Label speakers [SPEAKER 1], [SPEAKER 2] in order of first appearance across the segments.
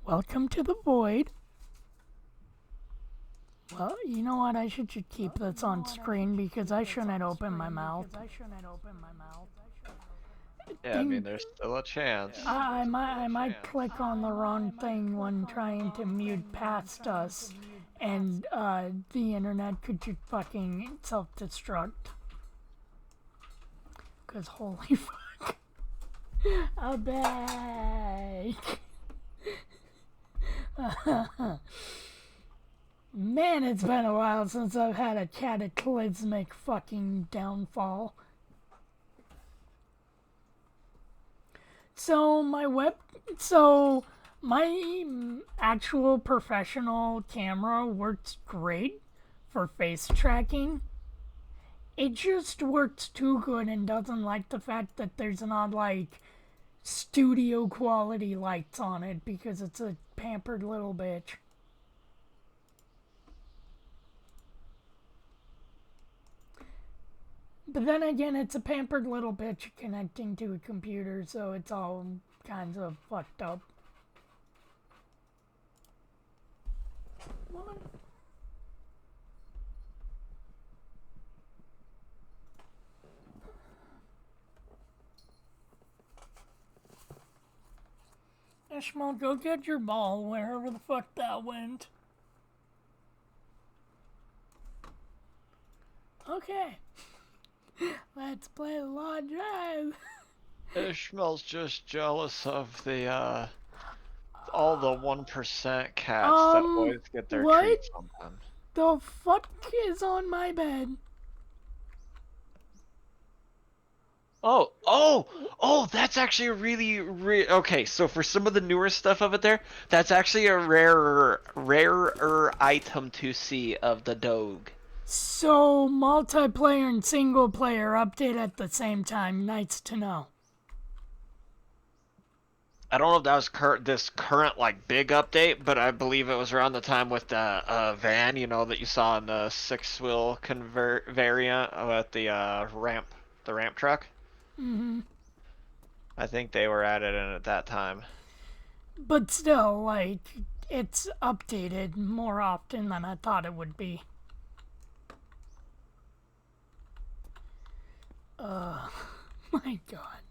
[SPEAKER 1] Welcome to the void. Well, you know what? I should keep this on screen because I shouldn't open my mouth.
[SPEAKER 2] Yeah, I mean, there's still a chance.
[SPEAKER 1] I might click on the wrong thing when trying to mute past us, and the internet could just fucking self-destruct. Cause holy fuck, I'm back. Man, it's been a while since I've had a cataclysmic fucking downfall. So my actual professional camera works great for face tracking. It just works too good and doesn't like the fact that there's not like studio quality lights on it because it's a pampered little bitch. But then again, it's a pampered little bitch connecting to a computer, so it's all kinds of fucked up. Woman. Ishmael, go get your ball wherever the fuck that went. Okay. Let's play the Law Drive.
[SPEAKER 2] Ishmael's just jealous of the all the 1% cats that always get their
[SPEAKER 1] what
[SPEAKER 2] treats on them.
[SPEAKER 1] the fuck is on my bed?
[SPEAKER 2] Oh, that's actually a really okay, so for some of the newer stuff of it there, that's actually a rarer item to see of the dog.
[SPEAKER 1] So, multiplayer and single player update at the same time. Nice to know.
[SPEAKER 2] I don't know if that was this current like big update, but I believe it was around the time with the van, that you saw in the six-wheel variant with the ramp truck.
[SPEAKER 1] Mm-hmm.
[SPEAKER 2] I think they were at it in at that time.
[SPEAKER 1] But still, like, it's updated more often than I thought it would be. My god.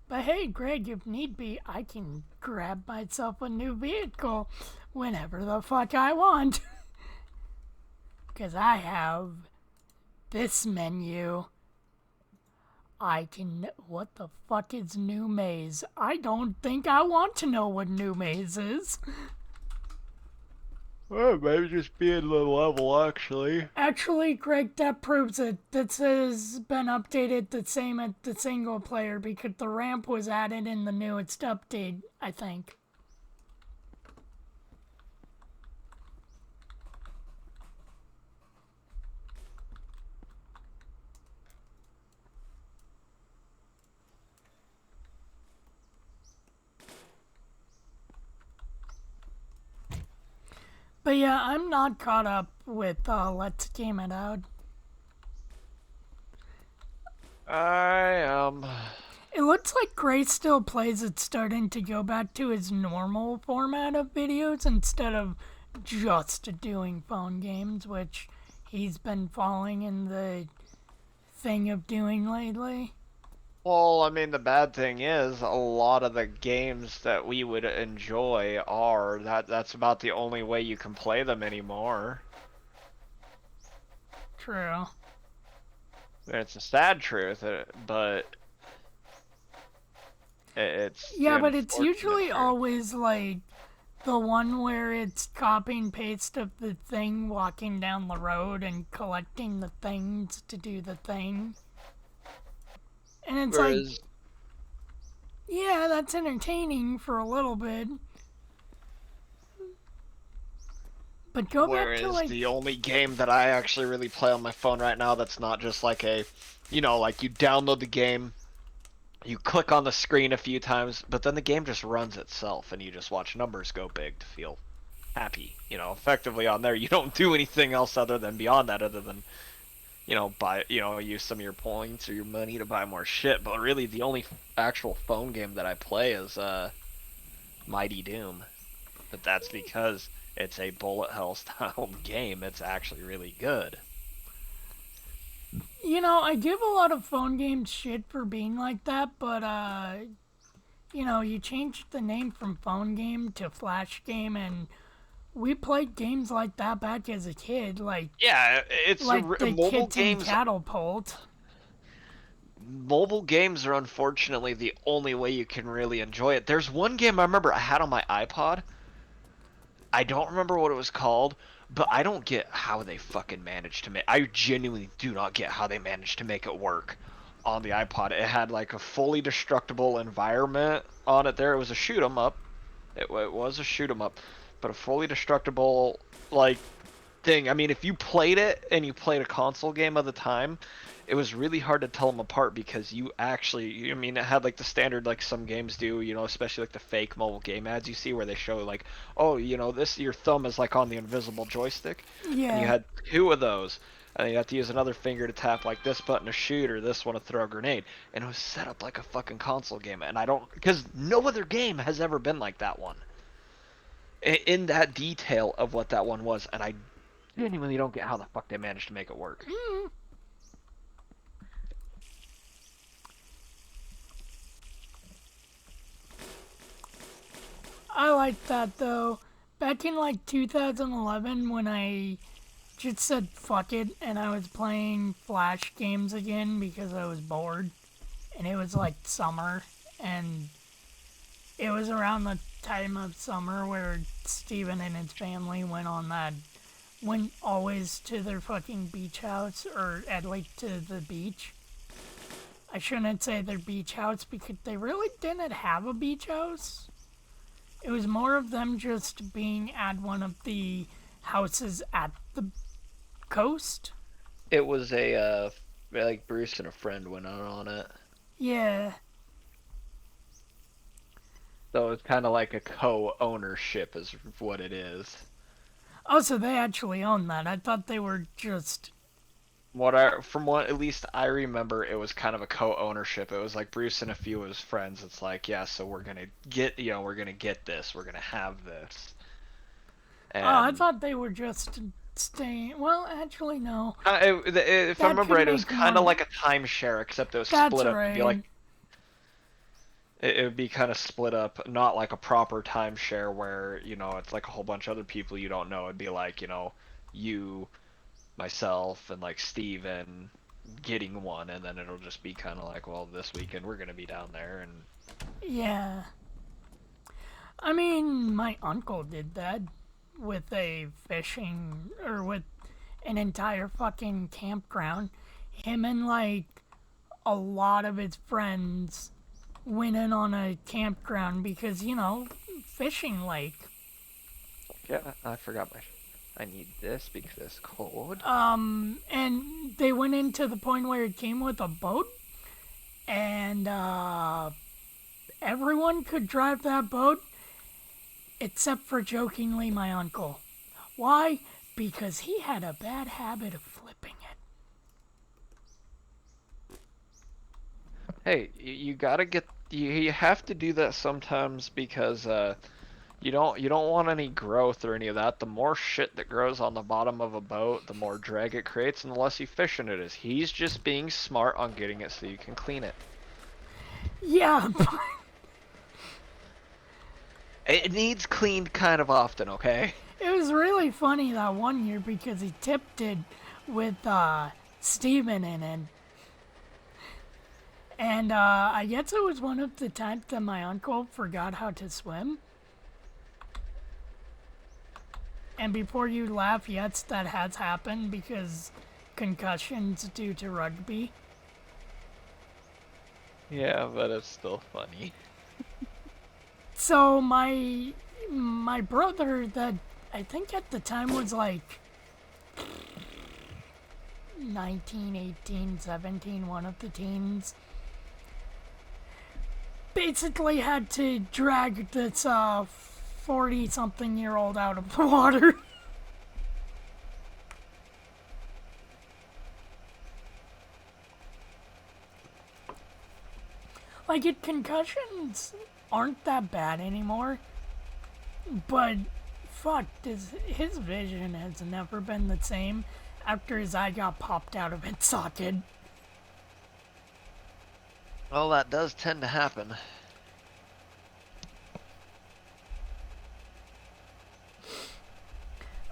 [SPEAKER 1] But hey, Greg, if need be, I can grab myself a new vehicle whenever the fuck I want. Because I have this menu. I can. What the fuck is New Maze? I don't think I want to know what New Maze is.
[SPEAKER 2] Well, maybe just being the level, actually.
[SPEAKER 1] Actually, Greg, that proves it. This has been updated the same at the single player because the ramp was added in the newest update, I think. But yeah, I'm not caught up with Let's Game It Out.
[SPEAKER 2] I
[SPEAKER 1] It looks like Gray still plays it starting to go back to his normal format of videos instead of just doing phone games, which he's been falling in the thing of doing lately.
[SPEAKER 2] Well, I mean, the bad thing is a lot of the games that we would enjoy are that's about the only way you can play them anymore.
[SPEAKER 1] True.
[SPEAKER 2] It's a sad truth, but it's
[SPEAKER 1] Yeah,
[SPEAKER 2] the
[SPEAKER 1] but it's
[SPEAKER 2] unfortunate
[SPEAKER 1] usually
[SPEAKER 2] truth.
[SPEAKER 1] always like the one where it's copy and paste of the thing walking down the road and collecting the things to do the thing. And it's like,
[SPEAKER 2] Whereas,
[SPEAKER 1] yeah, that's entertaining for a little bit. But go back to like,
[SPEAKER 2] the only game that I actually really play on my phone right now that's not just like like you download the game, you click on the screen a few times, but then the game just runs itself and you just watch numbers go big to feel happy. Effectively on there, you don't do anything else other than beyond that, other than buy, use some of your points or your money to buy more shit. But really, the only actual phone game that I play is Mighty Doom. But that's because it's a bullet hell style game. It's actually really good.
[SPEAKER 1] I give a lot of phone games shit for being like that, but you changed the name from phone game to flash game, and we played games like that back as a kid,
[SPEAKER 2] Yeah,
[SPEAKER 1] like the
[SPEAKER 2] mobile
[SPEAKER 1] Kitten
[SPEAKER 2] games.
[SPEAKER 1] Catapult.
[SPEAKER 2] Mobile games are unfortunately the only way you can really enjoy it. There's one game I remember I had on my iPod. I don't remember what it was called, but I don't get how they fucking managed to make. I genuinely do not get how they managed to make it work on the iPod. It had like a fully destructible environment on it. There, it was a shoot 'em up. It was a shoot 'em up, but a fully destructible like thing. I mean, if you played it and you played a console game of the time, it was really hard to tell them apart because you actually, I mean, it had like the standard like some games do, especially like the fake mobile game ads you see where they show like, oh, this your thumb is like on the invisible joystick, and you
[SPEAKER 1] Yeah.
[SPEAKER 2] had two of those. And you have to use another finger to tap like this button to shoot or this one to throw a grenade. And it was set up like a fucking console game. And I don't, because no other game has ever been like that one. In that detail of what that one was. And I genuinely don't get how the fuck they managed to make it work.
[SPEAKER 1] I like that though. Back in like 2011, when I just said fuck it and I was playing Flash games again because I was bored, and it was like summer, and it was around the time of summer where Steven and his family went always to their fucking beach house, or at least to the beach. I shouldn't say their beach house because they really didn't have a beach house. It was more of them just being at one of the houses at the coast.
[SPEAKER 2] It was like Bruce and a friend went out on it.
[SPEAKER 1] Yeah.
[SPEAKER 2] So it's kind of like a co-ownership is what it is.
[SPEAKER 1] Oh, so they actually own that. I thought they were just.
[SPEAKER 2] From what at least I remember, it was kind of a co-ownership. It was like Bruce and a few of his friends. It's like, yeah, so we're gonna get this, we're gonna have this,
[SPEAKER 1] Oh, I
[SPEAKER 2] and
[SPEAKER 1] thought they were just staying. Well, actually, no.
[SPEAKER 2] if I
[SPEAKER 1] That
[SPEAKER 2] remember
[SPEAKER 1] could
[SPEAKER 2] right, it was
[SPEAKER 1] make
[SPEAKER 2] kind of
[SPEAKER 1] more.
[SPEAKER 2] like a timeshare, except it was
[SPEAKER 1] That's
[SPEAKER 2] split up. It'd be
[SPEAKER 1] right.
[SPEAKER 2] like it would be kind of split up, not like a proper timeshare where it's like a whole bunch of other people you don't know. It'd be like you, myself, and like Steven getting one, and then it'll just be kind of like, well, this weekend we're gonna be down there, and
[SPEAKER 1] Yeah. I mean, my uncle did that with a fishing, or with an entire fucking campground. Him and like a lot of his friends went in on a campground because, fishing lake.
[SPEAKER 2] yeah, I forgot I need this because it's cold.
[SPEAKER 1] And they went into the point where it came with a boat, and everyone could drive that boat except for jokingly my uncle. Why? Because he had a bad habit of flipping it.
[SPEAKER 2] Hey, you gotta you have to do that sometimes because you don't want any growth or any of that. The more shit that grows on the bottom of a boat, the more drag it creates, and the less efficient it is. He's just being smart on getting it so you can clean it.
[SPEAKER 1] Yeah,
[SPEAKER 2] It needs cleaned kind of often, okay?
[SPEAKER 1] it was really funny that one year because he tipped it with Steven in it. And I guess it was one of the times that my uncle forgot how to swim. And before you laugh, yes, that has happened because concussions due to rugby.
[SPEAKER 2] Yeah, but it's still funny.
[SPEAKER 1] So my brother, that I think at the time was like 19, 18, 17, one of the teens, basically had to drag this 40 something year old out of the water. Like, concussions aren't that bad anymore. But, fuck, his vision has never been the same after his eye got popped out of its socket.
[SPEAKER 2] Well, that does tend to happen.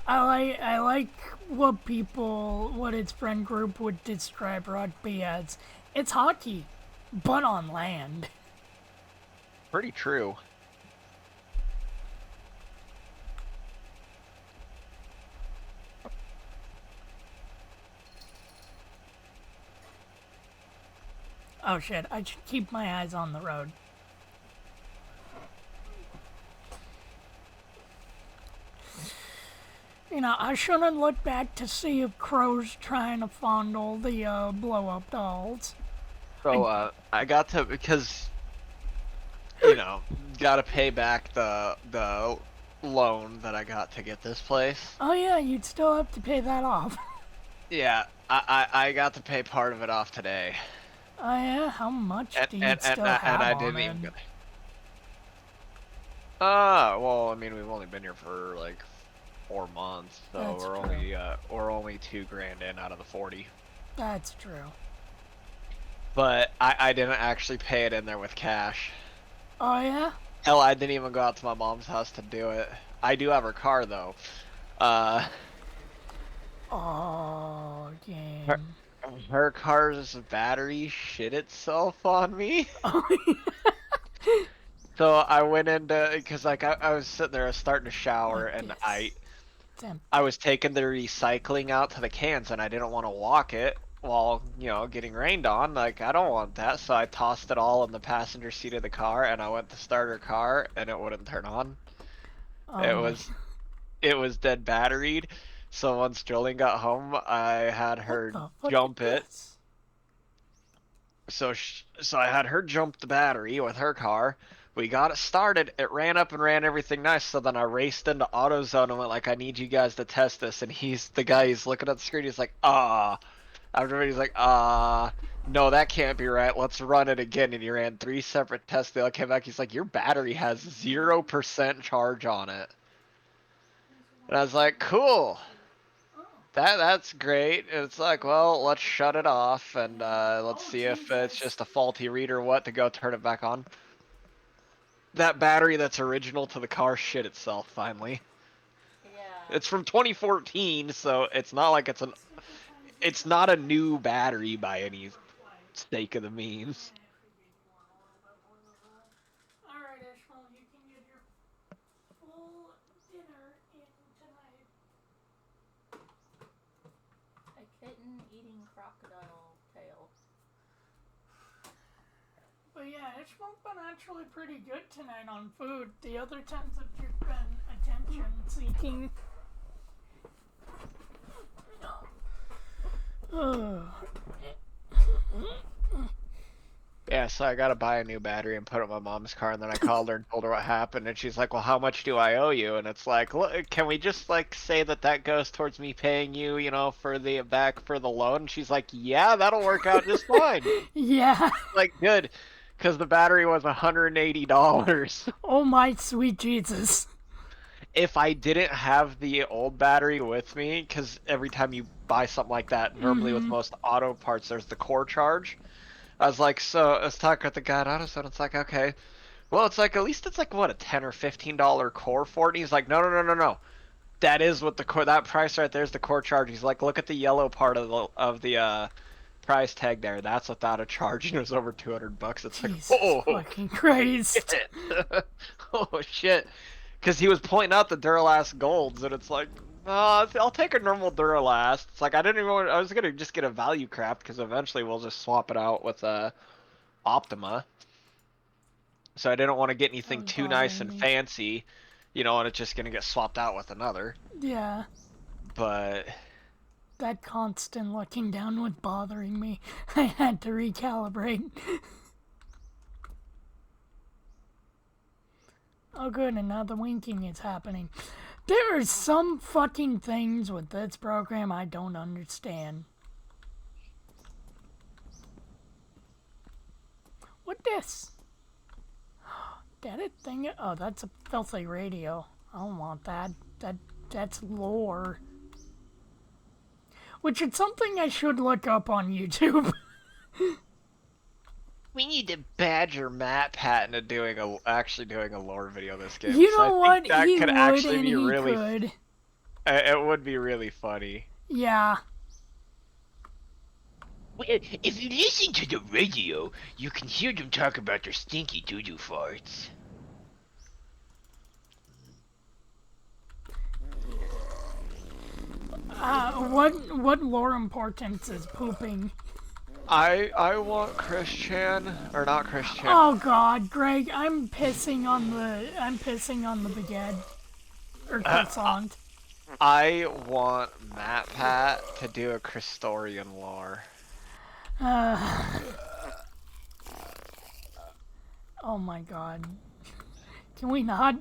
[SPEAKER 1] I like what its friend group would describe rugby as. It's hockey, but on land.
[SPEAKER 2] Pretty true.
[SPEAKER 1] Oh shit, I should keep my eyes on the road. You know, I shouldn't look back to see if Crow's trying to fondle the blow-up dolls.
[SPEAKER 2] So, I got to, because, you know, gotta pay back the loan that I got to get this place.
[SPEAKER 1] Oh yeah, you'd still have to pay that off.
[SPEAKER 2] Yeah, I got to pay part of it off today.
[SPEAKER 1] Oh yeah, how much
[SPEAKER 2] And
[SPEAKER 1] do you
[SPEAKER 2] and and,
[SPEAKER 1] still
[SPEAKER 2] and
[SPEAKER 1] have
[SPEAKER 2] I
[SPEAKER 1] on
[SPEAKER 2] didn't
[SPEAKER 1] it?
[SPEAKER 2] even get. Well, I mean, we've only been here for like 4 months, so
[SPEAKER 1] That's
[SPEAKER 2] we're
[SPEAKER 1] true.
[SPEAKER 2] only $2,000 in out of the 40.
[SPEAKER 1] That's true.
[SPEAKER 2] But I didn't actually pay it in there with cash.
[SPEAKER 1] Oh yeah?
[SPEAKER 2] Hell, I didn't even go out to my mom's house to do it. I do have her car though. Uh,
[SPEAKER 1] Oh,
[SPEAKER 2] her,
[SPEAKER 1] game.
[SPEAKER 2] her car's battery shit itself on me.
[SPEAKER 1] Oh,
[SPEAKER 2] So I went into, because like I was sitting there, I was starting to shower,
[SPEAKER 1] like
[SPEAKER 2] and
[SPEAKER 1] this. Temp.
[SPEAKER 2] I was taking the recycling out to the cans, and I didn't want to walk it while, getting rained on. Like, I don't want that, so I tossed it all in the passenger seat of the car, and I went to start her car, and it wouldn't turn on.
[SPEAKER 1] Oh
[SPEAKER 2] It
[SPEAKER 1] my.
[SPEAKER 2] was it was dead batteried. So once Jolene got home, I had
[SPEAKER 1] What
[SPEAKER 2] her
[SPEAKER 1] the fuck is
[SPEAKER 2] jump it.
[SPEAKER 1] this?
[SPEAKER 2] So I had her jump the battery with her car. We got it started. It ran up and ran everything nice. So then I raced into AutoZone and went like, "I need you guys to test this." And he's looking at the screen. He's like, "Ah." Everybody's like, no, that can't be right. Let's run it again." And he ran 3 separate tests. They all came back. He's like, "Your battery has 0% charge on it." And I was like, "Cool. That's great." And it's like, well, let's shut it off and let's
[SPEAKER 1] Oh
[SPEAKER 2] see if it's
[SPEAKER 1] Jesus.
[SPEAKER 2] just a faulty read or what to go turn it back on. That battery that's original to the car shit itself finally.
[SPEAKER 3] Yeah.
[SPEAKER 2] It's from 2014, so it's not like it's not a new battery by any stake of the means.
[SPEAKER 1] Alright, Ishmael, you can get your full dinner in tonight.
[SPEAKER 3] A kitten eating crocodile tail.
[SPEAKER 1] But yeah, Ishmael's been actually pretty good tonight on food. The other times have just been attention seeking.
[SPEAKER 2] Yeah, so I gotta buy a new battery and put it in my mom's car, and then I called her and told her what happened, and she's like, "Well, how much do I owe you?" And it's like, "Look, can we just like say that goes towards me paying you, for the loan?" And she's like, "Yeah, that'll work out just fine."
[SPEAKER 1] Yeah.
[SPEAKER 2] Like, good, because the battery was $180.
[SPEAKER 1] Oh my sweet Jesus.
[SPEAKER 2] If I didn't have the old battery with me, because every time you buy something like that, normally with most auto parts, there's the core charge. I was like, so I was talking with the guy at AutoZone. It's like, okay, well, it's like at least it's like what, a $10 or $15 core for it. And he's like, no, no, no, no, no. That is what the core. That price right there is the core charge. He's like, look at the yellow part of the price tag there. That's without a charge. And it was over $200. It's like,
[SPEAKER 1] Jesus
[SPEAKER 2] oh
[SPEAKER 1] fucking Christ.
[SPEAKER 2] shit, oh shit. Because he was pointing out the Duralast Golds, and it's like, I'll take a normal Duralast. It's like I didn't even. I was gonna just get a value craft because eventually we'll just swap it out with a Optima. So I didn't want to get
[SPEAKER 1] That
[SPEAKER 2] anything
[SPEAKER 1] was
[SPEAKER 2] too nice
[SPEAKER 1] bothering
[SPEAKER 2] and
[SPEAKER 1] me.
[SPEAKER 2] fancy, and it's just gonna get swapped out with another.
[SPEAKER 1] Yeah.
[SPEAKER 2] But
[SPEAKER 1] That constant looking down was bothering me. I had to recalibrate. Oh good, and now the winking is happening. There are some fucking things with this program I don't understand. What like this. That a thing? Oh, that's a filthy radio. I don't want that. That's lore. Which is something I should look up on YouTube.
[SPEAKER 2] We need to badger Matt Pat into actually doing a lore video this game.
[SPEAKER 1] You
[SPEAKER 2] 'Cause
[SPEAKER 1] know
[SPEAKER 2] I
[SPEAKER 1] what?
[SPEAKER 2] think that
[SPEAKER 1] He
[SPEAKER 2] could
[SPEAKER 1] would
[SPEAKER 2] actually
[SPEAKER 1] and
[SPEAKER 2] be
[SPEAKER 1] he
[SPEAKER 2] really.
[SPEAKER 1] could.
[SPEAKER 2] It would be really funny.
[SPEAKER 1] Yeah.
[SPEAKER 4] Well, if you listen to the radio, you can hear them talk about their stinky doo-doo farts.
[SPEAKER 1] What lore importance is pooping?
[SPEAKER 2] I want Christian or not Christian.
[SPEAKER 1] Oh God, Greg, I'm pissing on the baguette or croissant.
[SPEAKER 2] I want Matt Pat to do a Christorian lore.
[SPEAKER 1] Oh my God, can we not?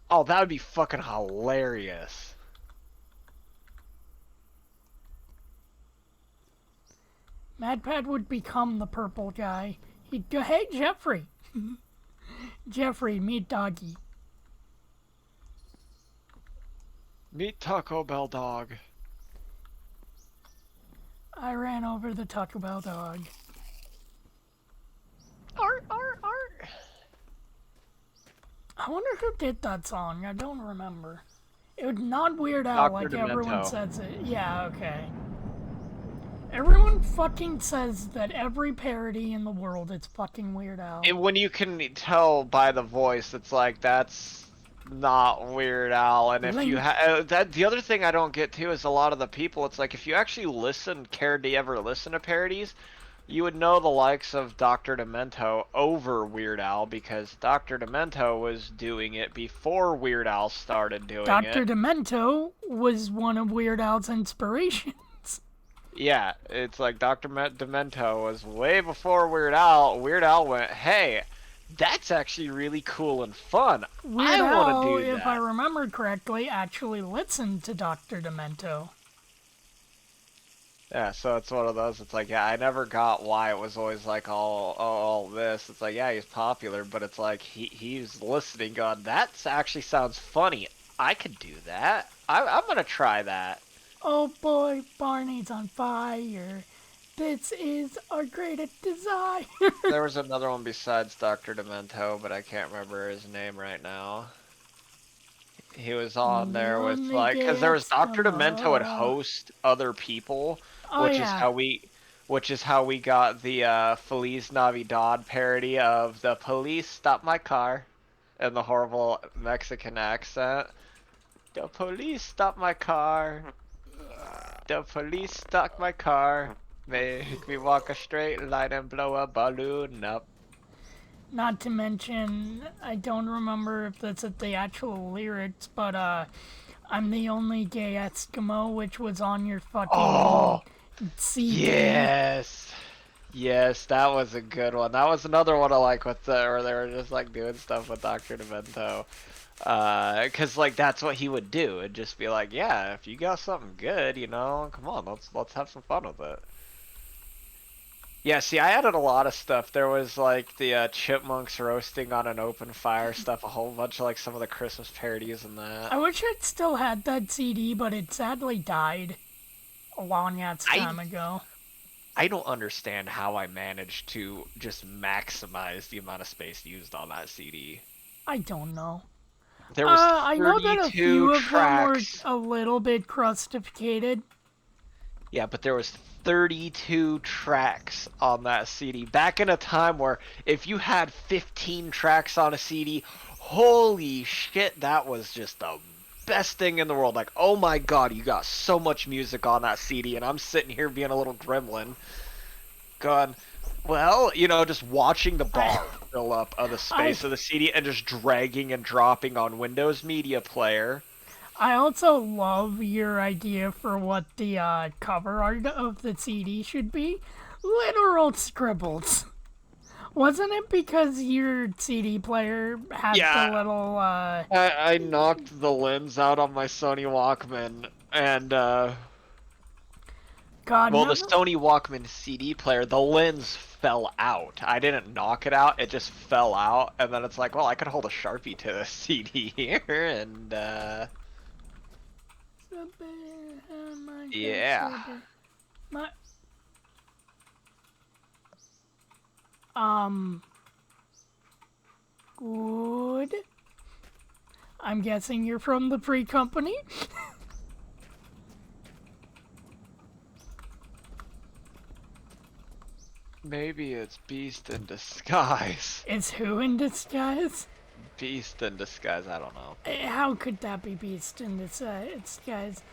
[SPEAKER 2] Oh, that would be fucking hilarious.
[SPEAKER 1] Mad Pat would become the purple guy. He'd go, hey Jeffrey, Jeffrey, meet Doggy.
[SPEAKER 2] Meet Taco Bell dog.
[SPEAKER 1] I ran over the Taco Bell dog.
[SPEAKER 2] Art, art, art.
[SPEAKER 1] I wonder who did that song. I don't remember. It was not Weird Al,
[SPEAKER 2] Dr.
[SPEAKER 1] like
[SPEAKER 2] Demento.
[SPEAKER 1] everyone says it. Yeah, okay. Everyone fucking says that every parody in the world is fucking Weird Al.
[SPEAKER 2] When you can tell by the voice, it's like that's not Weird Al. And if
[SPEAKER 1] Link.
[SPEAKER 2] you the other thing I don't get too is a lot of the people. It's like if you actually cared to ever listen to parodies, you would know the likes of Dr. Demento over Weird Al because Dr. Demento was doing it before Weird Al started doing
[SPEAKER 1] Dr.
[SPEAKER 2] it.
[SPEAKER 1] Demento was one of Weird Al's inspirations.
[SPEAKER 2] Yeah, it's like Dr. Demento was way before Weird Al. Weird Al went, hey, that's actually really cool and fun.
[SPEAKER 1] Weird
[SPEAKER 2] I
[SPEAKER 1] Al,
[SPEAKER 2] want to do that.
[SPEAKER 1] if I remember correctly, actually listened to Dr. Demento.
[SPEAKER 2] Yeah, so it's one of those. It's like, yeah, I never got why it was always like all this. It's like, yeah, he's popular, but it's like he's listening, going, that actually sounds funny. I could do that. I'm gonna try that.
[SPEAKER 1] Oh boy, Barney's on fire. This is our greatest desire.
[SPEAKER 2] There was another one besides Dr. Demento, but I can't remember his name right now. He was on there with
[SPEAKER 1] Only
[SPEAKER 2] like, because there was
[SPEAKER 1] gets
[SPEAKER 2] Dr.
[SPEAKER 1] the
[SPEAKER 2] Demento would
[SPEAKER 1] law.
[SPEAKER 2] host other people,
[SPEAKER 1] Oh,
[SPEAKER 2] which
[SPEAKER 1] yeah.
[SPEAKER 2] is how we got the Feliz Navidad parody of the police stopped my car, and the horrible Mexican accent. The police stopped my car. The police stopped my car. Make me walk a straight line and blow a balloon up.
[SPEAKER 1] Not to mention, I don't remember if that's the actual lyrics, but I'm the only gay Eskimo, which was on your fucking CD.
[SPEAKER 2] Yes. Yes, that was a good one. That was another one I like where they were just like doing stuff with Dr. Demento. Cause like that's what he would do. It'd just be like, yeah, if you got something good, you know, come on, let's have some fun with it. Yeah, see, I added a lot of stuff. There was like the chipmunks roasting on an open fire stuff, a whole bunch of like some of the Christmas parodies and that.
[SPEAKER 1] I wish I'd still had that CD, but it sadly died a long ass time ago.
[SPEAKER 2] I don't understand how I managed to just maximize the amount of space used on that CD.
[SPEAKER 1] I don't know.
[SPEAKER 2] There was
[SPEAKER 1] I know that a
[SPEAKER 2] 32
[SPEAKER 1] few of them were
[SPEAKER 2] tracks.
[SPEAKER 1] a little bit crustificated.
[SPEAKER 2] Yeah, but there was 32 tracks on that CD. Back in a time where if you had 15 tracks on a CD, holy shit, that was just the best thing in the world. Like, oh my god, you got so much music on that CD, and I'm sitting here being a little gremlin, going, well, you know, just watching the bar fill up of the space of the CD and just dragging and dropping on Windows Media Player.
[SPEAKER 1] I also love your idea for what the cover art of the CD should be. Literal scribbles. Wasn't it because your CD player had
[SPEAKER 2] Yeah.
[SPEAKER 1] the little,
[SPEAKER 2] I knocked the lens out on my Sony Walkman, and
[SPEAKER 1] God,
[SPEAKER 2] Well,
[SPEAKER 1] no,
[SPEAKER 2] the Sony Walkman CD player, the lens fell out. I didn't knock it out; it just fell out, and then it's like, well, I could hold a Sharpie to the CD here, and
[SPEAKER 1] Minecraft
[SPEAKER 2] yeah.
[SPEAKER 1] server. My, good. I'm guessing you're from the pre-company?
[SPEAKER 2] Maybe it's Beast in disguise.
[SPEAKER 1] It's who in disguise?
[SPEAKER 2] Beast in disguise. I don't know.
[SPEAKER 1] How could that be Beast in disguise?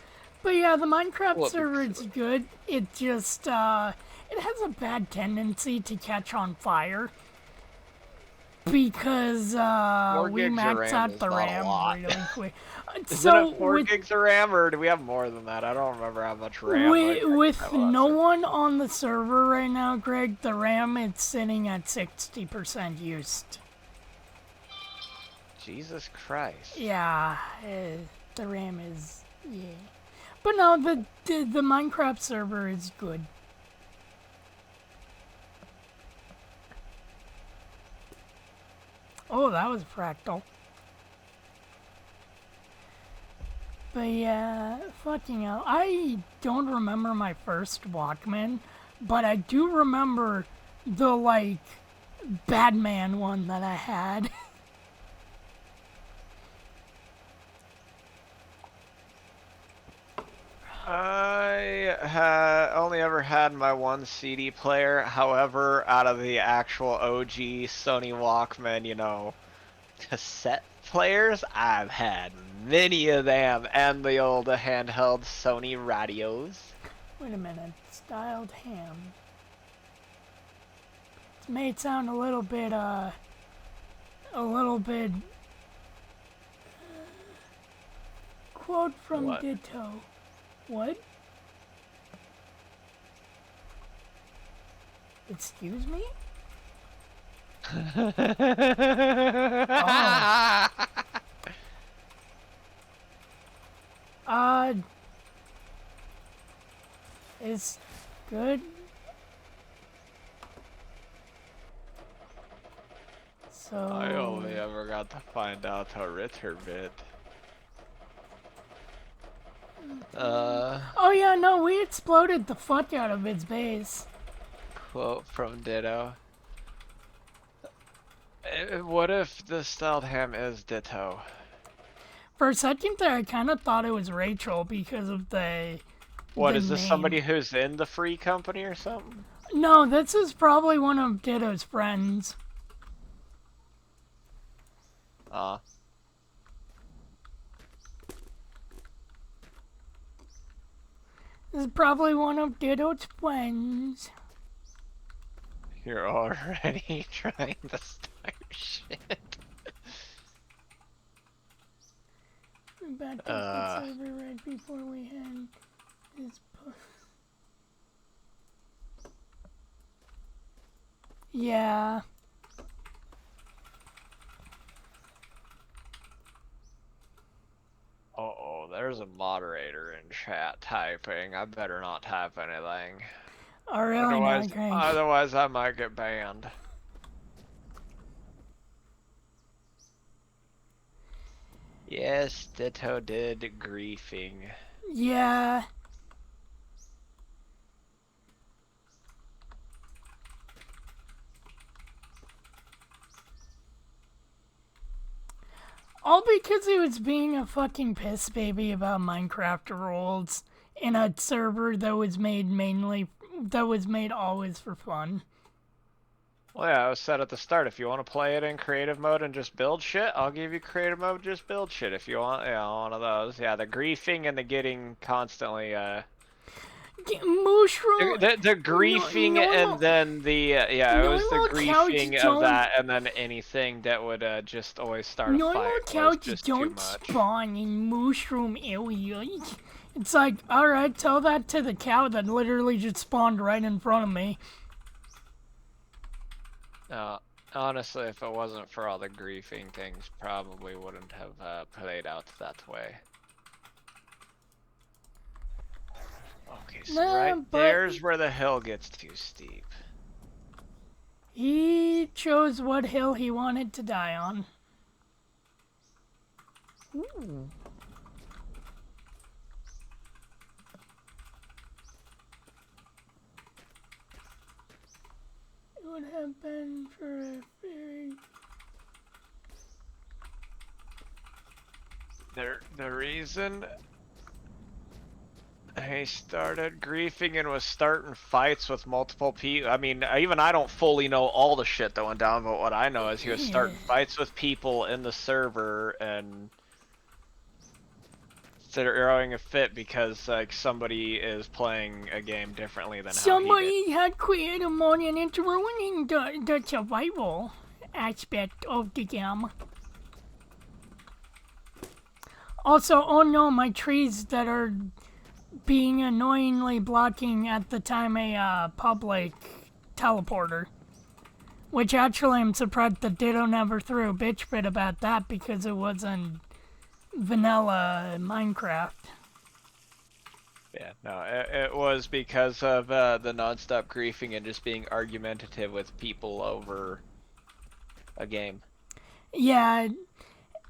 [SPEAKER 1] But yeah, the Minecraft
[SPEAKER 2] Well,
[SPEAKER 1] server is good. It just, it has a bad tendency to catch on fire. Because,
[SPEAKER 2] 4
[SPEAKER 1] we
[SPEAKER 2] gigs of
[SPEAKER 1] max
[SPEAKER 2] RAM
[SPEAKER 1] out
[SPEAKER 2] is
[SPEAKER 1] the
[SPEAKER 2] not a
[SPEAKER 1] RAM
[SPEAKER 2] lot.
[SPEAKER 1] really quick.
[SPEAKER 2] Isn't it 4 gigs of RAM, or do we have more than that? I don't remember how much RAM.
[SPEAKER 1] With no one on the server right now, Greg, the RAM is sitting at 60% used.
[SPEAKER 2] Jesus Christ.
[SPEAKER 1] Yeah, the RAM is, yeah. But no, the Minecraft server is good. Oh, that was fractal. But yeah, fucking hell. I don't remember my first Walkman, but I do remember the, like, Batman one that I had.
[SPEAKER 2] I only ever had my one CD player. However, out of the actual OG Sony Walkman, you know, cassette players, I've had many of them, and the old handheld Sony radios.
[SPEAKER 1] Wait a minute. Styled ham. It may sound a little bit, quote from
[SPEAKER 2] What?
[SPEAKER 1] Ditto. What? Excuse me? It's good. So...
[SPEAKER 2] I only ever got to find out a Ritter bit.
[SPEAKER 1] Oh yeah, no, we exploded the fuck out of its base.
[SPEAKER 2] Quote from Ditto. What if the styled ham is Ditto?
[SPEAKER 1] For a second there, I kind of thought it was Rachel because of the...
[SPEAKER 2] What,
[SPEAKER 1] the
[SPEAKER 2] is this
[SPEAKER 1] name.
[SPEAKER 2] somebody who's in the free company or something?
[SPEAKER 1] No, this is probably one of Ditto's friends. This is probably one of Ditto's friends.
[SPEAKER 2] You're already trying to start shit.
[SPEAKER 1] We backed up the server right before we had his... Yeah.
[SPEAKER 2] Uh-oh, there's a moderator in chat typing. I better not type anything.
[SPEAKER 1] Oh, really?
[SPEAKER 2] Otherwise,
[SPEAKER 1] Not great.
[SPEAKER 2] otherwise I might get banned. Yes, Ditto did griefing.
[SPEAKER 1] Yeah. All because he was being a fucking piss baby about Minecraft rules in a server that was made always for fun.
[SPEAKER 2] Well, yeah, I was said at the start, if you want to play it in creative mode and just build shit, I'll give you creative mode, just build shit if you want, one of those. Yeah, the griefing and the getting constantly,
[SPEAKER 1] Mushroom.
[SPEAKER 2] The griefing and then the, it was the griefing of that and then anything that would, just always start a fight
[SPEAKER 1] Normal
[SPEAKER 2] was
[SPEAKER 1] couches
[SPEAKER 2] just too
[SPEAKER 1] don't
[SPEAKER 2] much.
[SPEAKER 1] spawn in mushroom area. It's like, alright, tell that to the cow that literally just spawned right in front of me.
[SPEAKER 2] Honestly, if it wasn't for all the griefing, things probably wouldn't have played out that way. Okay, so
[SPEAKER 1] Nah,
[SPEAKER 2] right
[SPEAKER 1] but-
[SPEAKER 2] there's where the hill gets too steep.
[SPEAKER 1] He chose what hill he wanted to die on. Ooh. It would have been for a very...
[SPEAKER 2] The reason he started griefing and was starting fights with multiple people. I mean, even I don't fully know all the shit that went down, but what I know is he was starting fights with people in the server and throwing a fit because like somebody is playing a game differently than how he did.
[SPEAKER 1] Somebody had created more than it's ruining the survival aspect of the game. Also, oh no, my trees that are being annoyingly blocking at the time a public teleporter. Which actually I'm surprised the Ditto never threw a bitch fit about that because it wasn't vanilla Minecraft.
[SPEAKER 2] Yeah, no, it was because of the nonstop griefing and just being argumentative with people over a game.
[SPEAKER 1] Yeah,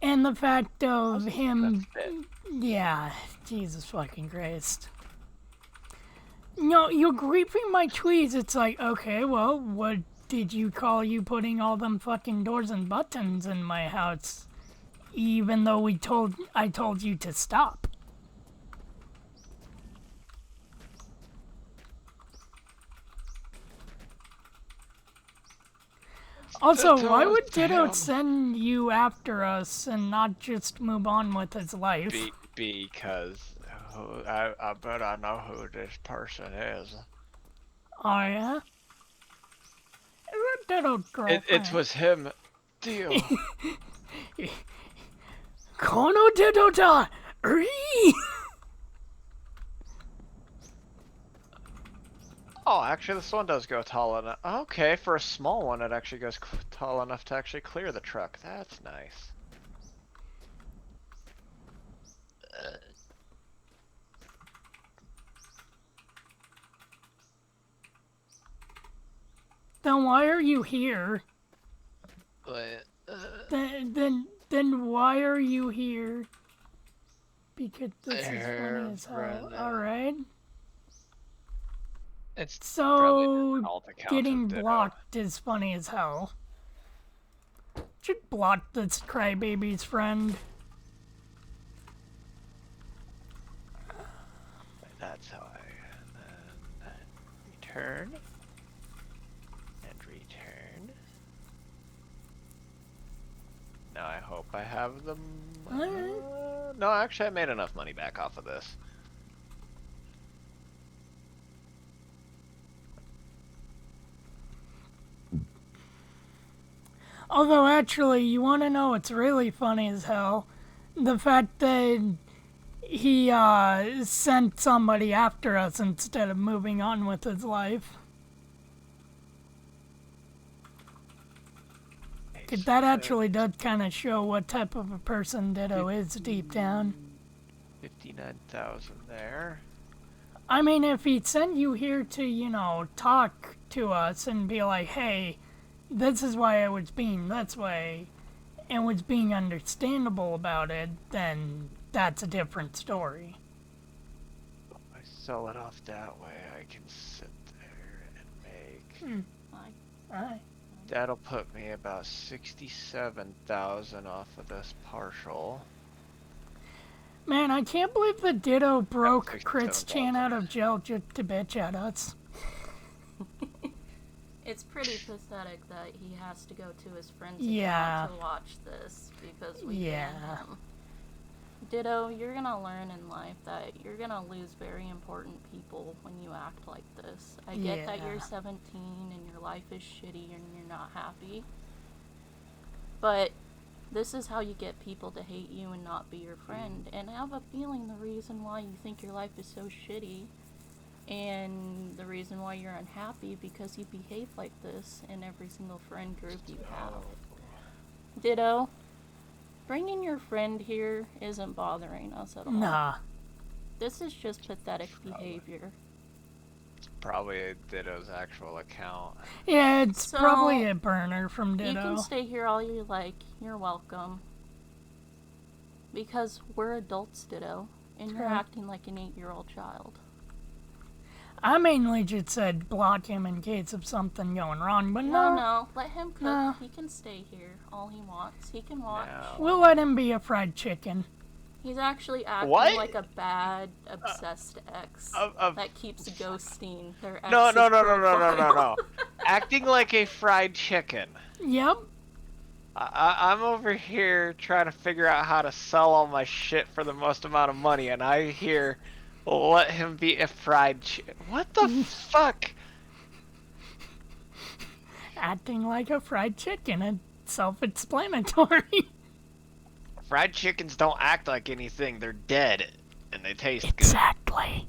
[SPEAKER 1] and the fact of him...
[SPEAKER 2] That's it.
[SPEAKER 1] Yeah, Jesus fucking Christ. No, you're griefing my trees. It's like, okay, well, what did you call you putting all them fucking doors and buttons in my house? Even though I told you to stop. Also, why would Ditto send you after us and not just move on with his life?
[SPEAKER 2] Because I bet I know who this person is.
[SPEAKER 1] Oh, yeah? Ditto girlfriend.
[SPEAKER 2] It was him. Deal.
[SPEAKER 1] Kono Ditto da!
[SPEAKER 2] Oh, actually, this one does go tall enough. Okay, for a small one, it actually goes tall enough to actually clear the truck. That's nice.
[SPEAKER 1] Then why are you here?
[SPEAKER 2] But,
[SPEAKER 1] Then why are you here? Because this is funny as hell. Alright.
[SPEAKER 2] it's
[SPEAKER 1] So,
[SPEAKER 2] difficult to count
[SPEAKER 1] getting
[SPEAKER 2] as Ditto.
[SPEAKER 1] blocked is funny as hell. Should block this crybaby's friend.
[SPEAKER 2] That's how I return and return. Now I hope I have them. No, actually, I made enough money back off of this.
[SPEAKER 1] Although, actually, you want to know what's really funny as hell? The fact that he sent somebody after us instead of moving on with his life. Because that actually does kind of show what type of a person Ditto is deep down.
[SPEAKER 2] 59,000 there.
[SPEAKER 1] I mean, if he sent you here to, you know, talk to us and be like, hey, this is why I was being this way, and was being understandable about it, then that's a different story.
[SPEAKER 2] If I sell it off that way, I can sit there and make...
[SPEAKER 1] Alright.
[SPEAKER 2] That'll put me about 67,000 off of this partial.
[SPEAKER 1] Man, I can't believe the Ditto broke
[SPEAKER 2] 67,000.
[SPEAKER 1] Crit's Chan out of jail just to bitch at us.
[SPEAKER 3] It's pretty pathetic that he has to go to his friend's
[SPEAKER 1] Yeah.
[SPEAKER 3] account to watch this because we
[SPEAKER 1] Yeah.
[SPEAKER 3] banned him. Ditto, you're gonna learn in life that you're gonna lose very important people when you act like this. I get that
[SPEAKER 1] Yeah.
[SPEAKER 3] you're 17 and your life is shitty and you're not happy. But this is how you get people to hate you and not be your friend. And I have a feeling the reason why you think your life is so shitty and the reason why you're unhappy because you behave like this in every single friend group you have. Ditto, bringing your friend here isn't bothering us at all.
[SPEAKER 1] Nah.
[SPEAKER 3] This is just pathetic behavior.
[SPEAKER 2] Probably Ditto's actual account.
[SPEAKER 1] Yeah, it's
[SPEAKER 3] So,
[SPEAKER 1] probably a burner from
[SPEAKER 3] You
[SPEAKER 1] Ditto.
[SPEAKER 3] can stay here all you like. You're welcome. Because we're adults, Ditto. And you're
[SPEAKER 1] Right.
[SPEAKER 3] acting like an 8-year-old child.
[SPEAKER 1] I mainly just said block him in case of something going wrong, but
[SPEAKER 3] No, let him cook.
[SPEAKER 1] No.
[SPEAKER 3] He can stay here all he wants. He can watch.
[SPEAKER 2] No.
[SPEAKER 1] we'll let him be a fried chicken.
[SPEAKER 3] He's actually acting
[SPEAKER 2] What?
[SPEAKER 3] like a bad, obsessed ex that keeps ghosting their ex's
[SPEAKER 2] No.
[SPEAKER 3] profile.
[SPEAKER 2] Acting like a fried chicken.
[SPEAKER 1] Yep.
[SPEAKER 2] I'm over here trying to figure out how to sell all my shit for the most amount of money, and I hear, let him be a fried chicken. What the fuck?
[SPEAKER 1] Acting like a fried chicken. It's self-explanatory.
[SPEAKER 2] Fried chickens don't act like anything. They're dead, and they taste good.
[SPEAKER 1] Exactly.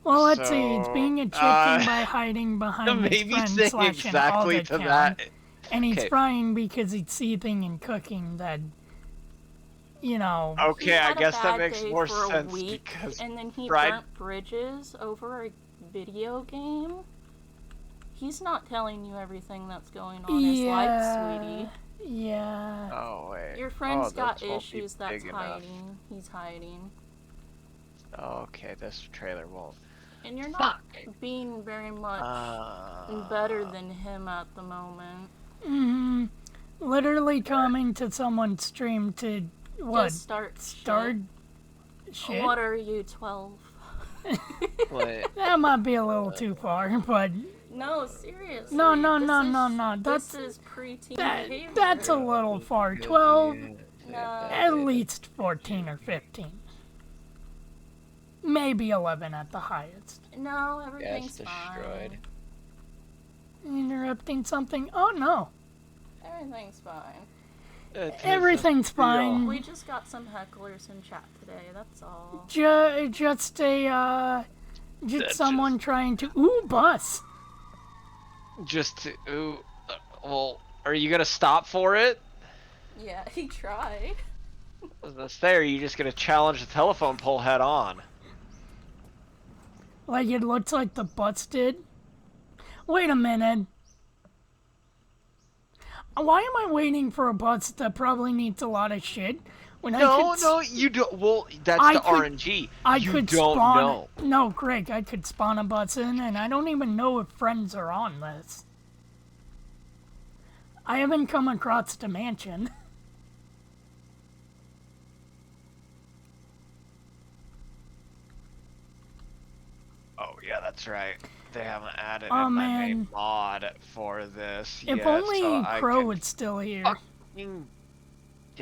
[SPEAKER 1] Well, let's see. It's
[SPEAKER 2] So,
[SPEAKER 1] being a chicken by hiding behind his
[SPEAKER 2] Maybe
[SPEAKER 1] friend
[SPEAKER 2] saying
[SPEAKER 1] slash an
[SPEAKER 2] exactly
[SPEAKER 1] alt
[SPEAKER 2] to
[SPEAKER 1] account.
[SPEAKER 2] that.
[SPEAKER 1] And he's
[SPEAKER 2] Okay.
[SPEAKER 1] frying because he's seething and cooking that,
[SPEAKER 3] He
[SPEAKER 2] Okay, I
[SPEAKER 3] had a
[SPEAKER 2] guess that
[SPEAKER 3] bad
[SPEAKER 2] makes
[SPEAKER 3] day
[SPEAKER 2] more
[SPEAKER 3] for a
[SPEAKER 2] sense
[SPEAKER 3] week,
[SPEAKER 2] because
[SPEAKER 3] and then he
[SPEAKER 2] fried-
[SPEAKER 3] burnt bridges over a video game. He's not telling you everything that's going on in his life, sweetie.
[SPEAKER 1] Yeah.
[SPEAKER 2] Oh wait.
[SPEAKER 3] Your friend's got
[SPEAKER 2] this won't be
[SPEAKER 3] issues that's
[SPEAKER 2] big enough.
[SPEAKER 3] hiding. He's hiding.
[SPEAKER 2] Okay, this trailer won't.
[SPEAKER 3] And you're not being very much better
[SPEAKER 2] Uh,
[SPEAKER 3] than him at the moment.
[SPEAKER 1] Mm-hmm. Literally coming to someone's stream to, what,
[SPEAKER 3] Just start
[SPEAKER 1] start shit?
[SPEAKER 3] What are you, 12?
[SPEAKER 2] Wait.
[SPEAKER 1] That might be a little too far, but
[SPEAKER 3] No, seriously.
[SPEAKER 1] No,
[SPEAKER 3] This
[SPEAKER 1] that's-
[SPEAKER 3] is preteen
[SPEAKER 1] that,
[SPEAKER 3] behavior.
[SPEAKER 1] that's a little far. 12,
[SPEAKER 3] No.
[SPEAKER 1] at least 14 or 15. Maybe 11 at the highest.
[SPEAKER 3] No, everything's
[SPEAKER 2] destroyed.
[SPEAKER 3] fine.
[SPEAKER 1] Interrupting something? Oh no.
[SPEAKER 3] Everything's fine.
[SPEAKER 1] Everything's fine.
[SPEAKER 3] We just got some hecklers in chat today, that's all.
[SPEAKER 1] Just
[SPEAKER 2] That's
[SPEAKER 1] someone trying to, ooh, bus.
[SPEAKER 2] Well, are you gonna stop for it?
[SPEAKER 3] Yeah, he tried.
[SPEAKER 2] That's there. You just gonna challenge the telephone pole head on.
[SPEAKER 1] Like it looks like the bus did. Wait a minute. Why am I waiting for a bus that probably needs a lot of shit? When
[SPEAKER 2] No, you don't. Well, that's
[SPEAKER 1] I
[SPEAKER 2] the
[SPEAKER 1] could-
[SPEAKER 2] RNG.
[SPEAKER 1] I
[SPEAKER 2] you
[SPEAKER 1] could
[SPEAKER 2] don't
[SPEAKER 1] spawn.
[SPEAKER 2] know.
[SPEAKER 1] No, Greg, I could spawn a bus in, and I don't even know if friends are on this. I haven't come across the mansion.
[SPEAKER 2] Oh yeah, that's right. They haven't added
[SPEAKER 1] Oh,
[SPEAKER 2] in my
[SPEAKER 1] man.
[SPEAKER 2] main mod for this
[SPEAKER 1] If
[SPEAKER 2] yet,
[SPEAKER 1] only
[SPEAKER 2] so I
[SPEAKER 1] Crow
[SPEAKER 2] can
[SPEAKER 1] was still here.
[SPEAKER 2] fucking-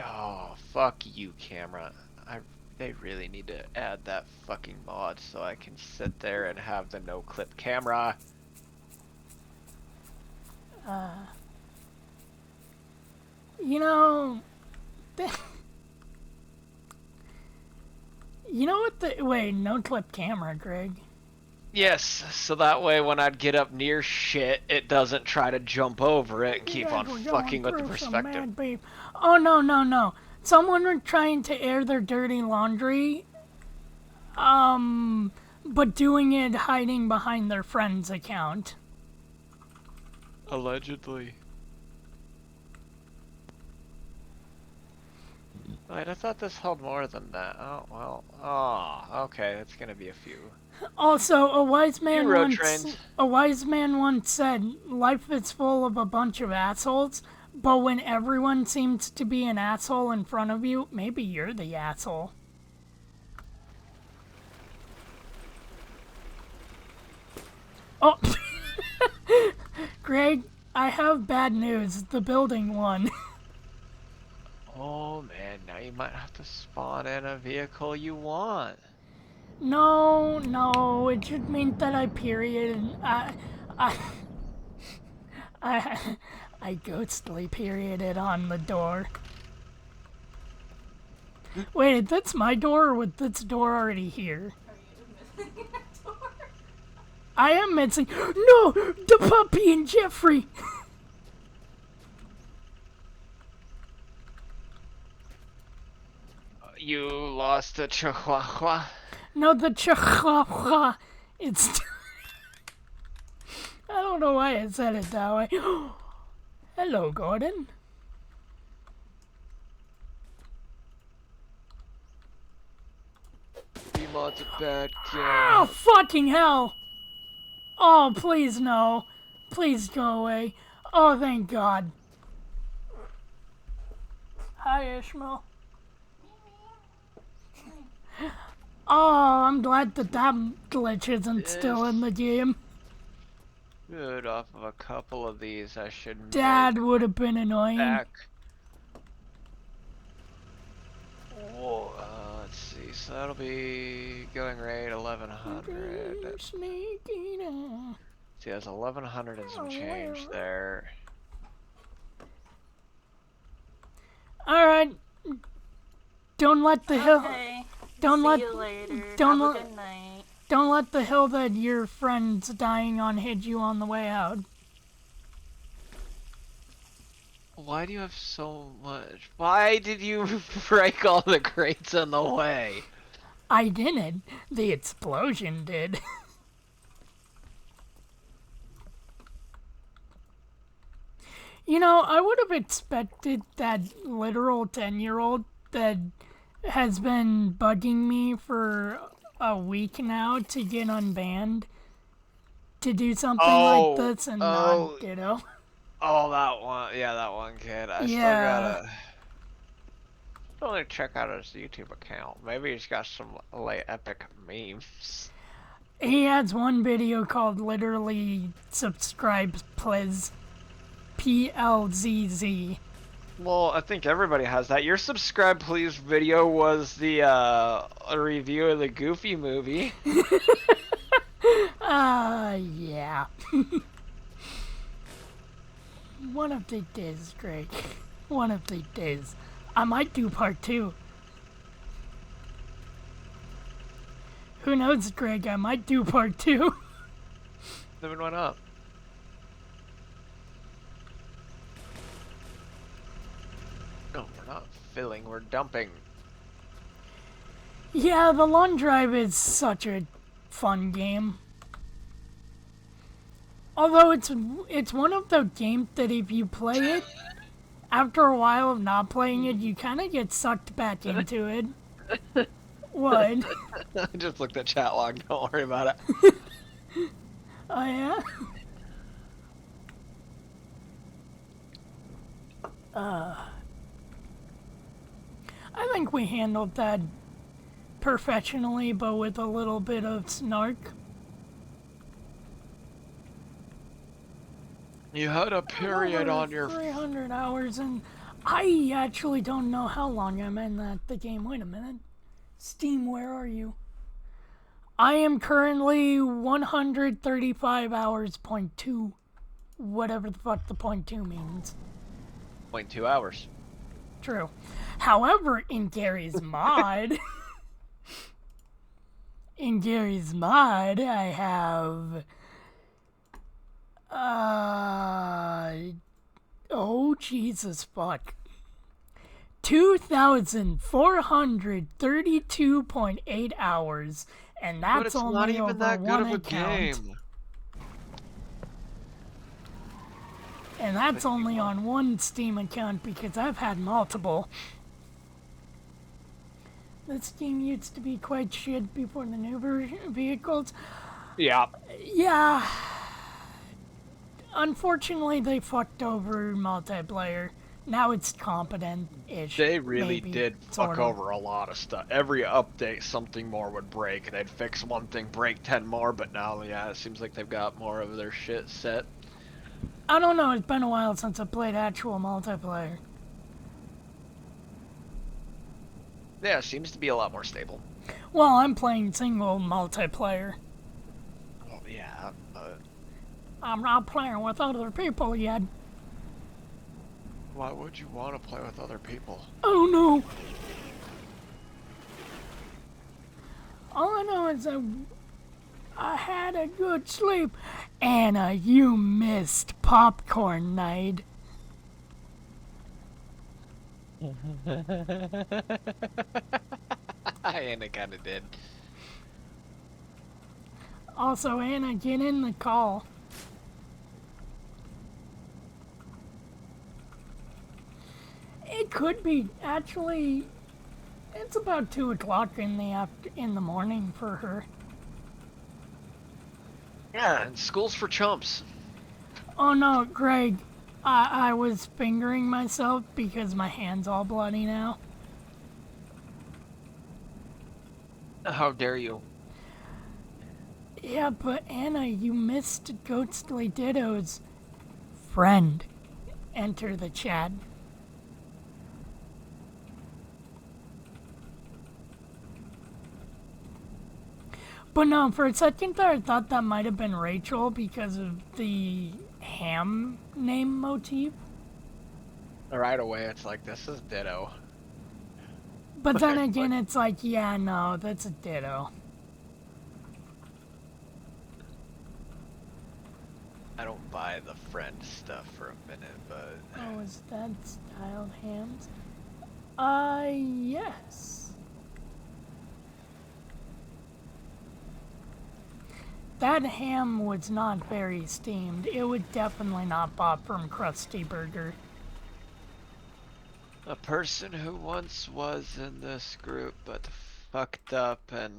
[SPEAKER 2] Oh, fuck you, camera. They really need to add that fucking mod so I can sit there and have the no clip camera.
[SPEAKER 1] You know, you know what the wait, no clip camera, Greg.
[SPEAKER 2] Yes, so that way when I'd get up near shit, it doesn't try to jump over it and keep
[SPEAKER 1] Yeah,
[SPEAKER 2] on
[SPEAKER 1] we're
[SPEAKER 2] fucking
[SPEAKER 1] going
[SPEAKER 2] with the
[SPEAKER 1] through some
[SPEAKER 2] perspective.
[SPEAKER 1] mad babe. Oh no. Someone were trying to air their dirty laundry. But doing it hiding behind their friend's account.
[SPEAKER 2] Allegedly. Wait, I thought this held more than that. Oh, well. Oh, okay, it's gonna be a few.
[SPEAKER 1] Also, a wise man
[SPEAKER 2] road
[SPEAKER 1] once
[SPEAKER 2] trains.
[SPEAKER 1] said, "Life is full of a bunch of assholes, but when everyone seems to be an asshole in front of you, maybe you're the asshole." Oh, Greg, I have bad news. The building won.
[SPEAKER 2] Oh man, now you might have to spawn in a vehicle you want.
[SPEAKER 1] No, it should mean that I I ghostly perioded on the door. Wait, that's my door, or was this door already here? I am missing. No, the puppy and Jeffrey.
[SPEAKER 2] lost the chihuahua.
[SPEAKER 1] No, the chihuahua. It's. I don't know why I said it that way. Hello, Gordon.
[SPEAKER 2] Demon's a bad kid.
[SPEAKER 1] Oh, fucking hell! Oh, please no. Please go away. Oh, thank God. Hi, Ishmael. Oh, I'm glad that glitch isn't still in the game.
[SPEAKER 2] Good, off of a couple of these, I should
[SPEAKER 1] Dad would have been annoying.
[SPEAKER 2] back. Whoa, let's see. So that'll be going rate 1100.
[SPEAKER 1] Sneaking in.
[SPEAKER 2] See, that's 1100 and some change there.
[SPEAKER 1] Alright. Don't let the hill.
[SPEAKER 3] Okay.
[SPEAKER 1] Don't
[SPEAKER 3] See
[SPEAKER 1] let.
[SPEAKER 3] you later.
[SPEAKER 1] Don't
[SPEAKER 3] Have
[SPEAKER 1] let.
[SPEAKER 3] a good night.
[SPEAKER 1] Don't let the hill that your friend's dying on hit you on the way out.
[SPEAKER 2] Why do you have so much? Why did you break all the crates on the way?
[SPEAKER 1] I didn't. The explosion did. You know, I would have expected that literal 10-year-old that has been bugging me for a week now to get unbanned to do something like this and not ditto.
[SPEAKER 2] Oh, that one. Yeah, that one kid. I still gotta check out his YouTube account. Maybe he's got some late epic memes.
[SPEAKER 1] He has one video called literally subscribe please. PLZZ.
[SPEAKER 2] Well, I think everybody has that. Your subscribe please video was the a review of the Goofy movie.
[SPEAKER 1] Yeah. One of the days, Greg. One of the days. I might do part 2. Who knows, Greg? I might do part 2.
[SPEAKER 2] Then why not? No, we're not filling, we're dumping.
[SPEAKER 1] Yeah, the long drive is such a fun game. Although it's one of the games that if you play it, after a while of not playing it, you kind of get sucked back into it. What?
[SPEAKER 2] I just looked at chat log, don't worry about it.
[SPEAKER 1] Oh, yeah? I think we handled that professionally, but with a little bit of snark.
[SPEAKER 2] You had a period on your
[SPEAKER 1] 300 hours, and I actually don't know how long I'm in the game. Wait a minute. Steam, where are you? I am currently 135 hours, .2. Whatever the fuck the .2 means.
[SPEAKER 2] 0.2 hours.
[SPEAKER 1] True. However, in Gary's mod... I have... Oh, Jesus fuck. 2,432.8 hours, and that's
[SPEAKER 2] But it's
[SPEAKER 1] only
[SPEAKER 2] not even
[SPEAKER 1] over
[SPEAKER 2] that good
[SPEAKER 1] one
[SPEAKER 2] of a
[SPEAKER 1] account.
[SPEAKER 2] game.
[SPEAKER 1] And that's only on one Steam account because I've had multiple. This game used to be quite shit before the new vehicles.
[SPEAKER 2] Yeah.
[SPEAKER 1] Yeah. Unfortunately, they fucked over multiplayer. Now it's competent-ish.
[SPEAKER 2] They really
[SPEAKER 1] maybe,
[SPEAKER 2] did
[SPEAKER 1] sort
[SPEAKER 2] fuck
[SPEAKER 1] of.
[SPEAKER 2] over a lot of stuff. Every update, something more would break. They'd fix one thing, break 10 more, but now, yeah, it seems like they've got more of their shit set.
[SPEAKER 1] I don't know, it's been a while since I played actual multiplayer.
[SPEAKER 2] Yeah, it seems to be a lot more stable.
[SPEAKER 1] Well, I'm playing single multiplayer.
[SPEAKER 2] Oh, yeah, but
[SPEAKER 1] I'm not playing with other people yet.
[SPEAKER 2] why would you want to play with other people?
[SPEAKER 1] Oh no! All I know is I had a good sleep. Anna, you missed popcorn night.
[SPEAKER 2] Anna kind of did.
[SPEAKER 1] Also, Anna, get in the call. It could be actually. It's about 2 o'clock in the morning for her.
[SPEAKER 2] Yeah, and school's for chumps.
[SPEAKER 1] Oh no, Greg, I was fingering myself because my hand's all bloody now.
[SPEAKER 2] How dare you?
[SPEAKER 1] Yeah, but Anna, you missed Ghostly Ditto's friend enter the chat. But no, for a second there, I thought that might have been Rachel because of the ham name motif.
[SPEAKER 2] Right away, it's like, this is Ditto.
[SPEAKER 1] But then again, it's like, yeah, no, that's a Ditto.
[SPEAKER 2] I don't buy the friend stuff for a minute, but...
[SPEAKER 1] Oh, is that styled hams? Yes. That ham was not very steamed. It would definitely not bought from Krusty Burger.
[SPEAKER 2] A person who once was in this group, but fucked up and...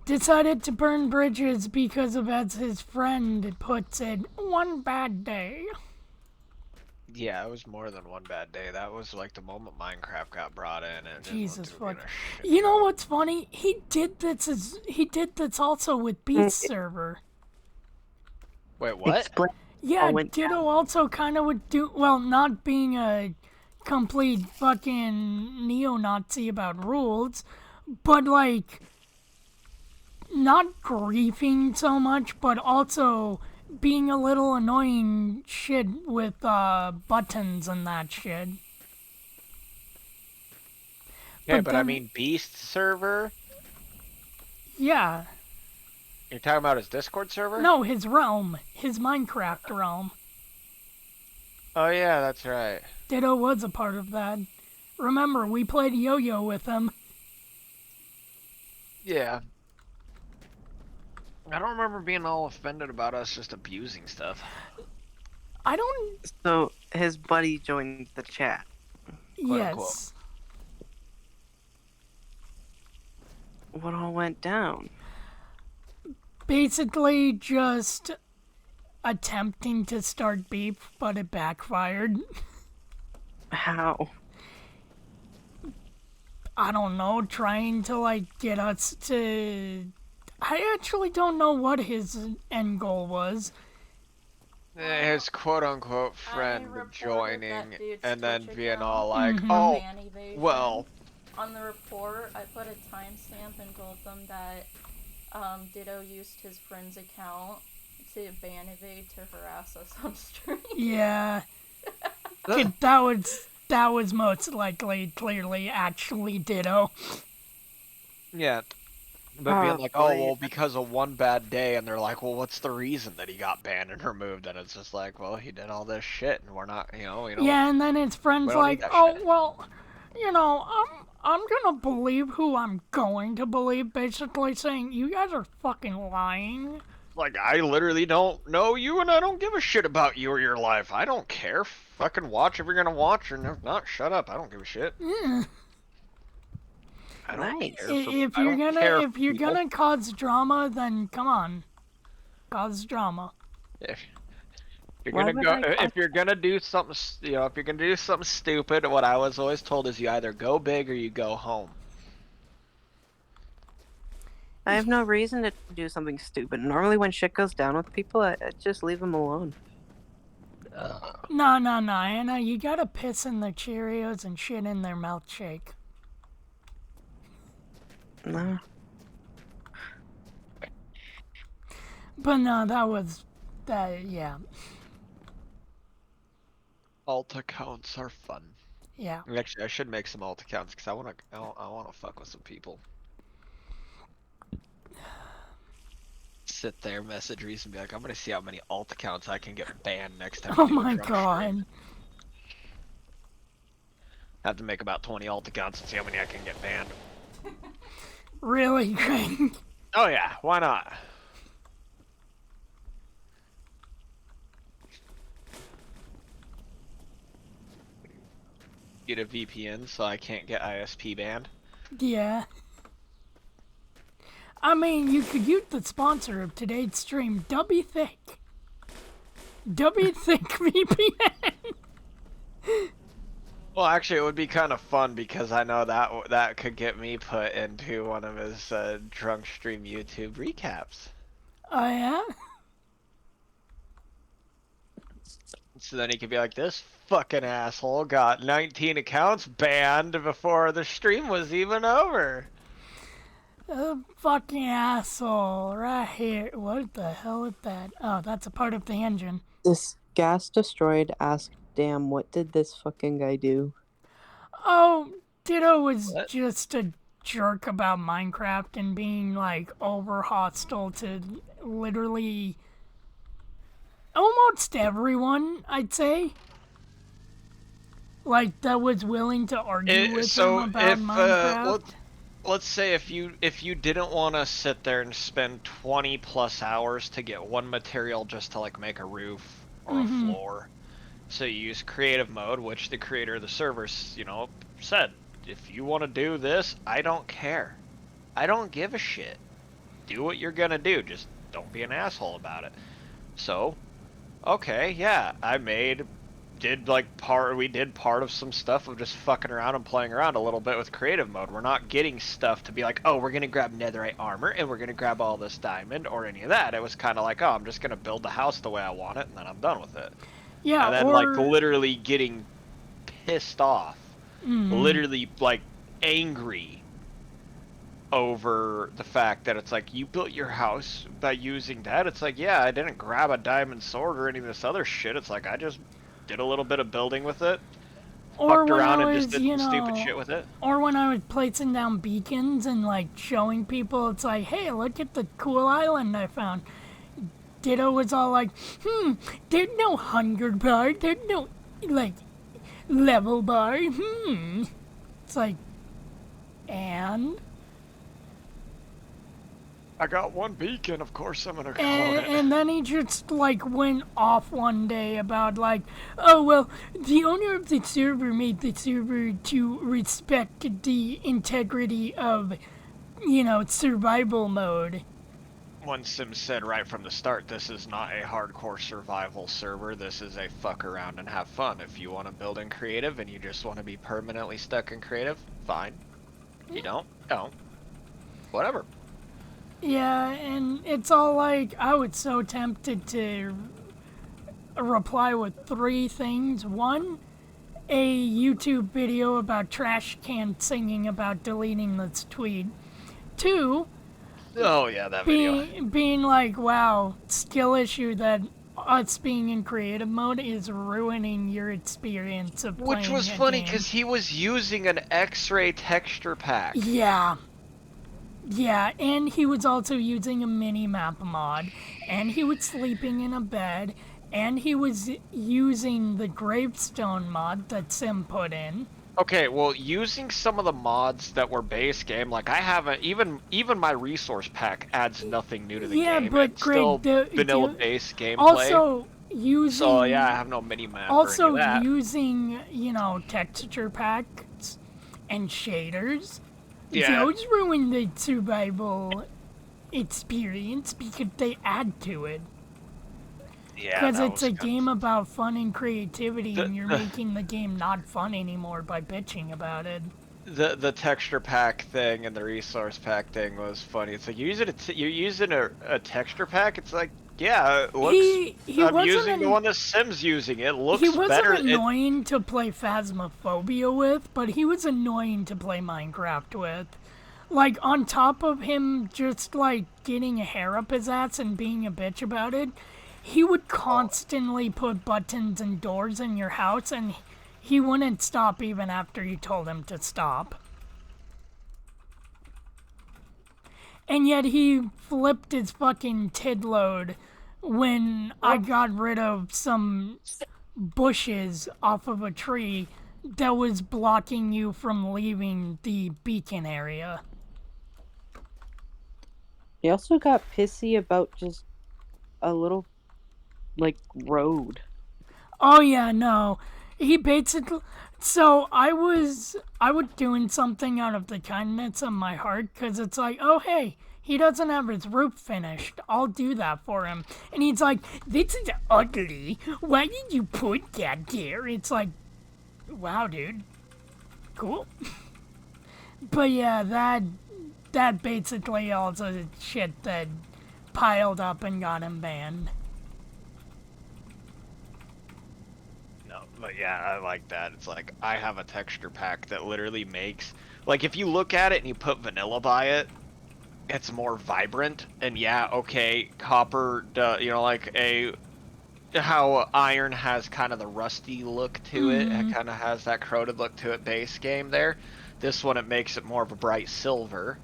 [SPEAKER 1] Decided to burn bridges because of, as his friend puts it, one bad day.
[SPEAKER 2] Yeah, it was more than one bad day. That was like the moment Minecraft got brought in. And
[SPEAKER 1] Jesus fuck.
[SPEAKER 2] fuck.
[SPEAKER 1] You know what's funny? He did this also with Beast Server.
[SPEAKER 2] Wait, what?
[SPEAKER 5] Explain.
[SPEAKER 1] Yeah,
[SPEAKER 5] went
[SPEAKER 1] Ditto also kind of would do, well, not being a complete fucking neo-Nazi about rules, but like, not griefing so much, but also being a little annoying shit with buttons and that shit.
[SPEAKER 2] Yeah,
[SPEAKER 1] but
[SPEAKER 2] but I
[SPEAKER 1] then-
[SPEAKER 2] mean, Beast server?
[SPEAKER 1] Yeah.
[SPEAKER 2] You're talking about his Discord server?
[SPEAKER 1] No, his realm. His Minecraft realm.
[SPEAKER 2] Oh yeah, that's right.
[SPEAKER 1] Ditto was a part of that. Remember, we played yo-yo with him.
[SPEAKER 2] Yeah. I don't remember being all offended about us just abusing stuff.
[SPEAKER 1] I don't...
[SPEAKER 5] So his buddy joined the chat.
[SPEAKER 2] Quote,
[SPEAKER 1] yes.
[SPEAKER 5] What all went down?
[SPEAKER 1] Basically just attempting to start beef, but it backfired.
[SPEAKER 5] How?
[SPEAKER 1] I don't know, trying to like get us to... I actually don't know what his end goal was.
[SPEAKER 2] His quote-unquote
[SPEAKER 3] I
[SPEAKER 2] friend
[SPEAKER 3] reported
[SPEAKER 2] joining
[SPEAKER 3] that dude's
[SPEAKER 2] and then
[SPEAKER 3] Twitch
[SPEAKER 2] being
[SPEAKER 3] account
[SPEAKER 2] all like,
[SPEAKER 1] Mhm.
[SPEAKER 2] oh,
[SPEAKER 3] ban evasion.
[SPEAKER 2] well,
[SPEAKER 3] On the report, I put a timestamp and told them that Ditto used his friend's account to ban evade to harass us on stream.
[SPEAKER 1] Yeah. that was most likely, clearly, actually Ditto.
[SPEAKER 2] yeah. But being like, oh,
[SPEAKER 5] boy.
[SPEAKER 2] well, because of one bad day, and they're like, well, what's the reason that he got banned and removed? And it's just like, well, he did all this shit, and we're not, you know,
[SPEAKER 1] Yeah, and then his friend's
[SPEAKER 2] we don't
[SPEAKER 1] like,
[SPEAKER 2] need that
[SPEAKER 1] oh,
[SPEAKER 2] shit."
[SPEAKER 1] well, you know, I'm gonna believe who I'm going to believe, basically saying, you guys are fucking lying.
[SPEAKER 2] Like, I literally don't know you, and I don't give a shit about you or your life. I don't care. Fucking watch if you're gonna watch, and if not, shut up. I don't give a shit.
[SPEAKER 1] Yeah.
[SPEAKER 2] I don't
[SPEAKER 5] Nice.
[SPEAKER 2] care.
[SPEAKER 1] If
[SPEAKER 2] I
[SPEAKER 1] you're
[SPEAKER 2] don't care
[SPEAKER 1] if you're
[SPEAKER 2] people.
[SPEAKER 1] gonna cause drama, then come on, cause drama.
[SPEAKER 2] If you're
[SPEAKER 5] Why
[SPEAKER 2] gonna
[SPEAKER 5] would
[SPEAKER 2] go,
[SPEAKER 5] I
[SPEAKER 2] if you're gonna do something, you know, if you're gonna do something stupid, what I was always told is you either go big or you go home.
[SPEAKER 5] I have no reason to do something stupid. Normally, when shit goes down with people, I just leave them alone.
[SPEAKER 1] No, Anna, you gotta piss in their Cheerios and shit in their milkshake.
[SPEAKER 5] No.
[SPEAKER 1] But no, yeah,
[SPEAKER 2] Alt accounts are fun.
[SPEAKER 1] yeah.
[SPEAKER 2] Actually, I should make some alt accounts because I wanna fuck with some people. Sit there, message Reese, and be like, I'm gonna see how many alt accounts I can get banned next time.
[SPEAKER 1] Oh
[SPEAKER 2] we do a
[SPEAKER 1] my
[SPEAKER 2] drunk stream."
[SPEAKER 1] god.
[SPEAKER 2] Have to make about 20 alt accounts and see how many I can get banned.
[SPEAKER 1] Really, Greg?
[SPEAKER 2] Oh yeah, why not? Get a VPN so I can't get ISP banned.
[SPEAKER 1] Yeah. I mean, you could use the sponsor of today's stream, Dubby Thick. Dubby Thick VPN.
[SPEAKER 2] Well, actually, it would be kind of fun because I know that could get me put into one of his drunk stream YouTube recaps.
[SPEAKER 1] Oh, yeah?
[SPEAKER 2] So then he could be like, this fucking asshole got 19 accounts banned before the stream was even over.
[SPEAKER 1] Fucking asshole, right here. What the hell is that? Oh, that's a part of the engine.
[SPEAKER 5] This gas destroyed. Ask, damn, what did this fucking guy do?
[SPEAKER 1] Oh, Ditto was
[SPEAKER 2] What?
[SPEAKER 1] just a jerk about Minecraft and being, like, over hostile to literally almost everyone, I'd say. Like, that was willing to argue with him about Minecraft.
[SPEAKER 2] Let's say if you didn't want to sit there and spend 20 plus hours to get one material just to like make a roof or a floor, so you use creative mode, which the creator of the server, said, if you want to do this, I don't care, I don't give a shit. Do what you're gonna do, just don't be an asshole about it. So, okay, yeah, we did part of some stuff of just fucking around and playing around a little bit with creative mode. We're not getting stuff to be like, oh, we're gonna grab netherite armor and we're gonna grab all this diamond or any of that. It was kind of like, oh, I'm just gonna build the house the way I want it and then I'm done with it.
[SPEAKER 1] Yeah,
[SPEAKER 2] And then like literally getting pissed off, literally like angry over the fact that it's like, you built your house by using that. It's like, yeah, I didn't grab a diamond sword or any of this other shit. It's like, I just did a little bit of building with it, fucked around and just did some stupid shit with it.
[SPEAKER 1] Or when I was placing down beacons and like showing people, it's like, hey, look at the cool island I found. Ditto was all like, there's no hunger bar, there's no like level bar. It's like, and
[SPEAKER 2] I got one beacon, of course I'm gonna call it.
[SPEAKER 1] And then he just like went off one day about like, oh well, the owner of the server made the server to respect the integrity of, survival mode.
[SPEAKER 2] One Sim said right from the start, this is not a hardcore survival server, this is a fuck around and have fun. If you want to build in creative and you just want to be permanently stuck in creative, fine. You don't. Whatever.
[SPEAKER 1] Yeah, and it's all like, I was so tempted to reply with 3 things. 1, a YouTube video about Trash Can singing about deleting this tweet. 2,
[SPEAKER 2] Oh yeah, that video.
[SPEAKER 1] being like, wow, skill issue that us being in creative mode is ruining your experience of playing
[SPEAKER 2] Which was
[SPEAKER 1] a
[SPEAKER 2] funny
[SPEAKER 1] game.
[SPEAKER 2] because he was using an X-ray texture pack.
[SPEAKER 1] Yeah, and he was also using a mini-map mod, and he was sleeping in a bed, and he was using the gravestone mod that Sim put in.
[SPEAKER 2] Okay, well, using some of the mods that were base game, like I haven't even my resource pack adds nothing new to the game.
[SPEAKER 1] Yeah, but
[SPEAKER 2] it's
[SPEAKER 1] Greg,
[SPEAKER 2] still vanilla base gameplay.
[SPEAKER 1] Also using.
[SPEAKER 2] So yeah, I have no mini map.
[SPEAKER 1] Also
[SPEAKER 2] or any of that.
[SPEAKER 1] using texture packs and shaders.
[SPEAKER 2] Yeah.
[SPEAKER 1] Those ruin the survival experience because they add to it.
[SPEAKER 2] Yeah,
[SPEAKER 1] Because
[SPEAKER 2] that
[SPEAKER 1] it's
[SPEAKER 2] was
[SPEAKER 1] a game about fun and creativity, and you're making the game not fun anymore by bitching about it.
[SPEAKER 2] The texture pack thing and the resource pack thing was funny. It's like you're using a texture pack. It's like, yeah, it looks. I'm using the one that Sim's using. It looks
[SPEAKER 1] He wasn't
[SPEAKER 2] better.
[SPEAKER 1] annoying to play Phasmophobia with, but he was annoying to play Minecraft with. Like, on top of him just, like, getting a hair up his ass and being a bitch about it, he would constantly put buttons and doors in your house, and he wouldn't stop even after you told him to stop. And yet he flipped his fucking tid load when I got rid of some bushes off of a tree that was blocking you from leaving the beacon area.
[SPEAKER 5] He also got pissy about just a little, like, road.
[SPEAKER 1] Oh yeah, no. He basically. So I was doing something out of the kindness of my heart, because it's like, oh hey, he doesn't have his roof finished. I'll do that for him. And he's like, this is ugly. Why did you put that there? It's like, wow, dude. Cool. But yeah, that basically also shit that piled up and got him banned.
[SPEAKER 2] No, but yeah, I like that. It's like I have a texture pack that literally makes, like, if you look at it and you put vanilla by it, it's more vibrant. And yeah, okay, copper, like how iron has kind of the rusty look to it. It kind of has that corroded look to it. Base game there. This one, it makes it more of a bright silver.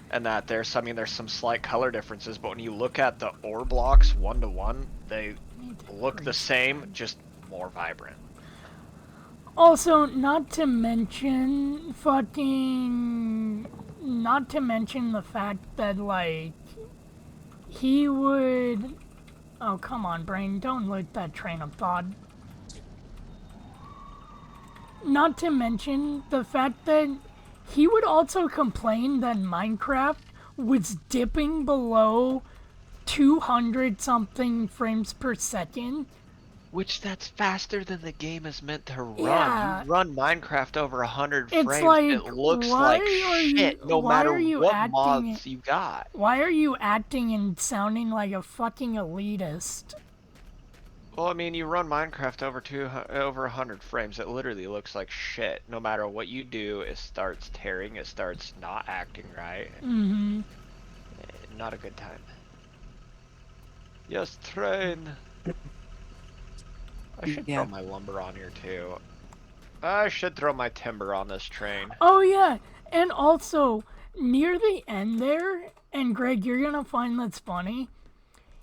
[SPEAKER 2] And that there's, I mean, there's some slight color differences, but when you look at the ore blocks 1-to-1, they look the same, just more vibrant.
[SPEAKER 1] Also, not to mention the fact that, like, he would. Oh, come on, brain, don't lose that train of thought. Not to mention the fact that he would also complain that Minecraft was dipping below 200 something frames per second.
[SPEAKER 2] Which, that's faster than the game is meant to run.
[SPEAKER 1] Yeah.
[SPEAKER 2] You run Minecraft over 100
[SPEAKER 1] It's
[SPEAKER 2] frames,
[SPEAKER 1] like,
[SPEAKER 2] it looks
[SPEAKER 1] why
[SPEAKER 2] like
[SPEAKER 1] are
[SPEAKER 2] shit,
[SPEAKER 1] you-
[SPEAKER 2] no
[SPEAKER 1] why
[SPEAKER 2] matter
[SPEAKER 1] are you
[SPEAKER 2] what
[SPEAKER 1] acting-
[SPEAKER 2] mods you got.
[SPEAKER 1] Why are you acting and sounding like a fucking elitist?
[SPEAKER 2] Well, I mean, you run Minecraft over 100 frames, it literally looks like shit. No matter what you do, it starts tearing, it starts not acting right.
[SPEAKER 1] Mm-hmm.
[SPEAKER 2] Not a good time. Yes, train. I should
[SPEAKER 5] Yeah.
[SPEAKER 2] throw my lumber on here too. I should throw my timber on this train.
[SPEAKER 1] Oh yeah, and also near the end there, and Greg, you're gonna find that's funny.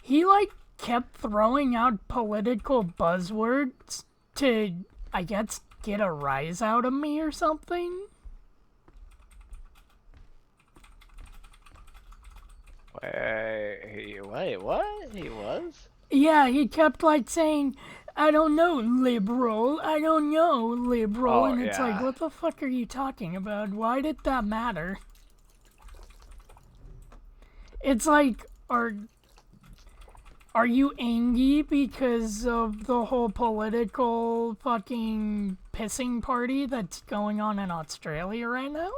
[SPEAKER 1] He like kept throwing out political buzzwords to, I guess, get a rise out of me or something.
[SPEAKER 2] Wait, what? He was?
[SPEAKER 1] Yeah, he kept like saying, I don't know, liberal. I don't know, liberal.
[SPEAKER 2] Oh,
[SPEAKER 1] And it's like,
[SPEAKER 2] yeah.
[SPEAKER 1] what the fuck are you talking about? Why did that matter? It's like, are you angry because of the whole political fucking pissing party that's going on in Australia right now?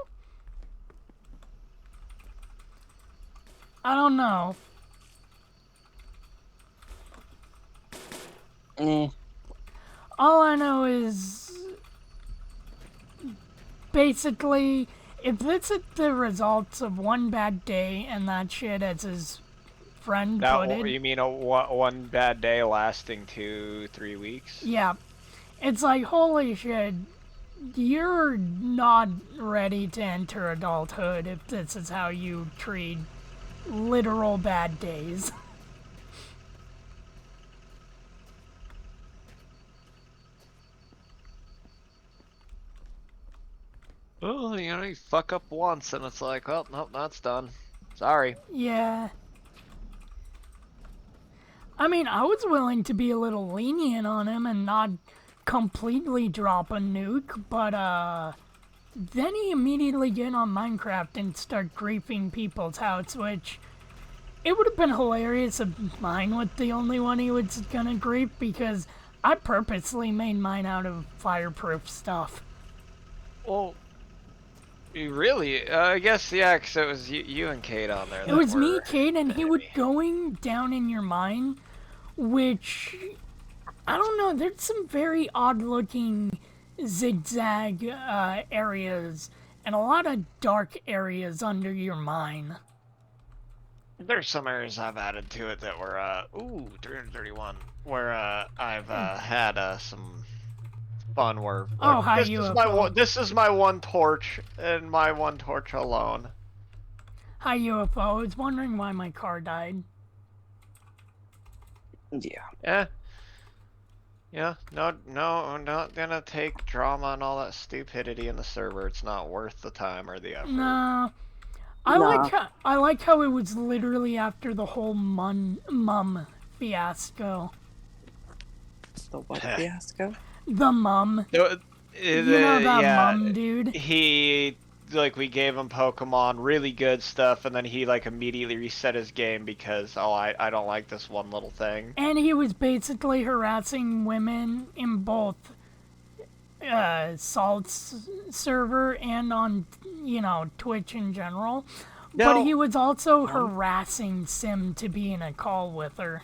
[SPEAKER 1] I don't know. All I know is basically, if this is the results of one bad day and that shit, as his friend put it.
[SPEAKER 2] You mean one bad day lasting 2-3 weeks?
[SPEAKER 1] Yeah. It's like, holy shit, you're not ready to enter adulthood if this is how you treat literal bad days.
[SPEAKER 2] Well, you fuck up once and it's like, well, nope, that's done. Sorry.
[SPEAKER 1] Yeah. I mean, I was willing to be a little lenient on him and not completely drop a nuke, but then he immediately get on Minecraft and start griefing people's house, which it would have been hilarious if mine was the only one he was gonna grief, because I purposely made mine out of fireproof stuff.
[SPEAKER 2] Well, really? I guess, yeah, because it was you and Kate on there.
[SPEAKER 1] It was me,
[SPEAKER 2] were
[SPEAKER 1] Kate, and he was
[SPEAKER 2] enemy.
[SPEAKER 1] going down in your mine, which, I don't know, there's some very odd-looking zigzag areas and a lot of dark areas under your mine.
[SPEAKER 2] There's some areas I've added to it that were, 331, where, I've, had, some fun where,
[SPEAKER 1] Oh, hi,
[SPEAKER 2] this is my one torch, and my one torch alone.
[SPEAKER 1] Hi, UFO. I was wondering why my car died.
[SPEAKER 5] Yeah.
[SPEAKER 2] Yeah, no, I'm not gonna take drama and all that stupidity in the server. It's not worth the time or the effort.
[SPEAKER 1] No,
[SPEAKER 5] Nah.
[SPEAKER 1] I like how it was literally after the whole mum fiasco.
[SPEAKER 5] The what fiasco?
[SPEAKER 1] The mum.
[SPEAKER 2] The,
[SPEAKER 1] You know that
[SPEAKER 2] yeah,
[SPEAKER 1] mum dude?
[SPEAKER 2] he like we gave him Pokemon, really good stuff, and then he like immediately reset his game because I don't like this one little thing.
[SPEAKER 1] And he was basically harassing women in both Salt's server and on, Twitch in general. But
[SPEAKER 2] No.
[SPEAKER 1] he was also harassing Sim to be in a call with her.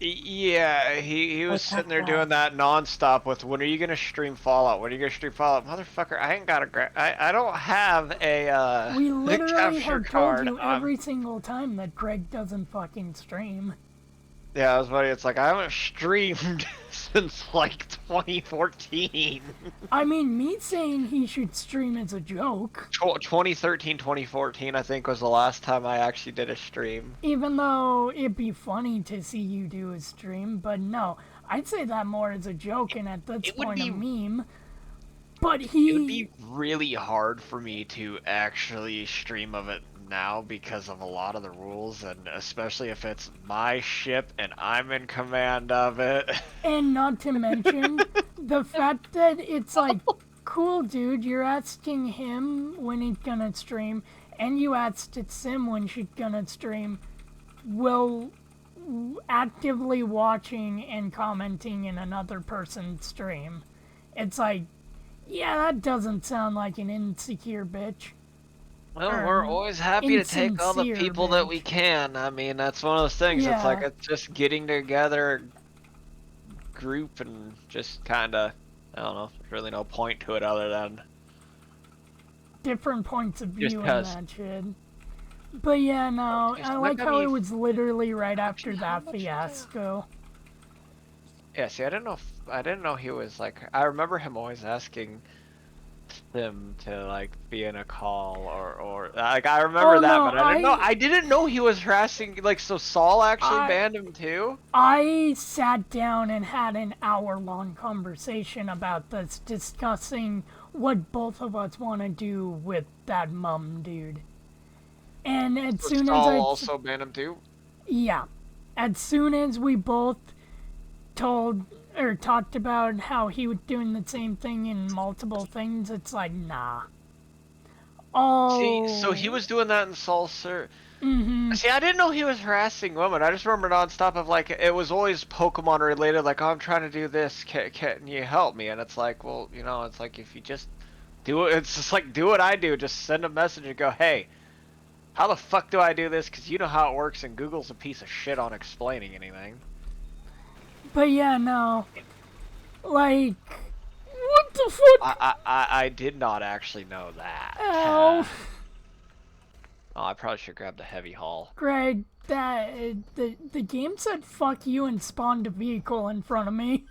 [SPEAKER 2] Yeah, he was
[SPEAKER 5] What
[SPEAKER 2] sitting
[SPEAKER 5] the
[SPEAKER 2] there doing that nonstop with, when are you gonna stream Fallout? When are you gonna stream Fallout? Motherfucker, I ain't got I don't have a
[SPEAKER 1] We
[SPEAKER 2] a
[SPEAKER 1] literally
[SPEAKER 2] capture
[SPEAKER 1] have told
[SPEAKER 2] card.
[SPEAKER 1] you every single time that Greg doesn't fucking stream.
[SPEAKER 2] Yeah, I was funny. It's like I haven't streamed since like 2014.
[SPEAKER 1] I mean, me saying he should stream is a joke.
[SPEAKER 2] 2013, 2014, I think was the last time I actually did a stream.
[SPEAKER 1] Even though it'd be funny to see you do a stream, but no, I'd say that more as a joke and at this
[SPEAKER 2] It would
[SPEAKER 1] point
[SPEAKER 2] be-
[SPEAKER 1] a meme. But
[SPEAKER 2] It would
[SPEAKER 1] he,
[SPEAKER 2] be really hard for me to actually stream of it now because of a lot of the rules, and especially if it's my ship and I'm in command of it.
[SPEAKER 1] and not to mention the fact that it's like, cool dude, you're asking him when he's gonna stream, and you asked Sim when she's gonna stream, will actively watching and commenting in another person's stream. It's like, yeah, that doesn't sound like an insecure bitch.
[SPEAKER 2] Well, we're always happy to take all the
[SPEAKER 1] insincere,
[SPEAKER 2] people that we
[SPEAKER 1] bitch.
[SPEAKER 2] can. I mean, that's one of those things. It's like
[SPEAKER 1] Yeah.
[SPEAKER 2] it's just getting together, group, and just kind of, I don't know. There's really no point to it other than
[SPEAKER 1] Different points of
[SPEAKER 2] Just
[SPEAKER 1] view in
[SPEAKER 2] 'cause.
[SPEAKER 1] that shit. But yeah, no,
[SPEAKER 2] Just
[SPEAKER 1] I
[SPEAKER 2] look
[SPEAKER 1] like
[SPEAKER 2] at
[SPEAKER 1] how
[SPEAKER 2] me.
[SPEAKER 1] it was literally right after
[SPEAKER 2] how
[SPEAKER 1] that
[SPEAKER 2] much you
[SPEAKER 1] fiasco.
[SPEAKER 2] Yeah. See, I didn't know he was like. I remember him always asking them to like be in a call or like I remember
[SPEAKER 1] Oh,
[SPEAKER 2] that,
[SPEAKER 1] no,
[SPEAKER 2] but I didn't know he was harassing. Like, so Saul actually
[SPEAKER 1] I-
[SPEAKER 2] banned him too.
[SPEAKER 1] I sat down and had an hour-long conversation about this, discussing what both of us want to do with that mum dude. And as
[SPEAKER 2] So
[SPEAKER 1] soon as
[SPEAKER 2] Saul also banned him too.
[SPEAKER 1] yeah, as soon as we both told or talked about how he was doing the same thing in multiple things, it's like, nah. Oh.
[SPEAKER 2] See, so he was doing that in Saul's
[SPEAKER 1] Mm-hmm.
[SPEAKER 2] See, I didn't know he was harassing women. I just remember nonstop of like it was always Pokemon related. Like, oh, I'm trying to do this. Can you help me? And it's like, well, it's like if you just do it, it's just like do what I do. Just send a message and go, hey, how the fuck do I do this? Because you know how it works, and Google's a piece of shit on explaining anything.
[SPEAKER 1] But yeah, no. Like, what the fuck?
[SPEAKER 2] I did not actually know that.
[SPEAKER 1] Ow.
[SPEAKER 2] Oh, I probably should grab the heavy haul.
[SPEAKER 1] Greg, the game said fuck you and spawned a vehicle in front of me.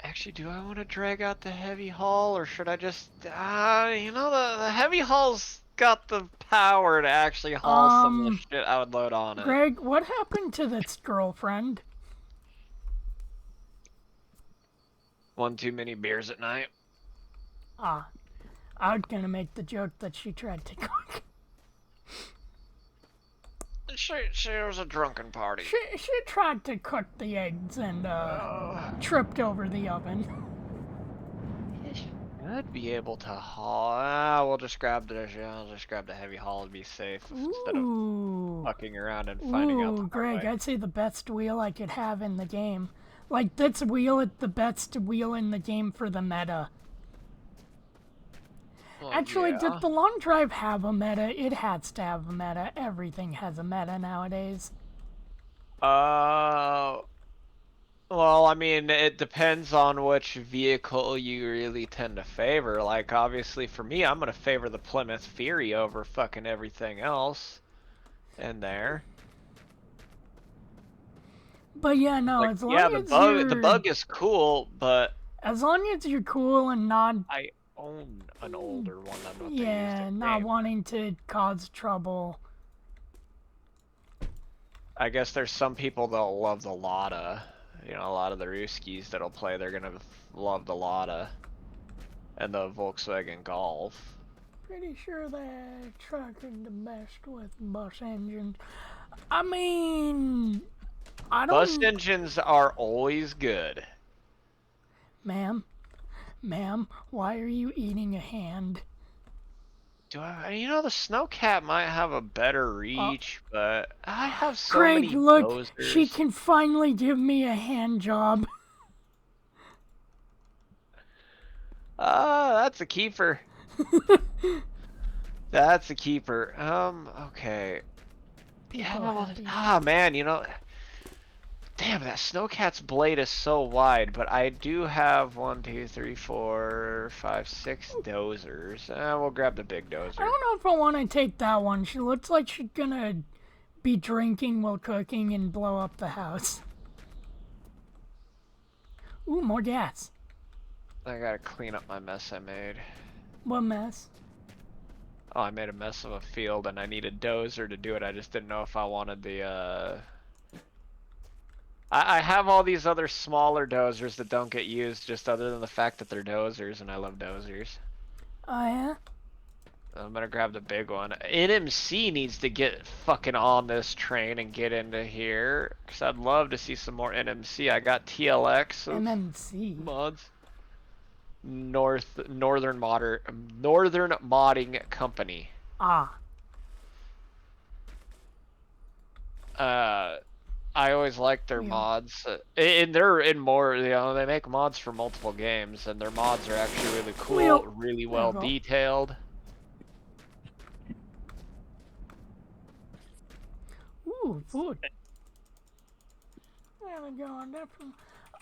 [SPEAKER 2] Actually, do I want to drag out the heavy haul, or should I just, the heavy haul's got the power to actually haul some of the shit I would load on it.
[SPEAKER 1] Greg, what happened to this girlfriend?
[SPEAKER 2] One too many beers at night.
[SPEAKER 1] I was gonna make the joke that she tried to cook.
[SPEAKER 2] She was a drunken party.
[SPEAKER 1] She tried to cook the eggs and tripped over the oven.
[SPEAKER 2] I'd be able to haul. I'll just grab the heavy haul and be safe instead of
[SPEAKER 1] Ooh.
[SPEAKER 2] fucking around and finding out the hard
[SPEAKER 1] Greg,
[SPEAKER 2] way.
[SPEAKER 1] I'd say the best wheel I could have in the game. Like, this wheel is the best wheel in the game for the meta.
[SPEAKER 2] Well,
[SPEAKER 1] Actually,
[SPEAKER 2] yeah.
[SPEAKER 1] did the long drive have a meta? It has to have a meta. Everything has a meta nowadays.
[SPEAKER 2] Well, I mean, it depends on which vehicle you really tend to favor. Like, obviously, for me, I'm gonna favor the Plymouth Fury over fucking everything else in there.
[SPEAKER 1] But yeah, no,
[SPEAKER 2] Like,
[SPEAKER 1] as long
[SPEAKER 2] yeah,
[SPEAKER 1] as
[SPEAKER 2] the bug is cool, but
[SPEAKER 1] as long as you're cool and not
[SPEAKER 2] I own an older one. I'm not
[SPEAKER 1] not wanting to cause trouble.
[SPEAKER 2] I guess there's some people that'll love the Lada. A lot of the Ruskies that'll play, they're gonna love the Lada and the Volkswagen Golf.
[SPEAKER 1] Pretty sure that truck is the best with bus engines. I mean, I
[SPEAKER 2] Bus
[SPEAKER 1] don't...
[SPEAKER 2] engines are always good.
[SPEAKER 1] Ma'am, why are you eating a hand?
[SPEAKER 2] Do I? You know, the Snowcat might have a better reach, but I have so
[SPEAKER 1] Greg,
[SPEAKER 2] many
[SPEAKER 1] look, she
[SPEAKER 2] dozers.
[SPEAKER 1] can finally give me a hand job.
[SPEAKER 2] That's a keeper. That's a keeper. Okay.
[SPEAKER 1] People
[SPEAKER 2] Yeah, well,
[SPEAKER 1] happy.
[SPEAKER 2] man, you know, damn, that Snowcat's blade is so wide, but I do have 1, 2, 3, 4, 5, 6 dozers. We'll grab the big
[SPEAKER 1] I
[SPEAKER 2] dozer.
[SPEAKER 1] don't know if I want to take that one. She looks like she's gonna be drinking while cooking and blow up the house. Ooh, more gas.
[SPEAKER 2] I gotta clean up my mess I made.
[SPEAKER 1] What mess?
[SPEAKER 2] Oh, I made a mess of a field and I need a dozer to do it. I just didn't know if I wanted the, I have all these other smaller dozers that don't get used just other than the fact that they're dozers and I love dozers.
[SPEAKER 1] Oh, yeah?
[SPEAKER 2] I'm gonna grab the big one. NMC needs to get fucking on this train and get into here, cause I'd love to see some more NMC. I got TLX of
[SPEAKER 1] MMC.
[SPEAKER 2] mods. Northern Modding Company.
[SPEAKER 1] Ah.
[SPEAKER 2] I always like their
[SPEAKER 1] Yeah.
[SPEAKER 2] mods, and they're in more. You know, they make mods for multiple games, and their mods are actually really cool,
[SPEAKER 1] Well,
[SPEAKER 2] really
[SPEAKER 1] there
[SPEAKER 2] well
[SPEAKER 1] you go.
[SPEAKER 2] detailed.
[SPEAKER 1] Ooh, food. There we go. Definitely.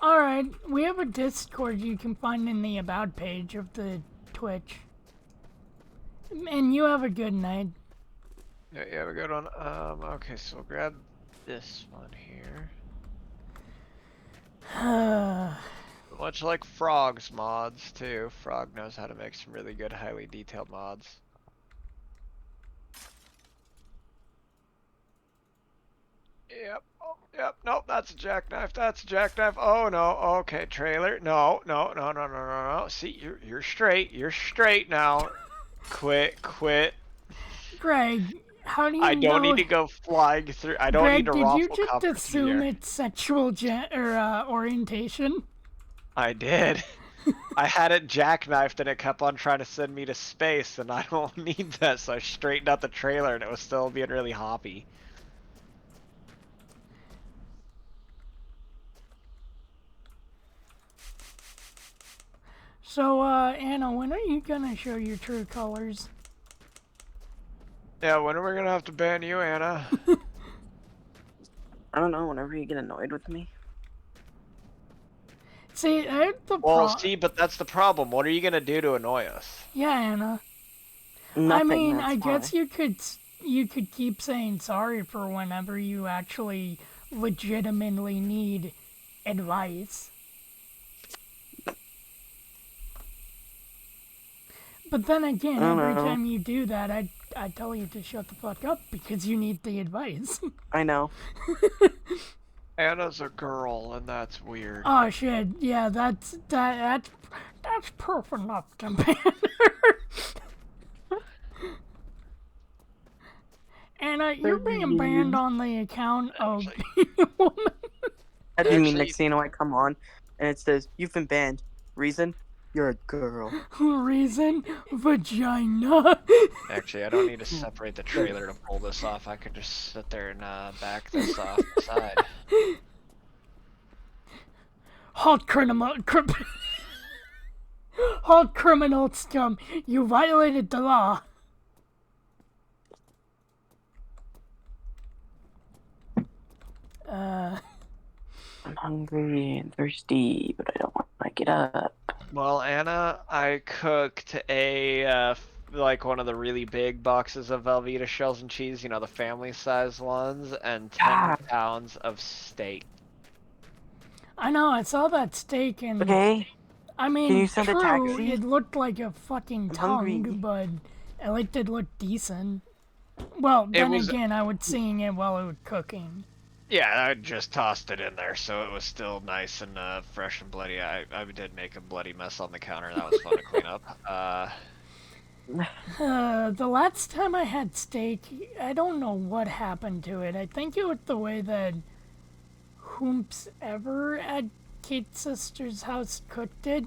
[SPEAKER 1] Alright, we have a Discord you can find in the About page of the Twitch. And you have a good night.
[SPEAKER 2] Yeah, you have a good one. Okay, so we'll grab this one here. Much like Frog's mods too. Frog knows how to make some really good, highly detailed mods. Yep. Oh, yep. Nope. That's a jackknife. That's a jackknife. Oh no. Okay, trailer. No. No. No. No. No. No. No. See, you're straight. You're straight now. Quit. Quit.
[SPEAKER 1] Greg, how do you
[SPEAKER 2] I don't
[SPEAKER 1] know?
[SPEAKER 2] need to go flying through. I don't need
[SPEAKER 1] Greg,
[SPEAKER 2] to
[SPEAKER 1] did you
[SPEAKER 2] raffle
[SPEAKER 1] just
[SPEAKER 2] copper through the
[SPEAKER 1] assume
[SPEAKER 2] air.
[SPEAKER 1] it's sexual orientation?
[SPEAKER 2] I did. I had it jackknifed and it kept on trying to send me to space, and I don't need that, so I straightened out the trailer and it was still being really hoppy.
[SPEAKER 1] So, Anna, when are you gonna show your true colors?
[SPEAKER 2] Yeah, when are we gonna have to ban you, Anna?
[SPEAKER 5] I don't know. Whenever you get annoyed with me.
[SPEAKER 1] See, that's the
[SPEAKER 2] Well,
[SPEAKER 1] problem.
[SPEAKER 2] see, but that's the problem. What are you gonna do to annoy us?
[SPEAKER 1] Yeah, Anna.
[SPEAKER 5] Nothing.
[SPEAKER 1] I mean,
[SPEAKER 5] that's
[SPEAKER 1] I guess
[SPEAKER 5] why.
[SPEAKER 1] you could keep saying sorry for whenever you actually legitimately need advice. But then again,
[SPEAKER 5] I don't
[SPEAKER 1] every
[SPEAKER 5] know.
[SPEAKER 1] time you do that, I tell you to shut the fuck up because you need the advice.
[SPEAKER 5] I know.
[SPEAKER 2] Anna's a girl, and that's weird.
[SPEAKER 1] Oh shit! Yeah, that's proof enough to ban her. Anna, you're being banned on the account of being a woman.
[SPEAKER 5] How do you mean
[SPEAKER 2] Actually-
[SPEAKER 5] next thing you know I come on and it says you've been banned? Reason? You're a girl.
[SPEAKER 1] Reason? Vagina.
[SPEAKER 2] Actually, I don't need to separate the trailer to pull this off. I could just sit there and back this off the side.
[SPEAKER 1] Hot Hot criminal scum, you violated the law.
[SPEAKER 5] I'm hungry and thirsty, but I don't want to get up.
[SPEAKER 2] Well, Anna, I cooked like one of the really big boxes of Velveeta shells and cheese, you know, the family size ones, and 10
[SPEAKER 5] Ah.
[SPEAKER 2] pounds of steak.
[SPEAKER 1] I know, I saw that steak and
[SPEAKER 5] Okay.
[SPEAKER 1] I mean,
[SPEAKER 5] Can you send a
[SPEAKER 1] true,
[SPEAKER 5] taxi?
[SPEAKER 1] it looked like a fucking tongue,
[SPEAKER 5] hungry.
[SPEAKER 1] but at least it looked decent. Well, then
[SPEAKER 2] was-
[SPEAKER 1] again, I was seeing it while it was cooking.
[SPEAKER 2] Yeah, I just tossed it in there, so it was still nice and fresh and bloody. I did make a bloody mess on the counter. That was fun to clean up.
[SPEAKER 1] The last time I had steak, I don't know what happened to it. I think it was the way that whomps ever at Kate's sister's house cooked it.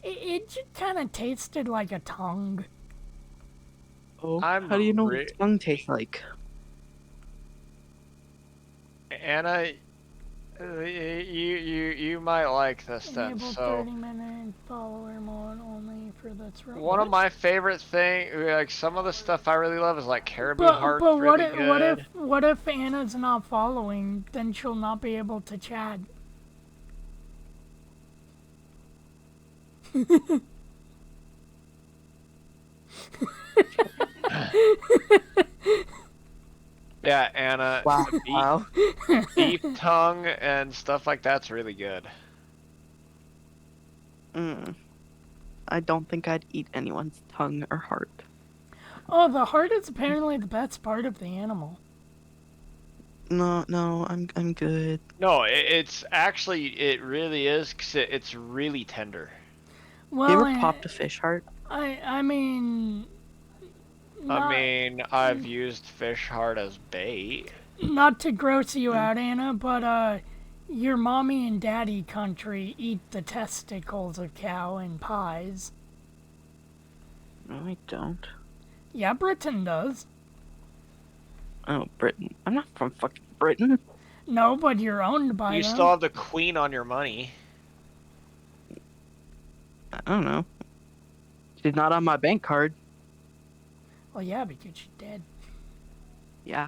[SPEAKER 1] It just kind of tasted like a tongue.
[SPEAKER 5] Oh,
[SPEAKER 2] I'm
[SPEAKER 5] how do you know
[SPEAKER 2] re-
[SPEAKER 5] what tongue tastes like?
[SPEAKER 2] Anna, you might like this then.
[SPEAKER 1] Enable
[SPEAKER 2] So
[SPEAKER 1] 30-minute follower mode only for this room.
[SPEAKER 2] one of my favorite like some of the stuff I really love is like caribou
[SPEAKER 1] But
[SPEAKER 2] heart's
[SPEAKER 1] what
[SPEAKER 2] really
[SPEAKER 1] if what if
[SPEAKER 2] good.
[SPEAKER 1] what if Anna's not following? Then she'll not be able to chat.
[SPEAKER 2] Yeah, Anna,
[SPEAKER 5] Wow.
[SPEAKER 2] beef tongue and stuff like that's really good.
[SPEAKER 5] I don't think I'd eat anyone's tongue or heart.
[SPEAKER 1] Oh, the heart is apparently the best part of the animal.
[SPEAKER 5] No, I'm good.
[SPEAKER 2] No, it's actually it really is 'cause it's really tender.
[SPEAKER 1] Well,
[SPEAKER 5] You ever popped a fish heart?
[SPEAKER 1] I mean,
[SPEAKER 2] I mean, I've used fish heart as bait.
[SPEAKER 1] not to gross you out, Anna, but your mommy and daddy country eat the testicles of cow in pies.
[SPEAKER 5] No, I don't.
[SPEAKER 1] Yeah, Britain does.
[SPEAKER 5] Oh, Britain. I'm not from fucking Britain.
[SPEAKER 1] No, but you're owned by
[SPEAKER 2] You
[SPEAKER 1] them.
[SPEAKER 2] still have the queen on your money.
[SPEAKER 5] I don't know. She's not on my bank card.
[SPEAKER 1] Well, yeah, because she's dead.
[SPEAKER 5] Yeah.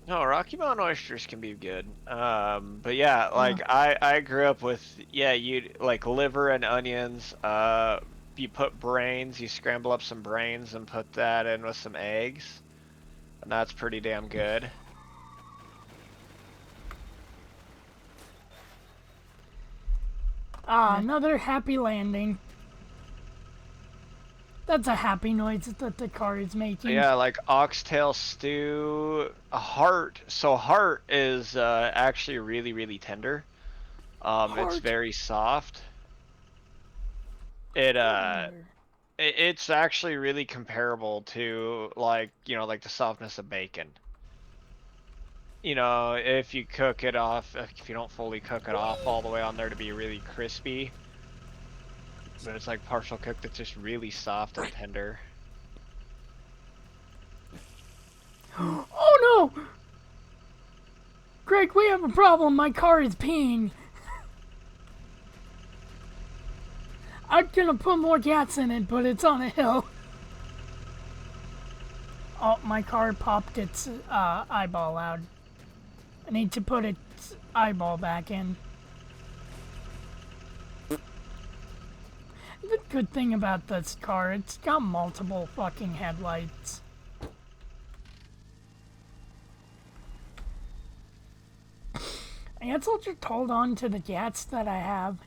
[SPEAKER 2] No, Rocky Mountain oysters can be good. But yeah, like I grew up with you like liver and onions. You put brains, you scramble up some brains and put that in with some eggs, and that's pretty damn good.
[SPEAKER 1] Another happy landing. That's a happy noise that the car is making.
[SPEAKER 2] Yeah, like oxtail stew, a heart. So heart is actually really, really tender. It's
[SPEAKER 1] Heart.
[SPEAKER 2] very soft. It's actually really comparable to like like the softness of bacon. You know, if you cook it off, if you don't fully cook it off all the way on there to be really crispy, but it's like partial cooked, it's just really soft and tender.
[SPEAKER 1] Oh no! Greg, we have a problem. My car is peeing. I'm gonna put more gas in it, but it's on a hill. Oh, my car popped its eyeball out. I need to put its eyeball back in. The good thing about this car, it's got multiple fucking headlights. I guess I'll just hold on to the gas that I have.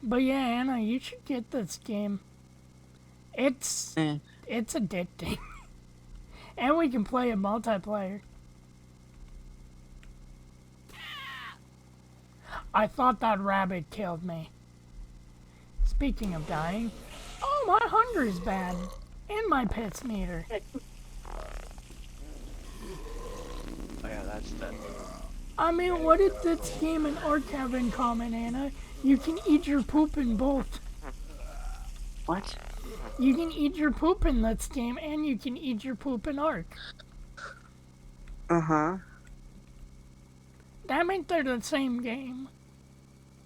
[SPEAKER 1] But yeah, Anna, you should get this game. It's addicting. And we can play a multiplayer. I thought that rabbit killed me. Speaking of dying, oh, my hunger's bad. And my piss meter.
[SPEAKER 2] Oh yeah, that's done.
[SPEAKER 1] I mean, what did this game and Ark have in common, Anna? You can eat your poop in both.
[SPEAKER 5] What?
[SPEAKER 1] You can eat your poop in this game, and you can eat your poop in Ark.
[SPEAKER 5] Uh-huh.
[SPEAKER 1] That means they're the same game.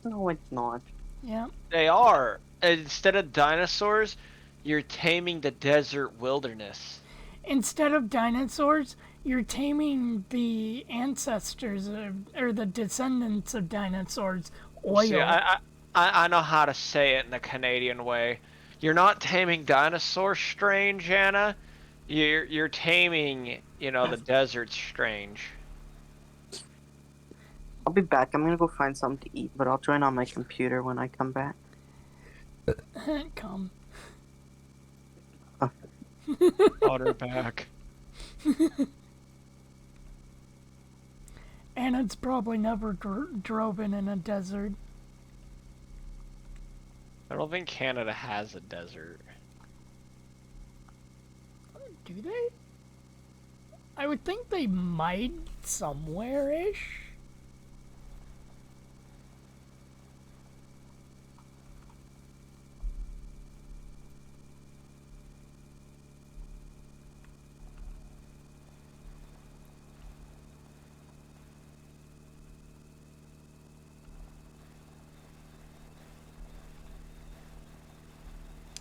[SPEAKER 5] No, it's not.
[SPEAKER 1] Yeah.
[SPEAKER 2] They are. Instead of dinosaurs, you're taming the desert wilderness.
[SPEAKER 1] Instead of dinosaurs, you're taming the ancestors or the descendants of dinosaurs. Oil.
[SPEAKER 2] See, I know how to say it in the Canadian way. You're not taming dinosaurs strange, Anna. You're taming, the desert strange.
[SPEAKER 5] I'll be back. I'm gonna go find something to eat, but I'll join on my computer when I come back.
[SPEAKER 1] Come.
[SPEAKER 2] Water back.
[SPEAKER 1] And it's probably never driven in a desert.
[SPEAKER 2] I don't think Canada has a desert.
[SPEAKER 1] Do they? I would think they might somewhere-ish.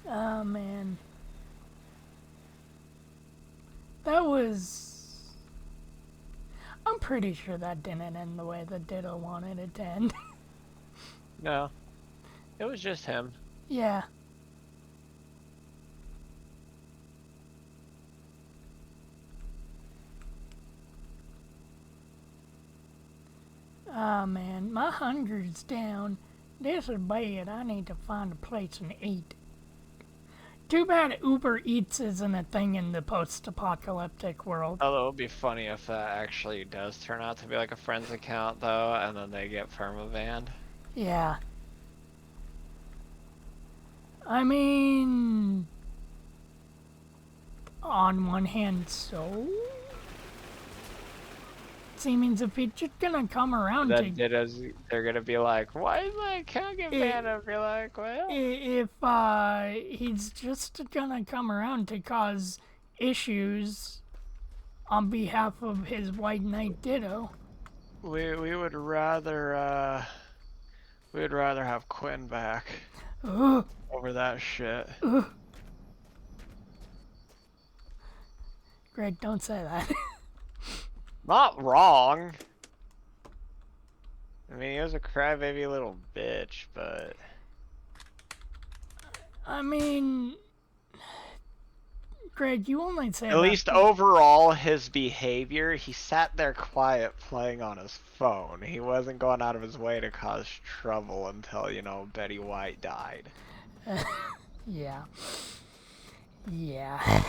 [SPEAKER 1] Oh, man. That was... I'm pretty sure that didn't end the way that Ditto wanted it to end.
[SPEAKER 2] No. It was just him.
[SPEAKER 1] Yeah. Oh, man. My hunger's down. This is bad. I need to find a place and eat. Too bad Uber Eats isn't a thing in the post-apocalyptic world.
[SPEAKER 2] Although it would be funny if that actually does turn out to be like a friend's account, though, and then they get perma-banned.
[SPEAKER 1] Yeah. I mean... On one hand, so... Seems if he's just gonna come around to...
[SPEAKER 2] They're gonna be like, why is my account get banned? I'll be like, well...
[SPEAKER 1] If he's just gonna come around to cause issues on behalf of his White Knight Ditto.
[SPEAKER 2] We would rather have Quinn back
[SPEAKER 1] Ugh,
[SPEAKER 2] over that shit.
[SPEAKER 1] ugh. Greg, don't say that.
[SPEAKER 2] Not wrong. I mean, he was a crybaby little bitch, but...
[SPEAKER 1] I mean... Greg, you only say
[SPEAKER 2] At least overall, his behavior, he sat there quiet playing on his phone. He wasn't going out of his way to cause trouble until, you know, Betty White died.
[SPEAKER 1] Yeah. Yeah.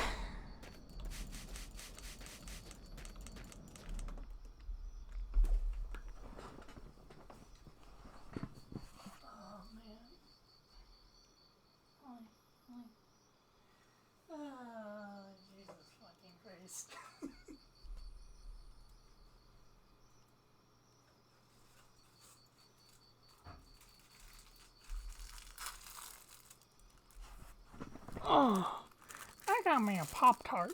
[SPEAKER 1] Oh, Jesus fucking Christ. Oh, I got me a Pop-Tart.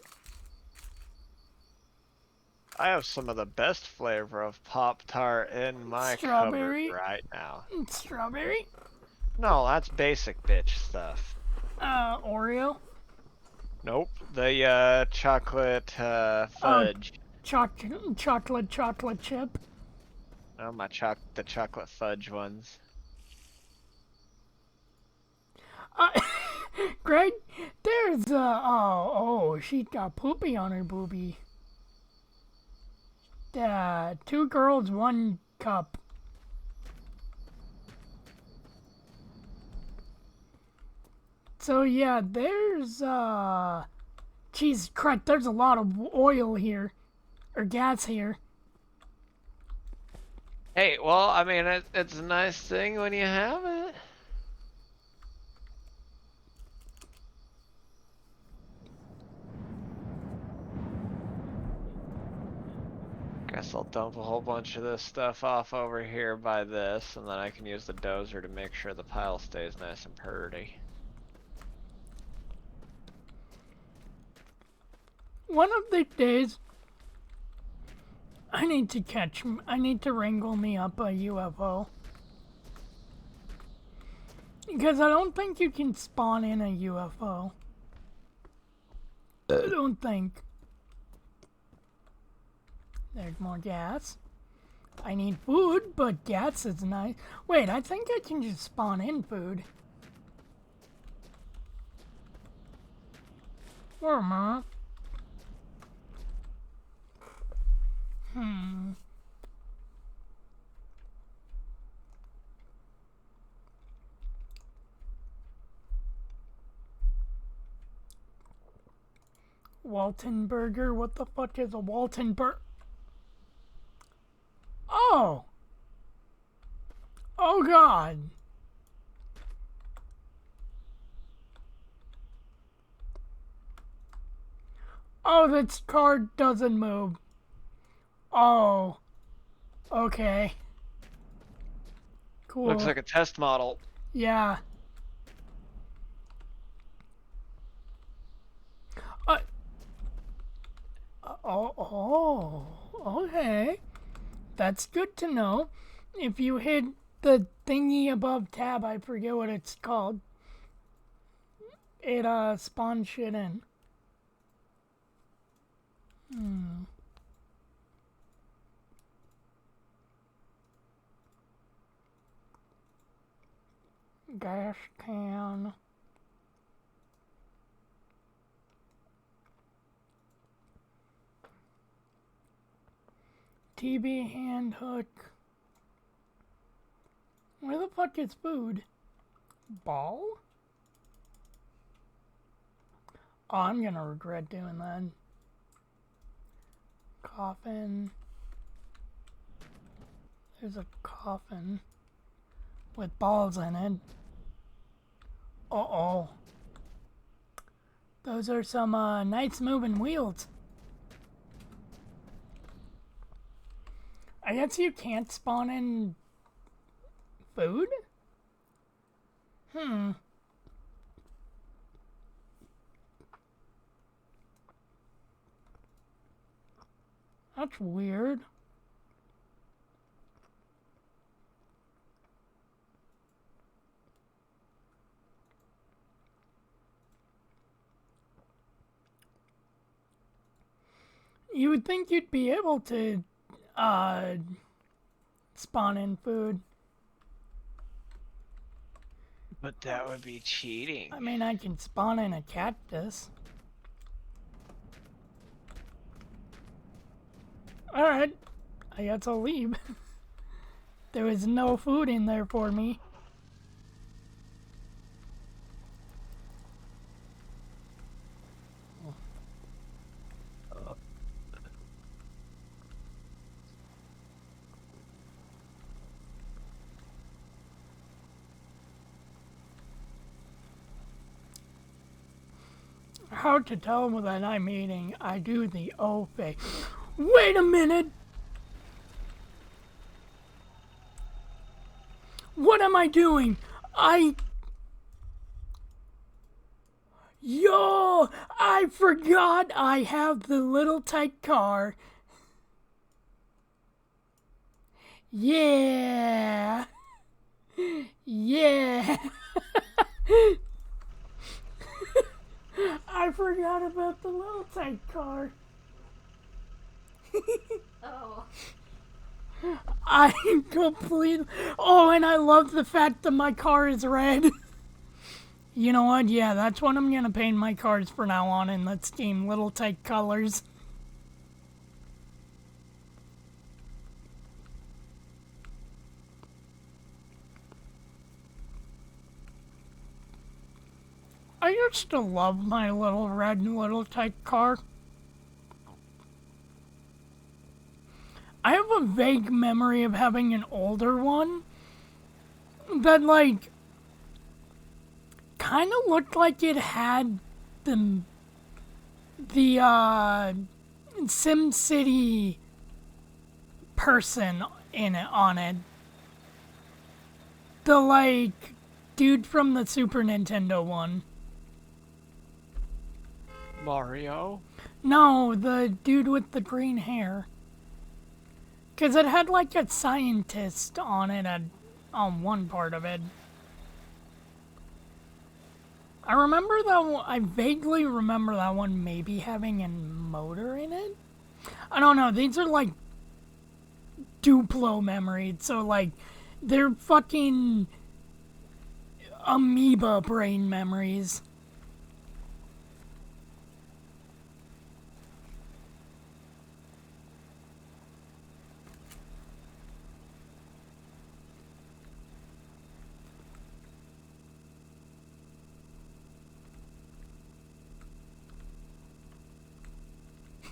[SPEAKER 2] I have some of the best flavor of Pop-Tart in my
[SPEAKER 1] Strawberry?
[SPEAKER 2] cupboard right now.
[SPEAKER 1] Strawberry?
[SPEAKER 2] No, that's basic bitch stuff.
[SPEAKER 1] Oreo?
[SPEAKER 2] Nope, the chocolate fudge.
[SPEAKER 1] Chocolate chip?
[SPEAKER 2] Oh, the chocolate fudge ones.
[SPEAKER 1] Greg, there's, she got poopy on her boobie. 2 girls, 1 cup. So yeah, there's, Jesus Christ, there's a lot of oil here. Or gas here.
[SPEAKER 2] Hey, well, I mean, it's a nice thing when you have it. Guess I'll dump a whole bunch of this stuff off over here by this, and then I can use the dozer to make sure the pile stays nice and purty.
[SPEAKER 1] One of the days, I need to wrangle me up a UFO. Because I don't think you can spawn in a UFO. I don't think. There's more gas. I need food, but gas is nice. Wait, I think I can just spawn in food. Where am I? Walton Burger? What the fuck is a Walton Burger? Oh! Oh god! Oh, this card doesn't move. Oh. Okay. Cool.
[SPEAKER 2] Looks like a test model.
[SPEAKER 1] Yeah. Okay. That's good to know. If you hit the thingy above tab, I forget what it's called, it spawns shit in. Gas can. TV hand hook. Where the fuck is food? Ball? Oh, I'm gonna regret doing that. Coffin. There's a coffin with balls in it. Uh-oh. Those are some nice moving wheels. I guess you can't spawn in food? That's weird. You would think you'd be able to spawn in food.
[SPEAKER 2] But that would be cheating.
[SPEAKER 1] I mean, I can spawn in a cactus. Alright, I guess I'll leave. There was no food in there for me. How to tell that I'm eating? I do the O face. Wait a minute! What am I doing? Yo! I forgot I have the little tight car. Yeah! Yeah! I forgot about the little tight car.
[SPEAKER 3] Oh.
[SPEAKER 1] I completely... Oh, and I love the fact that my car is red. You know what? Yeah, that's what I'm gonna paint my cars from now on in that Steam. Little tight colors. I used to love my little red little tight car. I have a vague memory of having an older one that, like, kind of looked like it had the SimCity person in it, on it. The, like, dude from the Super Nintendo one.
[SPEAKER 2] Mario?
[SPEAKER 1] No, the dude with the green hair. Because it had, like, a scientist on it on one part of it. I vaguely remember that one maybe having a motor in it. I don't know, these are, like, Duplo memories, so, like, they're fucking amoeba brain memories.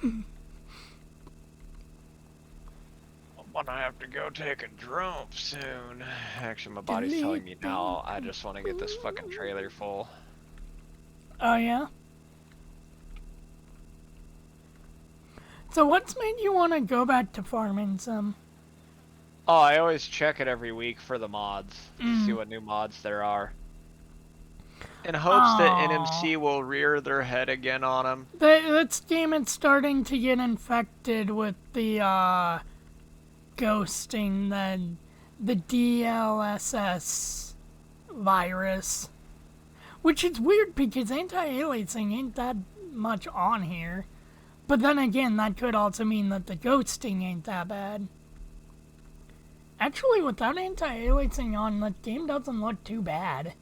[SPEAKER 2] I'm gonna have to go take a dump soon. Actually, my body's telling me now I just want to get this fucking trailer full.
[SPEAKER 1] Oh, yeah? So what's made you want to go back to farming some?
[SPEAKER 2] Oh, I always check it every week for the mods to see what new mods there are. In hopes that NMC will rear their head again on them.
[SPEAKER 1] This game is starting to get infected with the ghosting, the DLSS virus. Which is weird because anti-aliasing ain't that much on here. But then again, that could also mean that the ghosting ain't that bad. Actually, without anti-aliasing on, the game doesn't look too bad.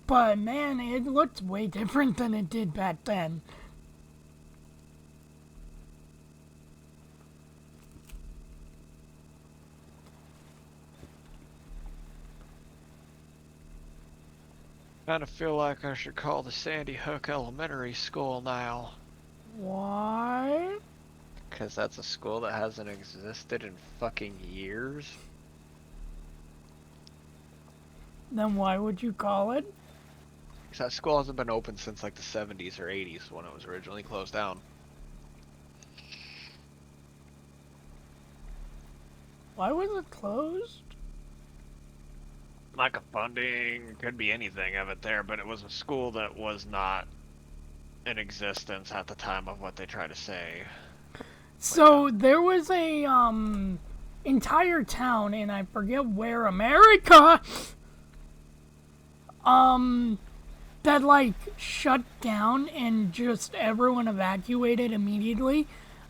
[SPEAKER 1] But man, it looks way different than it did back then.
[SPEAKER 2] Kinda feel like I should call the Sandy Hook Elementary School now.
[SPEAKER 1] Why?
[SPEAKER 2] Because that's a school that hasn't existed in fucking years.
[SPEAKER 1] Then why would you call it?
[SPEAKER 2] Because that school hasn't been open since like the 70s or 80s when it was originally closed down.
[SPEAKER 1] Why was it closed?
[SPEAKER 2] Lack of funding, could be anything of it there, but it was a school that was not in existence at the time of what they try to say.
[SPEAKER 1] So there was a entire town, and I forget where, America, that like shut down and just everyone evacuated immediately.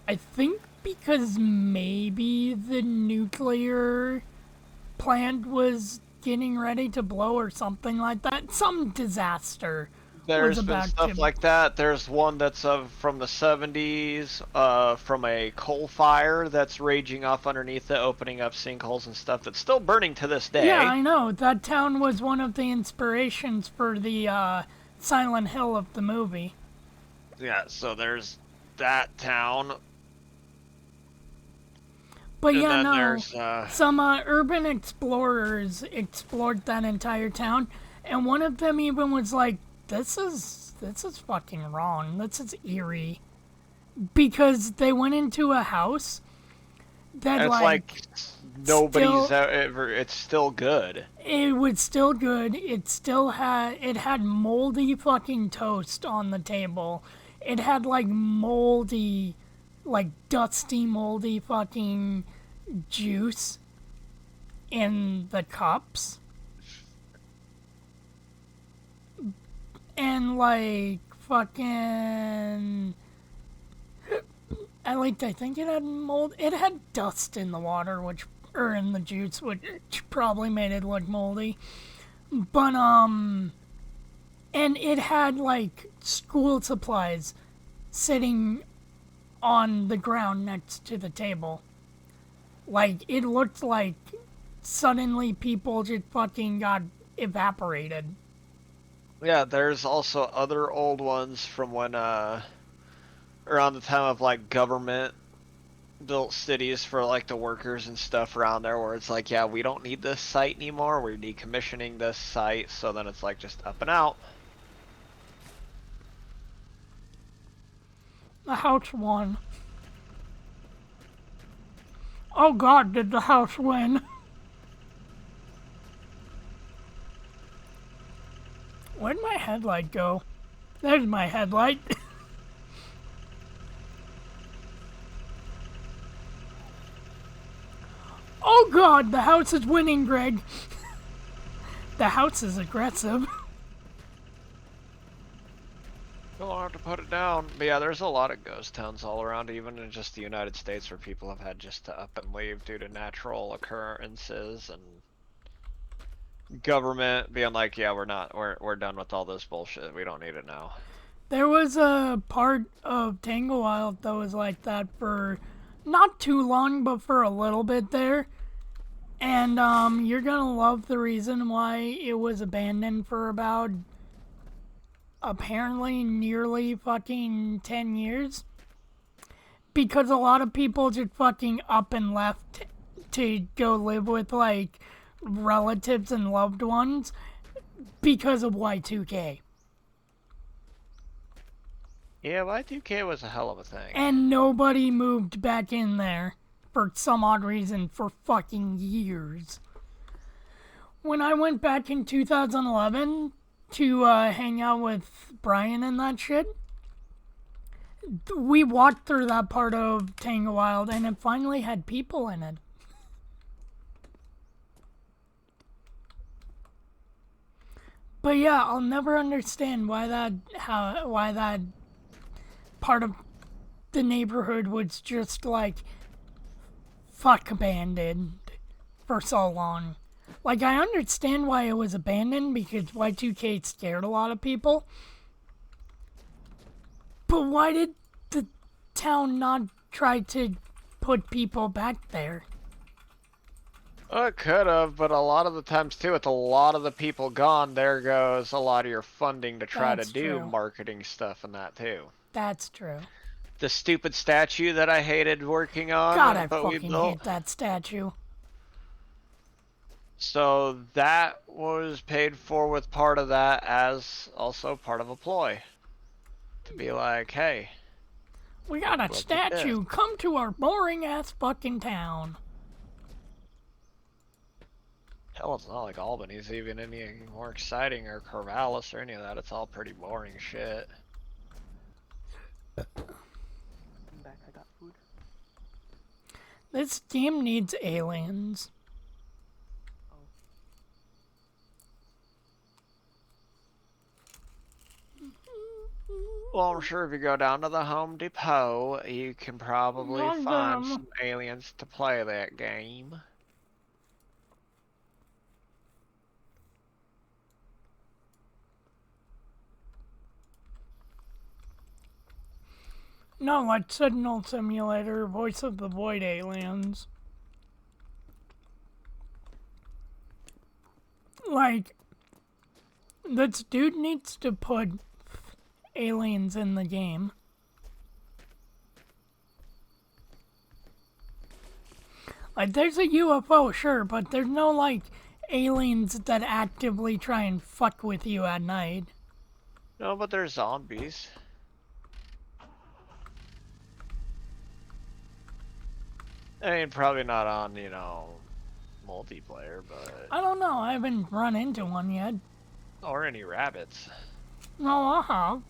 [SPEAKER 1] I think because maybe the nuclear plant was getting ready to blow or something like that. Some disaster.
[SPEAKER 2] There's been stuff like that. There's one that's from the 70s, from a coal fire that's raging off underneath it, opening up sinkholes and stuff that's still burning to this day.
[SPEAKER 1] Yeah, I know. That town was one of the inspirations for the Silent Hill of the movie.
[SPEAKER 2] Yeah, so there's that town.
[SPEAKER 1] But
[SPEAKER 2] and
[SPEAKER 1] yeah,
[SPEAKER 2] then
[SPEAKER 1] no.
[SPEAKER 2] There's,
[SPEAKER 1] some urban explorers explored that entire town, and one of them even was like, This is fucking wrong. This is eerie. Because they went into a house that
[SPEAKER 2] it's like nobody's ever. It's still good.
[SPEAKER 1] It was still good. It had moldy fucking toast on the table. It had like moldy, like dusty, moldy fucking juice in the cups. And like fucking, I think it had mold. It had dust in the water, or in the juice, which probably made it look moldy. But and it had like school supplies sitting on the ground next to the table. Like it looked like suddenly people just fucking got evaporated.
[SPEAKER 2] Yeah, there's also other old ones from when, around the time of, like, government built cities for, like, the workers and stuff around there where it's like, yeah, we don't need this site anymore, we're decommissioning this site, so then it's, like, just up and out.
[SPEAKER 1] The house won. Oh god, did the house win? Where'd my headlight go? There's my headlight. Oh god, the house is winning, Greg. The house is aggressive.
[SPEAKER 2] Don't have to put it down. But yeah, there's a lot of ghost towns all around, even in just the United States, where people have had just to up and leave due to natural occurrences and government being like, yeah, we're done with all this bullshit. We don't need it now.
[SPEAKER 1] There was a part of Tanglewild that was like that for not too long, but for a little bit there. And you're gonna love the reason why it was abandoned for about apparently nearly fucking 10 years. Because a lot of people just fucking up and left to go live with like relatives and loved ones because of Y2K.
[SPEAKER 2] Yeah, Y2K was a hell of a thing.
[SPEAKER 1] And nobody moved back in there for some odd reason for fucking years. When I went back in 2011 to hang out with Brian and that shit, we walked through that part of Tango Wild and it finally had people in it. But yeah, I'll never understand why that part of the neighborhood was just like fuck abandoned for so long. Like, I understand why it was abandoned because Y2K scared a lot of people. But why did the town not try to put people back there?
[SPEAKER 2] Well, it could have, but a lot of the times too, with a lot of the people gone, there goes a lot of your funding to try
[SPEAKER 1] That's
[SPEAKER 2] to do
[SPEAKER 1] true.
[SPEAKER 2] marketing stuff and that too.
[SPEAKER 1] That's true.
[SPEAKER 2] The stupid statue that I hated working on,
[SPEAKER 1] God, I
[SPEAKER 2] but we
[SPEAKER 1] fucking
[SPEAKER 2] built.
[SPEAKER 1] hate that statue.
[SPEAKER 2] So that was paid for with part of that as also part of a ploy. To be like, hey,
[SPEAKER 1] We got a
[SPEAKER 2] at
[SPEAKER 1] statue. Come to our boring ass fucking town.
[SPEAKER 2] hell, it's not like Albany's even any more exciting or Corvallis or any of that. It's all pretty boring shit.
[SPEAKER 5] I'm back. I got food.
[SPEAKER 1] This game needs aliens.
[SPEAKER 2] Well, I'm sure if you go down to the Home Depot, you can probably
[SPEAKER 1] Love
[SPEAKER 2] find
[SPEAKER 1] them.
[SPEAKER 2] some aliens to play that game.
[SPEAKER 1] No, like Sentinel Simulator, Voice of the Void aliens. Like, this dude needs to put aliens in the game. Like, there's a UFO, sure, but there's no, like, aliens that actively try and fuck with you at night.
[SPEAKER 2] No, but they're zombies. I mean, probably not on, multiplayer, but...
[SPEAKER 1] I don't know, I haven't run into one yet.
[SPEAKER 2] Or any rabbits.
[SPEAKER 1] No, I have.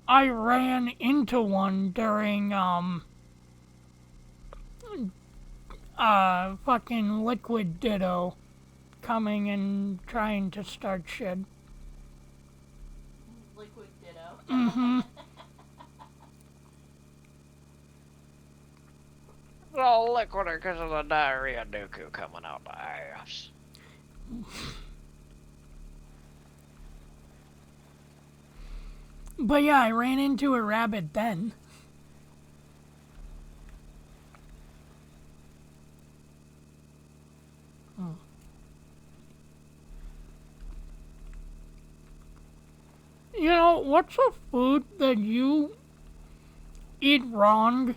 [SPEAKER 1] I ran into one during, fucking Liquid Ditto coming and trying to start shit.
[SPEAKER 3] Liquid Ditto.
[SPEAKER 1] Mm-hmm.
[SPEAKER 2] Oh, liquid because of the diarrhea dooku coming out the ass.
[SPEAKER 1] But yeah, I ran into a rabbit then. You know, what's a food that you eat wrong?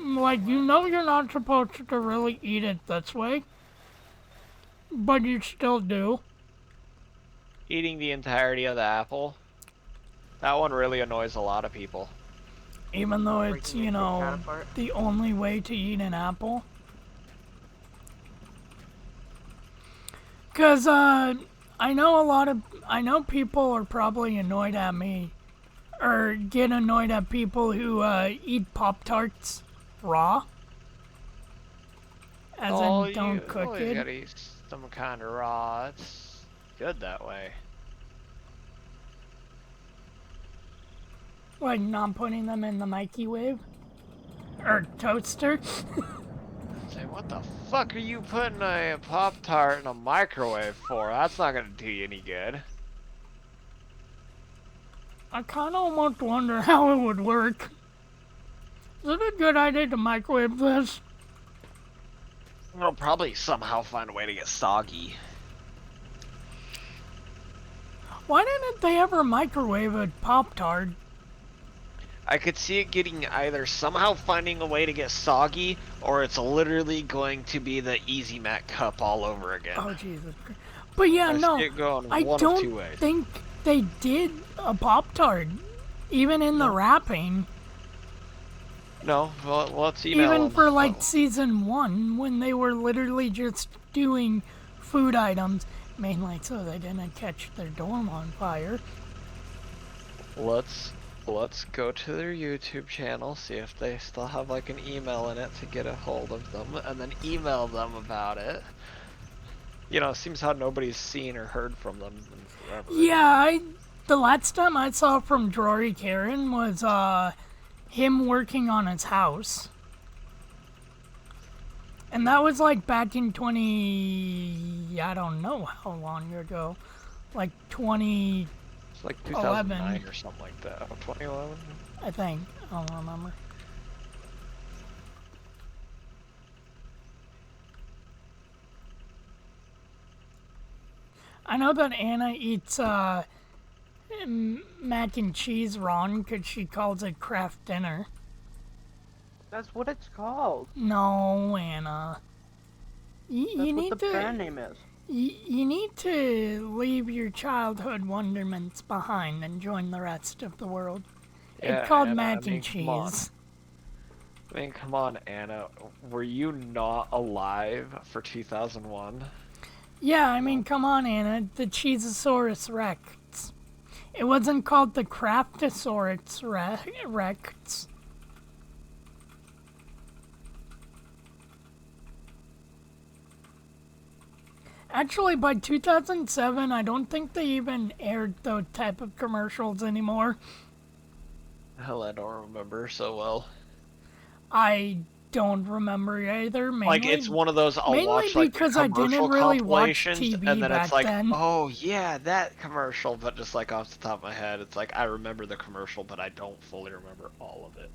[SPEAKER 1] Like, you know you're not supposed to really eat it this way, but you still do.
[SPEAKER 2] Eating the entirety of the apple. That one really annoys a lot of people.
[SPEAKER 1] Even though it's,
[SPEAKER 5] Breaking
[SPEAKER 1] you
[SPEAKER 5] your Kit Kat
[SPEAKER 1] know,
[SPEAKER 5] apart.
[SPEAKER 1] the only way to eat an apple. Cause, I know people are probably annoyed at me, or get annoyed at people who, eat Pop-Tarts raw. As in, don't cook
[SPEAKER 2] always
[SPEAKER 1] it.
[SPEAKER 2] gotta eat some kind of raw. It's good that way.
[SPEAKER 1] Like, not putting them in the microwave? Or toaster?
[SPEAKER 2] Say, what the fuck are you putting a Pop-Tart in a microwave for? That's not gonna do you any good.
[SPEAKER 1] I kinda almost wonder how it would work. Is it a good idea to microwave this?
[SPEAKER 2] I'll probably somehow find a way to get soggy.
[SPEAKER 1] Why didn't they ever microwave a Pop-Tart?
[SPEAKER 2] I could see it getting either somehow finding a way to get soggy, or it's literally going to be the Easy Mac cup all over again.
[SPEAKER 1] Oh, Jesus Christ. But yeah,
[SPEAKER 2] I
[SPEAKER 1] no,
[SPEAKER 2] see it going
[SPEAKER 1] I
[SPEAKER 2] one of two
[SPEAKER 1] don't
[SPEAKER 2] ways.
[SPEAKER 1] think they did a Pop-Tart, even in the wrapping.
[SPEAKER 2] No, well, let's email
[SPEAKER 1] Even
[SPEAKER 2] them.
[SPEAKER 1] for like season 1, when they were literally just doing food items, mainly so they didn't catch their dorm on fire.
[SPEAKER 2] Let's go to their YouTube channel, see if they still have like an email in it to get a hold of them, and then email them about it. You know, it seems how nobody's seen or heard from them in forever.
[SPEAKER 1] Yeah, the last time I saw from Drory Karen was him working on his house. And that was like back in I don't know how long ago. Like 20,
[SPEAKER 2] It's like 2009 or something like that. 2011?
[SPEAKER 1] I think. I don't remember. I know that Anna eats mac and cheese wrong because she calls it Kraft dinner.
[SPEAKER 5] That's what it's called.
[SPEAKER 1] No, Anna.
[SPEAKER 5] That's
[SPEAKER 1] You
[SPEAKER 5] what
[SPEAKER 1] need
[SPEAKER 5] the
[SPEAKER 1] to.
[SPEAKER 5] brand name is.
[SPEAKER 1] You need to leave your childhood wonderments behind and join the rest of the world.
[SPEAKER 2] Yeah,
[SPEAKER 1] It's called
[SPEAKER 2] Anna,
[SPEAKER 1] mac
[SPEAKER 2] I mean,
[SPEAKER 1] and
[SPEAKER 2] come on.
[SPEAKER 1] cheese.
[SPEAKER 2] I mean, come on, Anna. Were you not alive for 2001?
[SPEAKER 1] Yeah, I mean, come on, Anna. The Cheezosaurus Rex. It wasn't called the Craftosaurus Rex. Actually, by 2007, I don't think they even aired those type of commercials anymore.
[SPEAKER 2] Hell, I don't remember so well.
[SPEAKER 1] I don't remember either. Mainly,
[SPEAKER 2] Like, it's one of those I'll
[SPEAKER 1] mainly
[SPEAKER 2] watch like
[SPEAKER 1] because
[SPEAKER 2] the
[SPEAKER 1] I didn't
[SPEAKER 2] commercial
[SPEAKER 1] really watch
[SPEAKER 2] compilations,
[SPEAKER 1] TV
[SPEAKER 2] and then
[SPEAKER 1] back
[SPEAKER 2] it's like,
[SPEAKER 1] then.
[SPEAKER 2] oh yeah, that commercial. But just like off the top of my head, it's like I remember the commercial, but I don't fully remember all of it.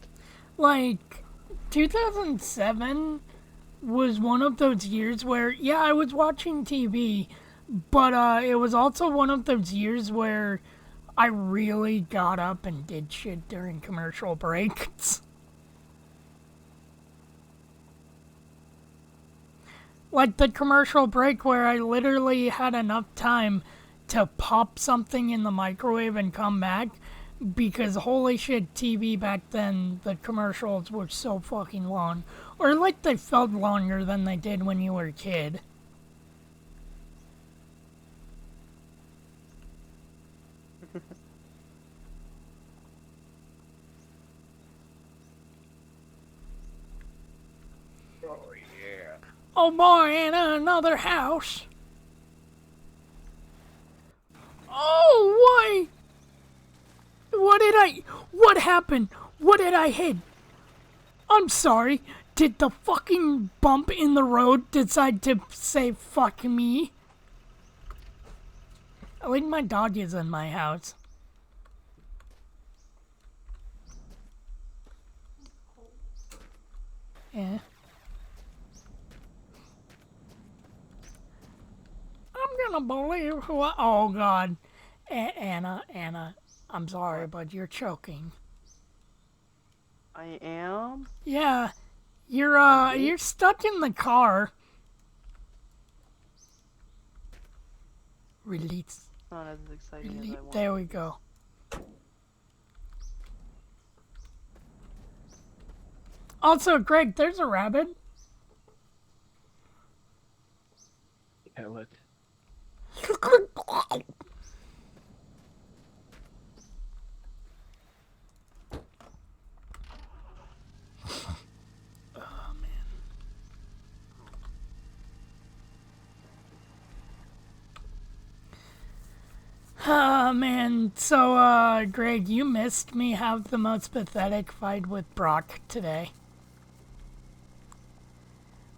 [SPEAKER 1] Like, 2007 was one of those years where, yeah, I was watching TV, but it was also one of those years where I really got up and did shit during commercial breaks. Like the commercial break where I literally had enough time to pop something in the microwave and come back, because holy shit, TV back then, the commercials were so fucking long. Or like they felt longer than they did when you were a kid.
[SPEAKER 2] Oh yeah.
[SPEAKER 1] Oh boy, and another house. Oh, why? What happened? What did I hit? I'm sorry. Did the fucking bump in the road decide to say fuck me? I think my dog is in my house. Yeah. I'm gonna believe who oh god. Anna, I'm sorry, but you're choking.
[SPEAKER 5] I am?
[SPEAKER 1] Yeah. You're stuck in the car. Release.
[SPEAKER 5] Not as exciting as I want.
[SPEAKER 1] There we go. Also, Greg, there's a rabbit.
[SPEAKER 2] Kill it.
[SPEAKER 1] Oh man, so Greg, you missed me have the most pathetic fight with Brock today.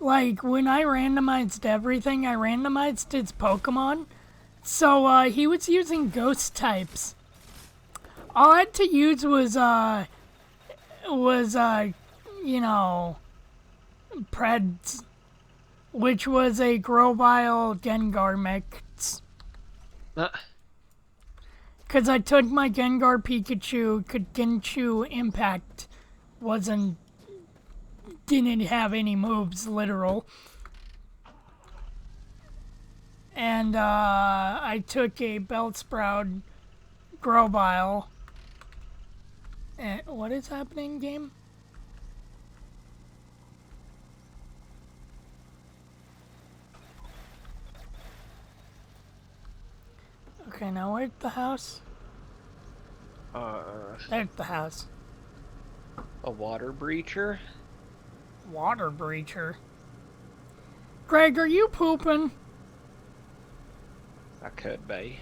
[SPEAKER 1] Like, when I randomized everything, I randomized his Pokemon. So, he was using ghost types. All I had to use was, you know, Preds, which was a Grovyle Gengar mix. Because I took my Gengar Pikachu, could Genshu Impact didn't have any moves, literal. and I took a belt sprout grow bile. And what is happening, game? Okay, now where's the house? There's the house.
[SPEAKER 2] A water breacher?
[SPEAKER 1] Water breacher. Greg, are you pooping?
[SPEAKER 2] That could be.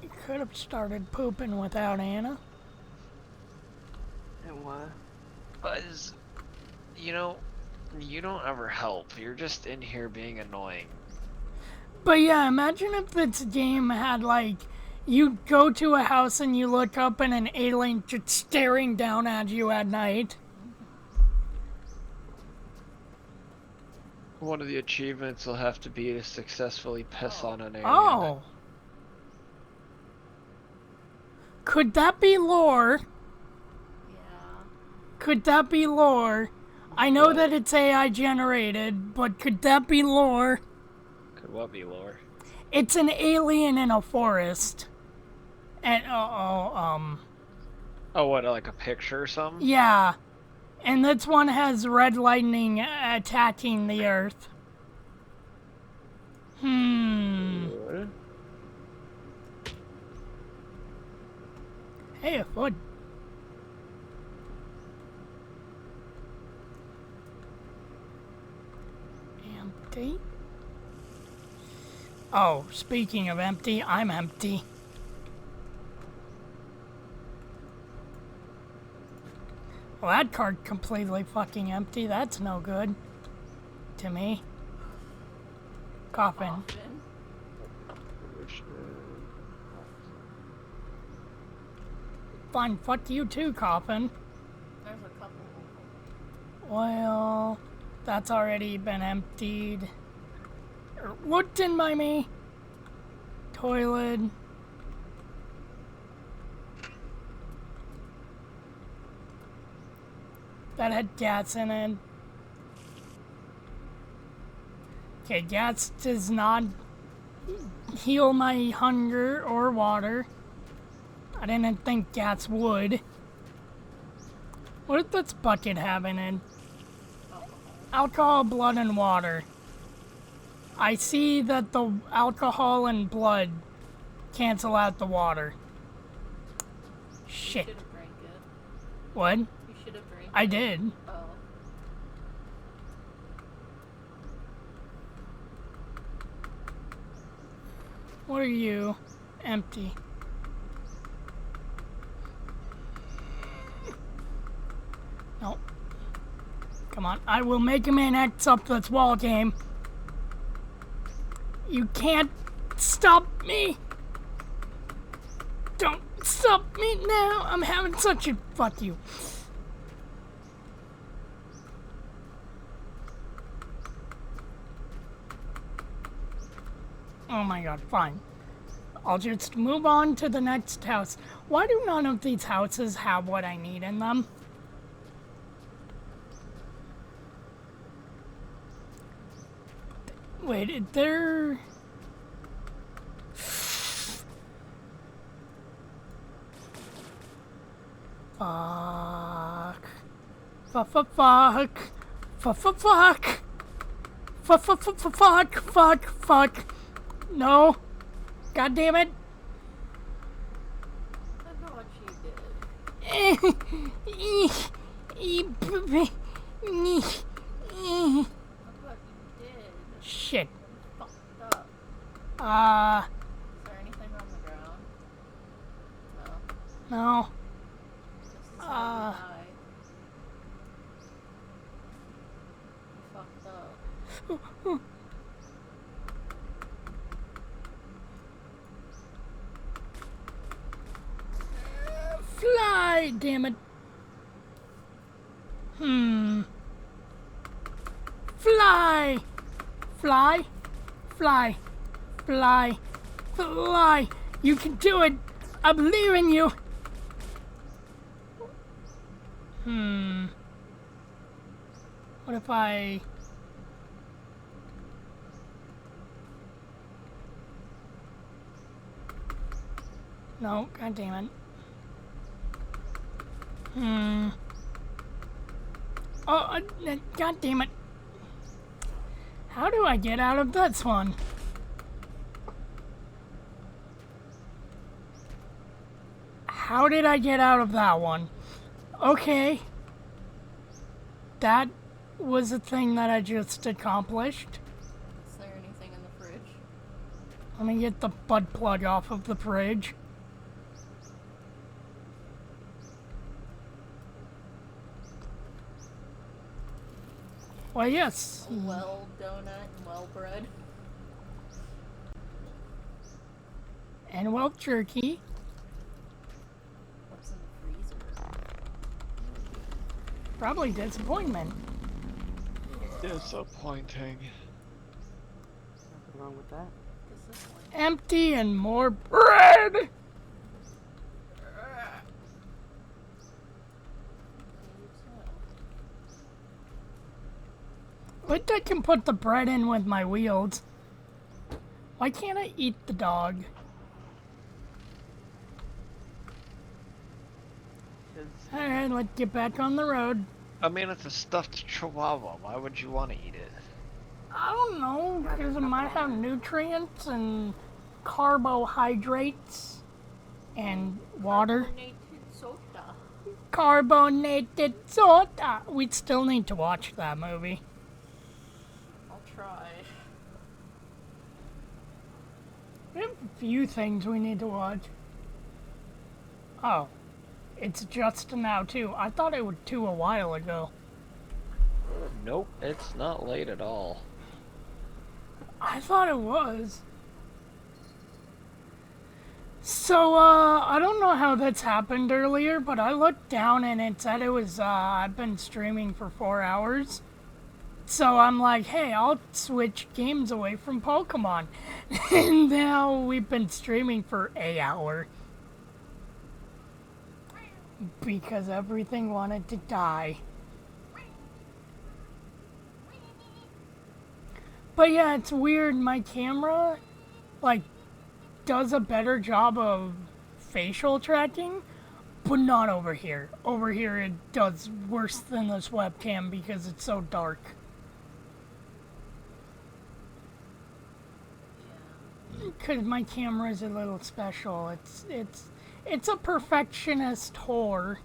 [SPEAKER 1] You could have started pooping without Anna.
[SPEAKER 5] And what?
[SPEAKER 2] Buzz, you know, you don't ever help. You're just in here being annoying.
[SPEAKER 1] But yeah, imagine if this game had like, you go to a house and you look up and an alien just staring down at you at night.
[SPEAKER 2] One of the achievements will have to be to successfully piss on an alien.
[SPEAKER 1] Oh. Could that be lore?
[SPEAKER 3] Yeah.
[SPEAKER 1] Could that be lore? I know that it's AI generated, but could that be lore?
[SPEAKER 2] Could what be lore?
[SPEAKER 1] It's an alien in a forest. And, oh,
[SPEAKER 2] Oh, what, like a picture or something?
[SPEAKER 1] yeah. And this one has red lightning attacking the earth.
[SPEAKER 2] What?
[SPEAKER 1] Hey, a foot. Empty. Oh, speaking of empty, I'm empty. Well, that card completely fucking empty. That's no good. To me. Coffin.
[SPEAKER 3] Often.
[SPEAKER 1] Fine, fuck you too, Coffin.
[SPEAKER 3] There's a couple.
[SPEAKER 1] Well, that's already been emptied. What didn't by me? Toilet. That had gas in it. Okay, gas does not heal my hunger or water. I didn't think gas would. What does this bucket have in it? Alcohol, blood, and water. I see that the alcohol and blood cancel out the water.
[SPEAKER 3] You
[SPEAKER 1] Shit.
[SPEAKER 3] should have drank it.
[SPEAKER 1] What?
[SPEAKER 3] You should have drank
[SPEAKER 1] I
[SPEAKER 3] it.
[SPEAKER 1] did.
[SPEAKER 3] Oh.
[SPEAKER 1] What are you? Empty. No. Come on. I will make a man X up this wall game. You can't stop me. Don't stop me now. I'm having such a... Fuck you. Oh my god, fine. I'll just move on to the next house. Why do none of these houses have what I need in them? Wait, is there... Fuck. Fuck. Fuck. No. God damn it.
[SPEAKER 3] I know what you did.
[SPEAKER 1] I
[SPEAKER 3] That's what you did.
[SPEAKER 1] Shit.
[SPEAKER 3] You fucked up. Is there anything on the ground? No.
[SPEAKER 1] No.
[SPEAKER 3] This is how you die. You fucked up.
[SPEAKER 1] Fly, damn it. Fly. Fly. Fly. Fly. Fly. You can do it. I believe in you. What if I... No, god damn it. Oh, god damn it. How do I get out of this one? How did I get out of that one? Okay. That was a thing that I just accomplished.
[SPEAKER 3] Is there anything in the fridge?
[SPEAKER 1] Let me get the butt plug off of the fridge. Well, yes.
[SPEAKER 3] Well donut and well bread.
[SPEAKER 1] And well jerky.
[SPEAKER 3] What's in the freezer?
[SPEAKER 1] Probably disappointment.
[SPEAKER 2] Disappointing.
[SPEAKER 5] Nothing wrong with that.
[SPEAKER 3] Disappointing.
[SPEAKER 1] Empty and more bread!
[SPEAKER 3] You
[SPEAKER 1] But I can put the bread in with my wheels. Why can't I eat the dog? Alright, let's get back on the road.
[SPEAKER 2] I mean, it's a stuffed chihuahua. Why would you want to eat it?
[SPEAKER 1] I don't know, because it might have nutrients and carbohydrates and water.
[SPEAKER 3] Carbonated soda.
[SPEAKER 1] Carbonated soda. We'd still need to watch that movie.
[SPEAKER 3] I'll try.
[SPEAKER 1] We have a few things we need to watch. Oh. It's just now, too. I thought it was 2 a while ago.
[SPEAKER 2] Nope, it's not late at all.
[SPEAKER 1] I thought it was. So, I don't know how that's happened earlier, but I looked down and it said it was, I've been streaming for 4 hours. So I'm like, hey, I'll switch games away from Pokemon. And now we've been streaming for an hour. Because everything wanted to die. But yeah, it's weird. My camera, like, does a better job of facial tracking, but not over here. Over here, it does worse than this webcam because it's so dark. Because my camera is a little special. It's a perfectionist whore.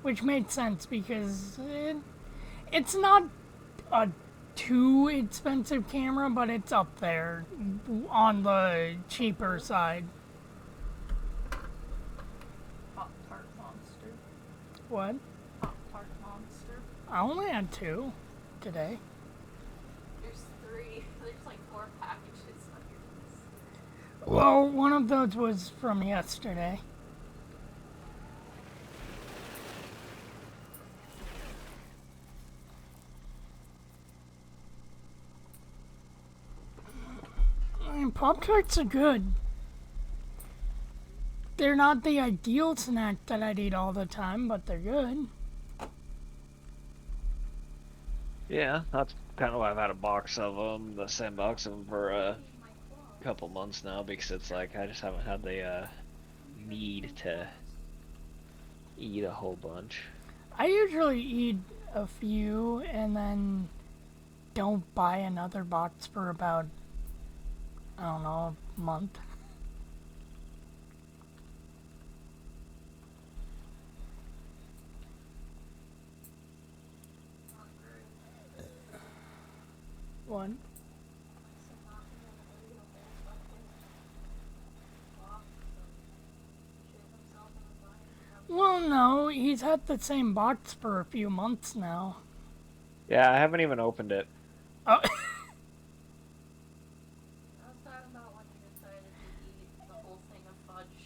[SPEAKER 1] Which made sense because it's not a too expensive camera, but it's up there on the cheaper side.
[SPEAKER 3] Pop-Tart monster.
[SPEAKER 1] What?
[SPEAKER 3] Pop-Tart monster.
[SPEAKER 1] I only had 2 today.
[SPEAKER 3] There's 3. There's like 4 packages on your list.
[SPEAKER 1] Well, one of those was from yesterday. I mean, Pop-Tarts are good. They're not the ideal snack that I'd eat all the time, but they're good.
[SPEAKER 2] Yeah, that's kind of why I've had a box of them, the same box of them for a couple months now, because it's like I just haven't had the need to eat a whole bunch.
[SPEAKER 1] I usually eat a few and then don't buy another box for about, I don't know, a month. One. Well, no, he's had the same box for a few months now.
[SPEAKER 2] Yeah, I haven't even opened it.
[SPEAKER 1] Oh.
[SPEAKER 3] I was talking about when you decided to eat the whole thing of fudge.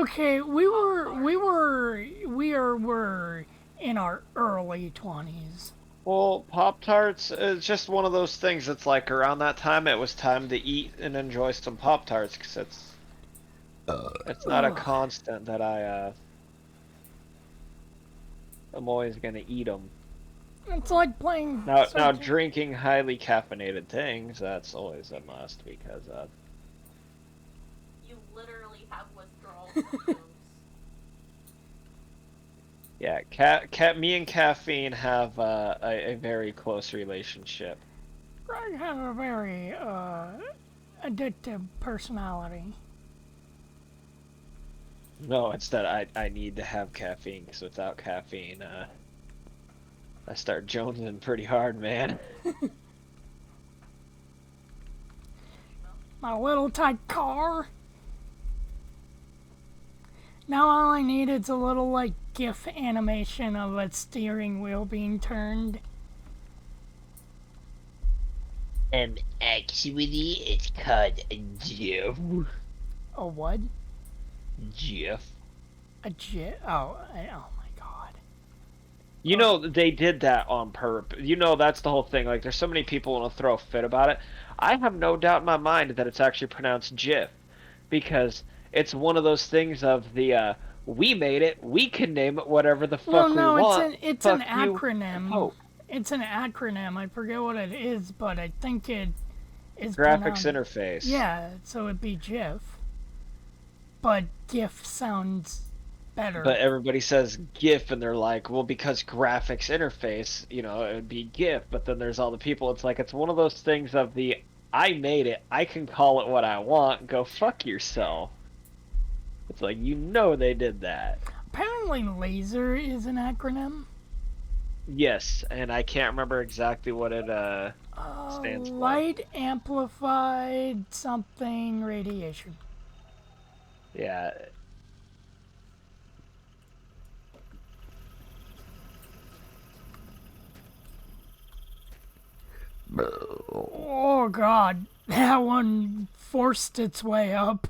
[SPEAKER 1] Okay, we were in our early 20s.
[SPEAKER 2] Well, Pop-Tarts is just one of those things that's like around that time it was time to eat and enjoy some Pop-Tarts, because it's not a constant that I'm always gonna eat them.
[SPEAKER 1] It's like playing.
[SPEAKER 2] Now drinking highly caffeinated things, that's always a must, because
[SPEAKER 3] you literally have withdrawal symptoms.
[SPEAKER 2] Yeah, me and caffeine have a very close relationship.
[SPEAKER 1] Greg has a very addictive personality.
[SPEAKER 2] No, it's that I need to have caffeine, because without caffeine, I start jonesing pretty hard, man.
[SPEAKER 1] My little tight car. Now all I need is a little like GIF animation of a steering wheel being turned.
[SPEAKER 4] Actually, it's called a GIF.
[SPEAKER 1] A what?
[SPEAKER 2] GIF.
[SPEAKER 1] A GIF? Oh my god.
[SPEAKER 2] You know, they did that on purpose. You know, that's the whole thing. Like, there's so many people who will throw a fit about it. I have no doubt in my mind that it's actually pronounced GIF, because it's one of those things of the we made it, we can name it whatever the
[SPEAKER 1] Well,
[SPEAKER 2] fuck we
[SPEAKER 1] no,
[SPEAKER 2] want.
[SPEAKER 1] it's an
[SPEAKER 2] Fuck you,
[SPEAKER 1] acronym.
[SPEAKER 2] Coke.
[SPEAKER 1] It's an acronym. I forget what it is, but I think it is
[SPEAKER 2] Graphics
[SPEAKER 1] pronounced.
[SPEAKER 2] interface.
[SPEAKER 1] Yeah, so it'd be GIF. But GIF sounds better.
[SPEAKER 2] But everybody says GIF, and they're like, well, because graphics interface, you know, it would be GIF. But then there's all the people. It's like, it's one of those things of the I made it, I can call it what I want. Go fuck yourself. It's like, you know, they did that.
[SPEAKER 1] Apparently, laser is an acronym.
[SPEAKER 2] Yes, and I can't remember exactly what it stands for.
[SPEAKER 1] Light amplified something radiation.
[SPEAKER 2] Yeah.
[SPEAKER 1] Oh god, that one forced its way up.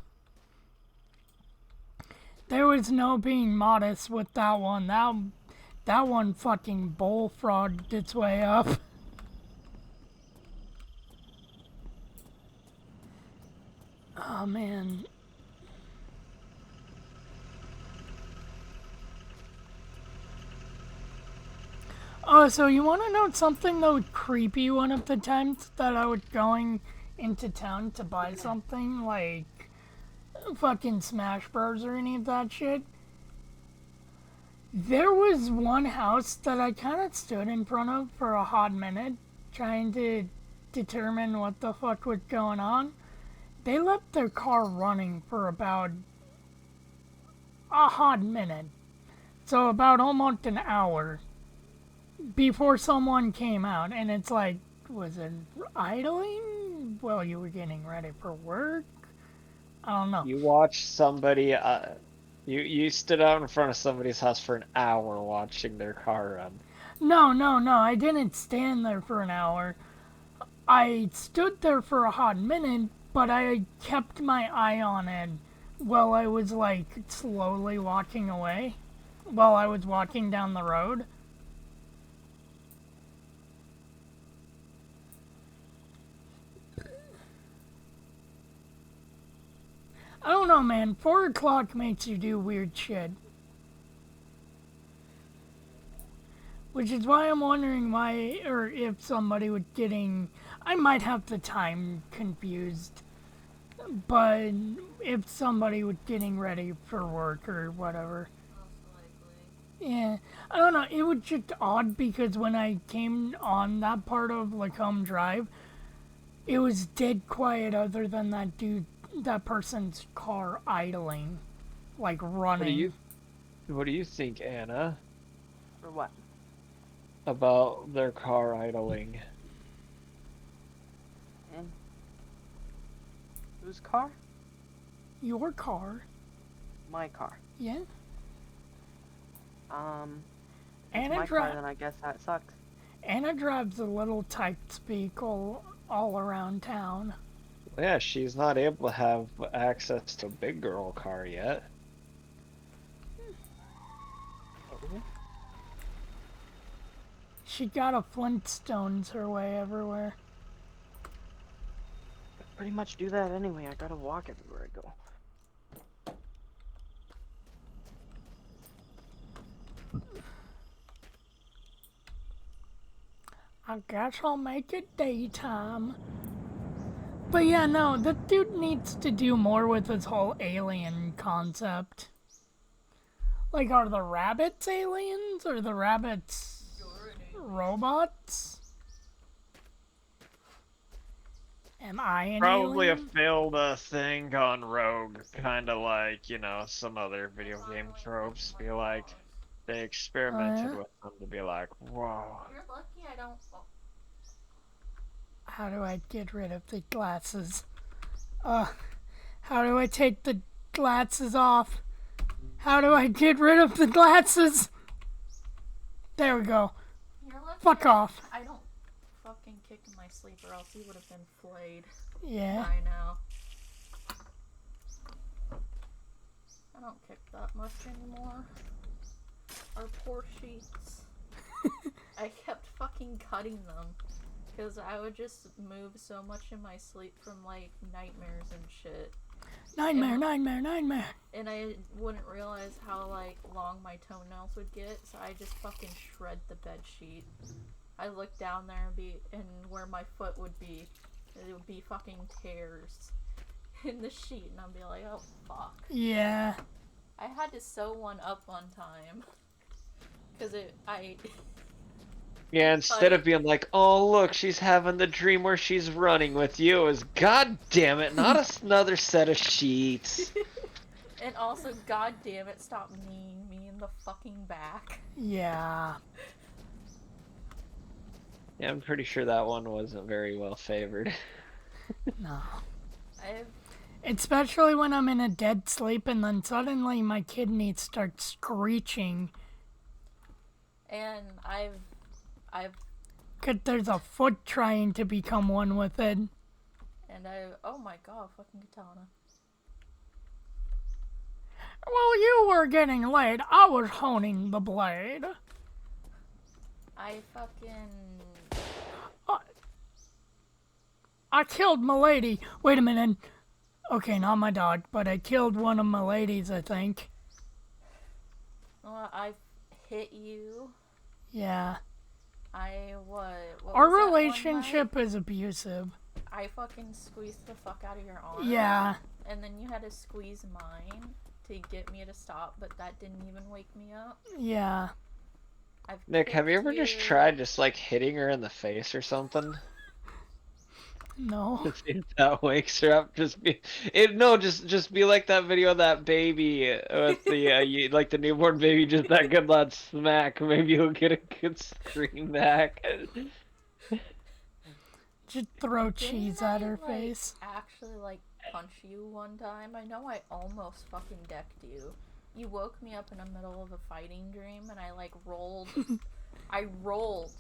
[SPEAKER 1] There was no being modest with that one. That one fucking bullfrogged its way up. Oh man. Oh, so you want to know something that would creep you one of the times that I was going into town to buy something like fucking Smash Bros or any of that shit? There was one house that I kind of stood in front of for a hot minute trying to determine what the fuck was going on. They left their car running for about a hot minute. So about almost an hour before someone came out, and it's like, was it idling while you were getting ready for work? I don't know.
[SPEAKER 2] You watched somebody, you stood out in front of somebody's house for an hour watching their car run.
[SPEAKER 1] No, I didn't stand there for an hour. I stood there for a hot minute, but I kept my eye on it while I was like slowly walking away, while I was walking down the road. I don't know, man. 4 o'clock makes you do weird shit. Which is why I'm wondering why, or if somebody was getting... I might have the time confused. But if somebody was getting ready for work or whatever. Yeah, I don't know. It was just odd because when I came on that part of Lacombe Drive, it was dead quiet other than that person's car idling, like running.
[SPEAKER 2] What do you think, Anna,
[SPEAKER 5] For what?
[SPEAKER 2] about their car idling?
[SPEAKER 5] Whose car?
[SPEAKER 1] Your car,
[SPEAKER 5] My car.
[SPEAKER 1] yeah.
[SPEAKER 5] It's
[SPEAKER 1] Anna
[SPEAKER 5] my car, then I guess that sucks.
[SPEAKER 1] Anna drives a little type speak all around town.
[SPEAKER 2] Yeah, she's not able to have access to a big girl car yet.
[SPEAKER 1] She got a Flintstones her way everywhere.
[SPEAKER 5] I pretty much do that anyway. I gotta walk everywhere I go.
[SPEAKER 1] I guess I'll make it daytime. But yeah, no, the dude needs to do more with this whole alien concept. Like, are the rabbits aliens or the rabbits robots? Am I an
[SPEAKER 2] Probably a
[SPEAKER 1] alien?
[SPEAKER 2] failed thing gone rogue, kind of like, some other video game tropes. Be like, they experimented
[SPEAKER 1] Yeah.
[SPEAKER 2] with them to be like, whoa.
[SPEAKER 3] You're lucky I don't.
[SPEAKER 1] How do I get rid of the glasses? How do I take the glasses off? How do I get rid of the glasses? There we go.
[SPEAKER 3] You're lucky
[SPEAKER 1] Fuck off.
[SPEAKER 3] I don't fucking kick in my sleep, or else he would have been flayed
[SPEAKER 1] Yeah.
[SPEAKER 3] by now. I don't kick that much anymore. Our poor sheets. I kept fucking cutting them. Because I would just move so much in my sleep from, like, nightmares and shit.
[SPEAKER 1] Nightmare.
[SPEAKER 3] And I wouldn't realize how, like, long my toenails would get, so I just fucking shred the bed sheet. I look down there and where my foot would be, it would be fucking tears in the sheet, and I'd be like, oh fuck.
[SPEAKER 1] Yeah.
[SPEAKER 3] I had to sew one up one time. Because
[SPEAKER 2] Yeah, instead of being like, oh, look, she's having the dream where she's running with you, is god damn it, not another set of sheets.
[SPEAKER 3] And also, god damn it, stop kneeing me in the fucking back.
[SPEAKER 1] Yeah.
[SPEAKER 2] Yeah, I'm pretty sure that one wasn't very well favored.
[SPEAKER 1] No.
[SPEAKER 3] I've
[SPEAKER 1] Especially when I'm in a dead sleep and then suddenly my kidneys start screeching.
[SPEAKER 3] I've
[SPEAKER 1] Cause there's a foot trying to become one with it.
[SPEAKER 3] oh my god, fucking katana.
[SPEAKER 1] Well, you were getting late. I was honing the blade.
[SPEAKER 3] I fucking...
[SPEAKER 1] I killed Milady. Wait a minute. Okay, not my dog, but I killed one of Milady's, I think.
[SPEAKER 3] I've hit you.
[SPEAKER 1] Yeah.
[SPEAKER 3] What
[SPEAKER 1] Our
[SPEAKER 3] was that one
[SPEAKER 1] relationship is abusive.
[SPEAKER 3] night? I fucking squeezed the fuck out of your arm.
[SPEAKER 1] Yeah.
[SPEAKER 3] And then you had to squeeze mine to get me to stop, but that didn't even wake me up.
[SPEAKER 1] Yeah.
[SPEAKER 2] Nick, have you
[SPEAKER 3] kicked
[SPEAKER 2] ever just tried like hitting her in the face or something?
[SPEAKER 1] No.
[SPEAKER 2] If that wakes her up, just be like that video of that baby with the like the newborn baby, just that good loud smack. Maybe you'll get a good scream back.
[SPEAKER 1] Just throw
[SPEAKER 3] Didn't
[SPEAKER 1] cheese
[SPEAKER 3] I,
[SPEAKER 1] at her
[SPEAKER 3] like,
[SPEAKER 1] face.
[SPEAKER 3] actually, like, punch you one time? I know I almost fucking decked you. You woke me up in the middle of a fighting dream, and I, like, rolled. I rolled,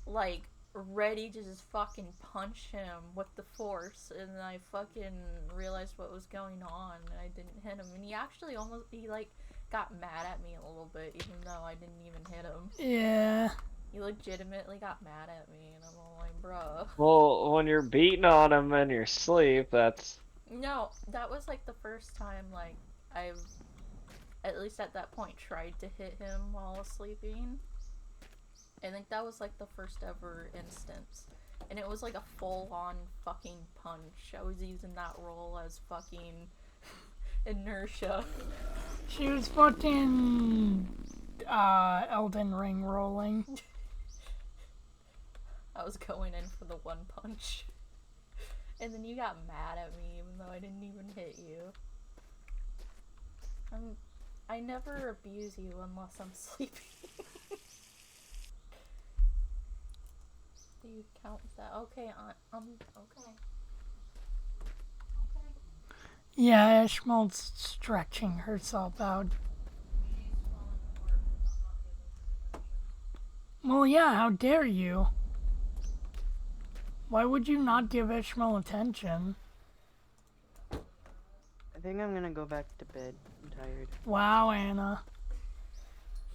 [SPEAKER 3] like, ready to just fucking punch him with the force, and then I fucking realized what was going on, and I didn't hit him. And he like, got mad at me a little bit, even though I didn't even hit him.
[SPEAKER 1] Yeah.
[SPEAKER 3] He legitimately got mad at me, and I'm all like, bruh.
[SPEAKER 2] Well, when you're beating on him in your sleep, that's...
[SPEAKER 3] No, that was like the first time, like, I've, at least at that point, tried to hit him while I was sleeping. I think that was like the first ever instance. And it was like a full-on fucking punch. I was using that roll as fucking inertia.
[SPEAKER 1] She was fucking Elden Ring rolling.
[SPEAKER 3] I was going in for the one punch. And then you got mad at me even though I didn't even hit you. I never abuse you unless I'm sleeping. Do you count that? Okay, okay.
[SPEAKER 1] Yeah, Ishmael's stretching herself out. Well, yeah, how dare you? Why would you not give Ishmael attention?
[SPEAKER 5] I think I'm gonna go back to bed. I'm tired.
[SPEAKER 1] Wow, Anna.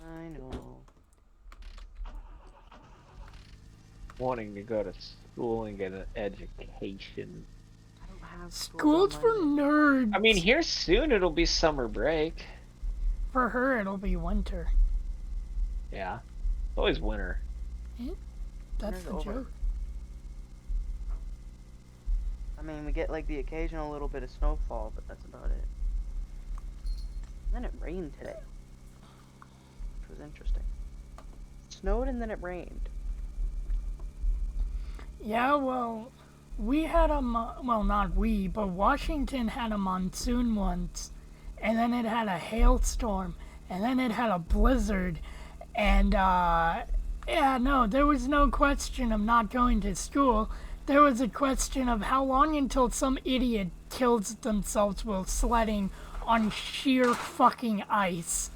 [SPEAKER 5] I know.
[SPEAKER 2] wanting to go to school and get an education.
[SPEAKER 5] I don't have
[SPEAKER 1] School's for nerds.
[SPEAKER 2] I mean, here soon it'll be summer break.
[SPEAKER 1] For her, it'll be winter.
[SPEAKER 2] Yeah. It's always winter.
[SPEAKER 1] That's
[SPEAKER 5] Winter's
[SPEAKER 1] the
[SPEAKER 5] over.
[SPEAKER 1] joke.
[SPEAKER 5] I mean, we get like the occasional little bit of snowfall, but that's about it. And then it rained today, which was interesting. It snowed and then it rained.
[SPEAKER 1] Yeah, well, we had a well, not we, but Washington had a monsoon once, and then it had a hailstorm, and then it had a blizzard, and yeah, no, there was no question of not going to school. There was a question of how long until some idiot kills themselves while sledding on sheer fucking ice.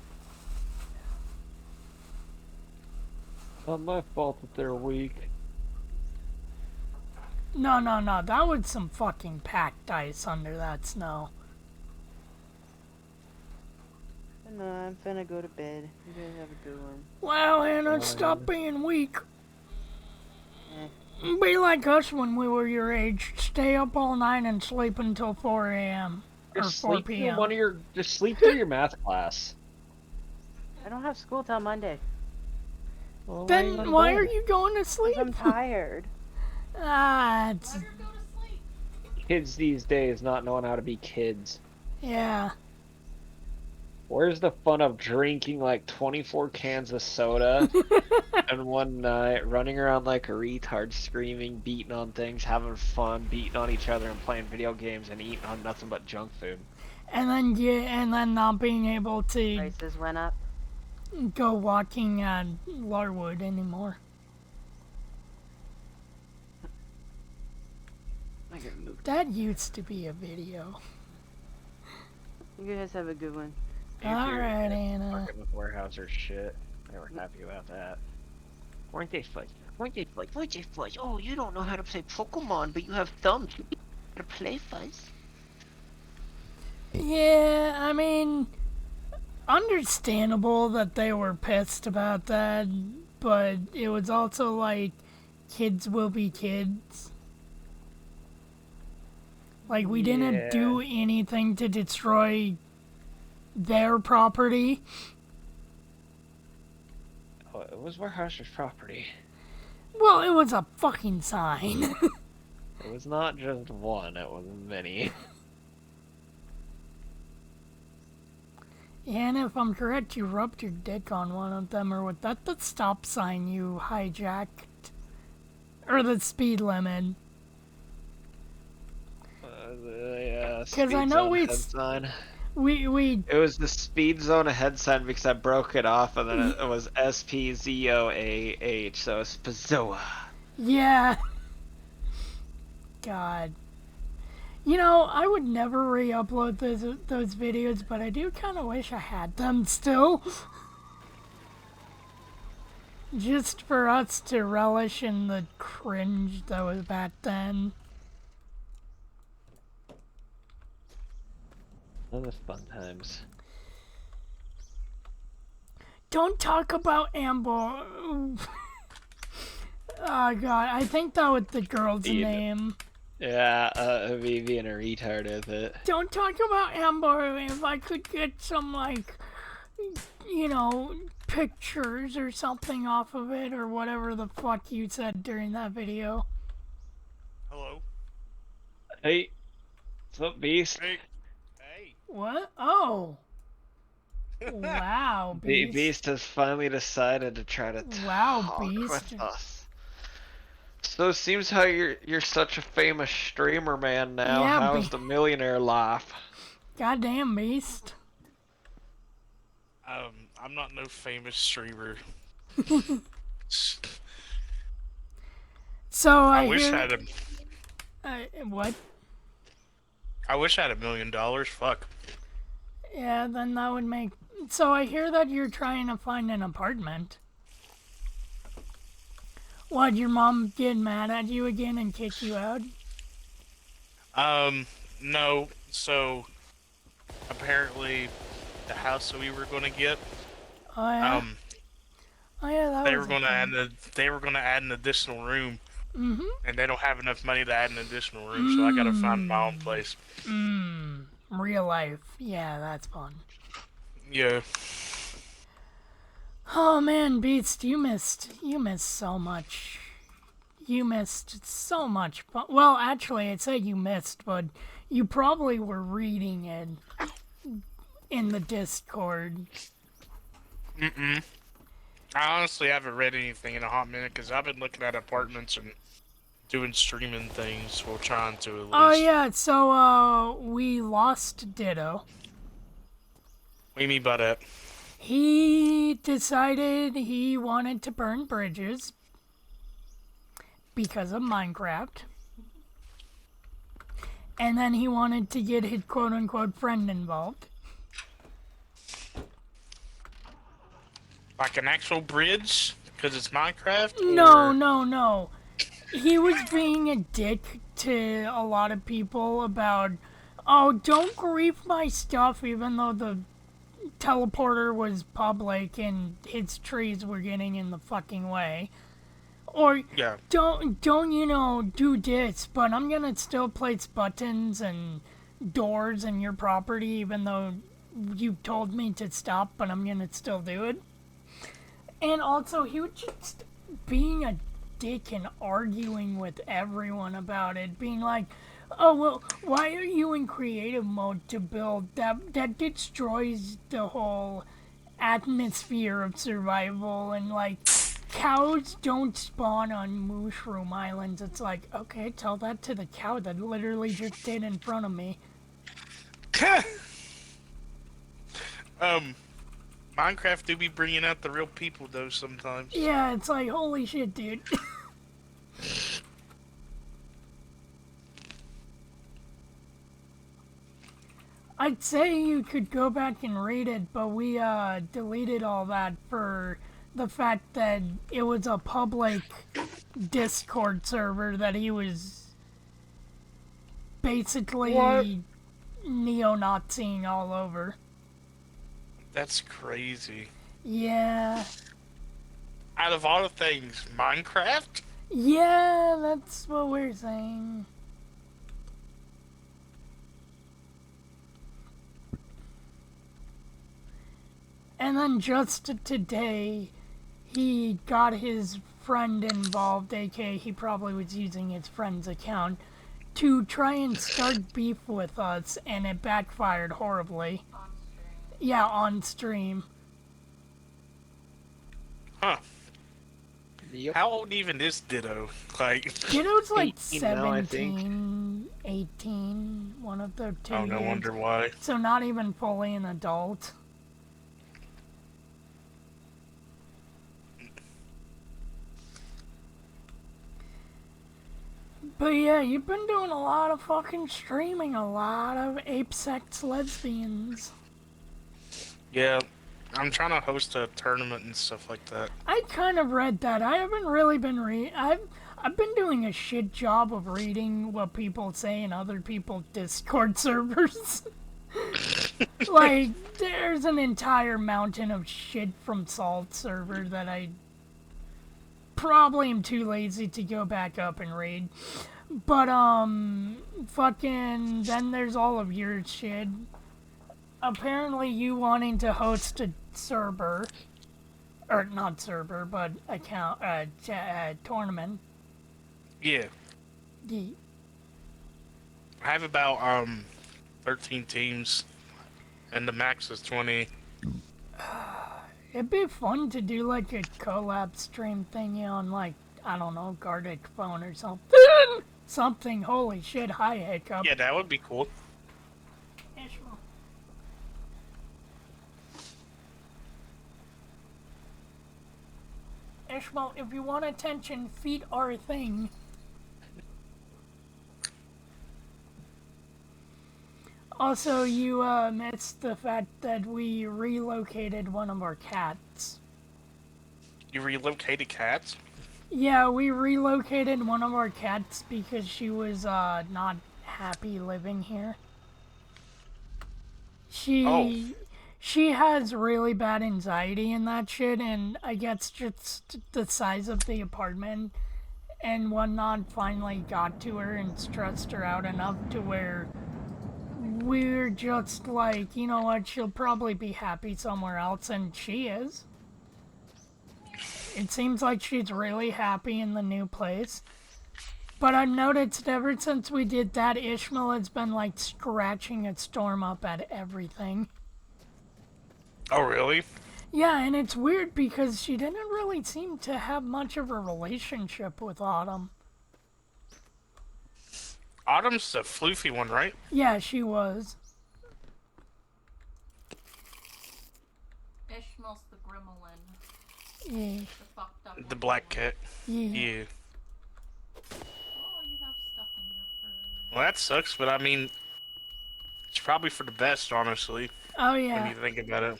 [SPEAKER 2] Not my fault that they're weak.
[SPEAKER 1] No, that was some fucking packed ice under that snow.
[SPEAKER 5] No, I'm finna go to bed. You guys have a good one.
[SPEAKER 1] Wow, Hannah, stop being weak.
[SPEAKER 5] Eh.
[SPEAKER 1] Be like us when we were your age. Stay up all night and sleep until 4 a.m. or 4 p.m.
[SPEAKER 2] Just sleep through your math class.
[SPEAKER 5] I don't have school till Monday.
[SPEAKER 2] Well,
[SPEAKER 1] Then why are you going to sleep?
[SPEAKER 5] I'm tired.
[SPEAKER 1] It's...
[SPEAKER 2] Kids these days not knowing how to be kids.
[SPEAKER 1] Yeah.
[SPEAKER 2] Where's the fun of drinking like 24 cans of soda and one night running around like a retard, screaming, beating on things, having fun, beating on each other and playing video games and eating on nothing but junk food?
[SPEAKER 1] And then not being able to
[SPEAKER 5] Prices went up.
[SPEAKER 1] go walking at Larwood anymore.
[SPEAKER 5] I get moved.
[SPEAKER 1] That used to be a video.
[SPEAKER 5] You guys have a good one.
[SPEAKER 1] Alright, Anna.
[SPEAKER 2] Fucking with Warehouser shit. They were happy about that.
[SPEAKER 4] Weren't they fudge? Weren't they fudge? Weren't they fudge? Oh, you don't know how to play Pokemon, but you have thumbs. You know how to play fuzz.
[SPEAKER 1] Yeah, I mean, understandable that they were pissed about that, but it was also like, kids will be kids. Like, we didn't do anything to destroy their property.
[SPEAKER 2] Oh, it was Warehouser's property.
[SPEAKER 1] Well, it was a fucking sign.
[SPEAKER 2] It was not just one, it was many.
[SPEAKER 1] And if I'm correct, you rubbed your dick on one of them, or was that the stop sign you hijacked? Or the speed limit?
[SPEAKER 2] Yeah,
[SPEAKER 1] Because I know
[SPEAKER 2] head sign.
[SPEAKER 1] we
[SPEAKER 2] It was the speed zone ahead sign because I broke it off, and then it was SPZOAH, so it's Spazoa.
[SPEAKER 1] yeah. God. You know, I would never re-upload those videos, but I do kind of wish I had them still. Just for us to relish in the cringe that was back then.
[SPEAKER 2] Those were fun times.
[SPEAKER 1] Don't talk about Amber. Oh god, I think that was the girl's name.
[SPEAKER 2] Yeah, me being a retard with it.
[SPEAKER 1] Don't talk about Amber. If I could get some, like, you know, pictures or something off of it, or whatever the fuck you said during that video.
[SPEAKER 6] Hello.
[SPEAKER 2] Hey, what's up, Beast?
[SPEAKER 6] Hey.
[SPEAKER 1] What? Oh. Wow, Beast.
[SPEAKER 2] Beast has finally decided to try to
[SPEAKER 1] Wow,
[SPEAKER 2] talk
[SPEAKER 1] Beast.
[SPEAKER 2] with us. So it seems how you're such a famous streamer man now.
[SPEAKER 1] Yeah,
[SPEAKER 2] How's the millionaire life?
[SPEAKER 1] Goddamn, Beast.
[SPEAKER 6] I'm not no famous streamer.
[SPEAKER 1] So
[SPEAKER 6] I
[SPEAKER 1] I
[SPEAKER 6] wish
[SPEAKER 1] hear...
[SPEAKER 6] I had
[SPEAKER 1] what?
[SPEAKER 6] I wish I had $1 million. Fuck.
[SPEAKER 1] Yeah, then that would make... So I hear that you're trying to find an apartment. What, your mom get mad at you again and kick you out?
[SPEAKER 6] No. So, apparently, the house that we were gonna get,
[SPEAKER 1] Oh yeah. Oh yeah, that
[SPEAKER 6] they
[SPEAKER 1] was
[SPEAKER 6] were gonna add an additional room, and they don't have enough money to add an additional room, so I gotta find my own place.
[SPEAKER 1] Real life. Yeah, that's fun.
[SPEAKER 6] Yeah.
[SPEAKER 1] Oh man, Beast, you missed so much. You missed so much fun. Well, actually, I'd say you missed, but you probably were reading it in the Discord.
[SPEAKER 6] Mm-mm. I honestly haven't read anything in a hot minute because I've been looking at apartments and doing streaming things. Well, trying to at least.
[SPEAKER 1] Oh, yeah, so, we lost Ditto.
[SPEAKER 6] What do you mean by that?
[SPEAKER 1] He decided he wanted to burn bridges because of Minecraft. And then he wanted to get his quote-unquote friend involved.
[SPEAKER 6] Like an actual bridge? Because it's Minecraft?
[SPEAKER 1] No. He was being a dick to a lot of people about, oh, don't grief my stuff even though the teleporter was public and his trees were getting in the fucking way. Or,
[SPEAKER 6] Yeah.
[SPEAKER 1] don't do this, but I'm gonna still place buttons and doors in your property even though you told me to stop, but I'm gonna still do it. And also, he was just being a dick and arguing with everyone about it, being like, oh, well, why are you in creative mode to build? That destroys the whole atmosphere of survival, and, like, cows don't spawn on Mushroom Islands. It's like, okay, tell that to the cow that literally just did in front of me.
[SPEAKER 6] Minecraft do be bringing out the real people though sometimes.
[SPEAKER 1] Yeah, it's like, holy shit, dude. I'd say you could go back and read it, but we deleted all that for the fact that it was a public Discord server that he was basically neo-Naziing all over.
[SPEAKER 6] That's crazy.
[SPEAKER 1] Yeah.
[SPEAKER 6] Out of all the things, Minecraft?
[SPEAKER 1] Yeah, that's what we're saying. And then just today, he got his friend involved, aka he probably was using his friend's account, to try and start beef with us, and it backfired horribly.
[SPEAKER 3] On stream.
[SPEAKER 1] Yeah, on stream.
[SPEAKER 6] Huh.
[SPEAKER 2] Yep.
[SPEAKER 6] How old even is Ditto? Like,
[SPEAKER 1] Ditto's like
[SPEAKER 2] 18 now, I think.
[SPEAKER 1] 17, 18, one of the two.
[SPEAKER 6] oh, no
[SPEAKER 1] dudes.
[SPEAKER 6] wonder why.
[SPEAKER 1] So not even fully an adult. But yeah, you've been doing a lot of fucking streaming, a lot of ape-sex lesbians.
[SPEAKER 6] Yeah, I'm trying to host a tournament and stuff like that.
[SPEAKER 1] I kind of read that. I haven't really been I've been doing a shit job of reading what people say in other people's Discord servers. Like, there's an entire mountain of shit from Salt server that I probably am too lazy to go back up and read. But, fucking, then there's all of your shit. Apparently you wanting to host a server, or not server, but account, tournament.
[SPEAKER 6] Yeah,
[SPEAKER 1] Yeah.
[SPEAKER 6] I have about 13 teams, and the max is 20.
[SPEAKER 1] It'd be fun to do like a collab stream thingy on, like, I don't know, Gardic phone or something. Something, holy shit, hi hiccup.
[SPEAKER 6] Yeah, that would be cool.
[SPEAKER 1] Ishmael. Ishmael, if you want attention, feet are a thing. Also, you missed the fact that we relocated one of our cats.
[SPEAKER 6] You relocated cats?
[SPEAKER 1] Yeah, we relocated one of our cats because she was not happy living here. She has really bad anxiety and that shit, and I guess just the size of the apartment and whatnot finally got to her and stressed her out enough to where we're just like, you know what, she'll probably be happy somewhere else, and she is. It seems like she's really happy in the new place. But I've noticed ever since we did that, Ishmael has been like scratching its storm up at everything.
[SPEAKER 6] Oh, really?
[SPEAKER 1] Yeah, and it's weird because she didn't really seem to have much of a relationship with Autumn.
[SPEAKER 6] Autumn's the floofy one, right?
[SPEAKER 1] Yeah, she was.
[SPEAKER 3] Ishmael's the gremlin.
[SPEAKER 1] Yeah.
[SPEAKER 3] The fucked up
[SPEAKER 6] The
[SPEAKER 3] one.
[SPEAKER 6] black cat.
[SPEAKER 1] Yeah.
[SPEAKER 6] Yeah.
[SPEAKER 3] Oh, you have stuff in your fur.
[SPEAKER 6] Well, that sucks, but I mean, it's probably for the best, honestly,
[SPEAKER 1] Oh,
[SPEAKER 6] when
[SPEAKER 1] yeah.
[SPEAKER 6] you think about it.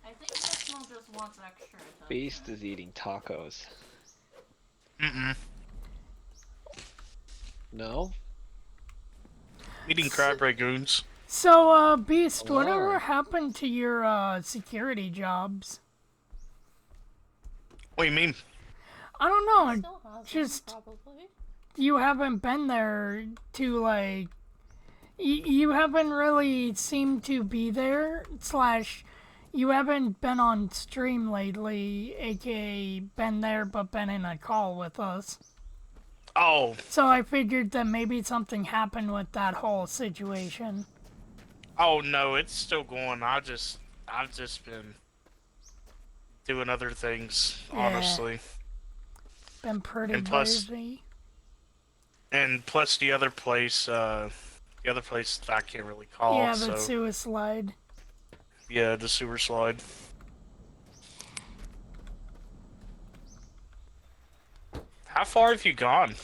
[SPEAKER 3] I think Ishmael just wants extra attention.
[SPEAKER 2] Beast is eating tacos.
[SPEAKER 6] Mm-mm.
[SPEAKER 2] No?
[SPEAKER 6] Eating crab ragoons.
[SPEAKER 1] So, Beast, whatever
[SPEAKER 2] Lord.
[SPEAKER 1] happened to your, security jobs?
[SPEAKER 6] What do you mean?
[SPEAKER 1] I don't know.
[SPEAKER 3] Still has
[SPEAKER 1] just-
[SPEAKER 3] them, probably.
[SPEAKER 1] You haven't been there to, like... You haven't really seemed to be there, / you haven't been on stream lately, aka been there but been in a call with us.
[SPEAKER 6] Oh,
[SPEAKER 1] So I figured that maybe something happened with that whole situation.
[SPEAKER 6] oh no, it's still going. I've just been doing other things,
[SPEAKER 1] Yeah.
[SPEAKER 6] honestly.
[SPEAKER 1] Been pretty
[SPEAKER 6] And plus-
[SPEAKER 1] busy.
[SPEAKER 6] And plus the other place I can't really call.
[SPEAKER 1] Yeah,
[SPEAKER 6] so
[SPEAKER 1] the suicide.
[SPEAKER 6] yeah, the sewer slide. How far have you gone?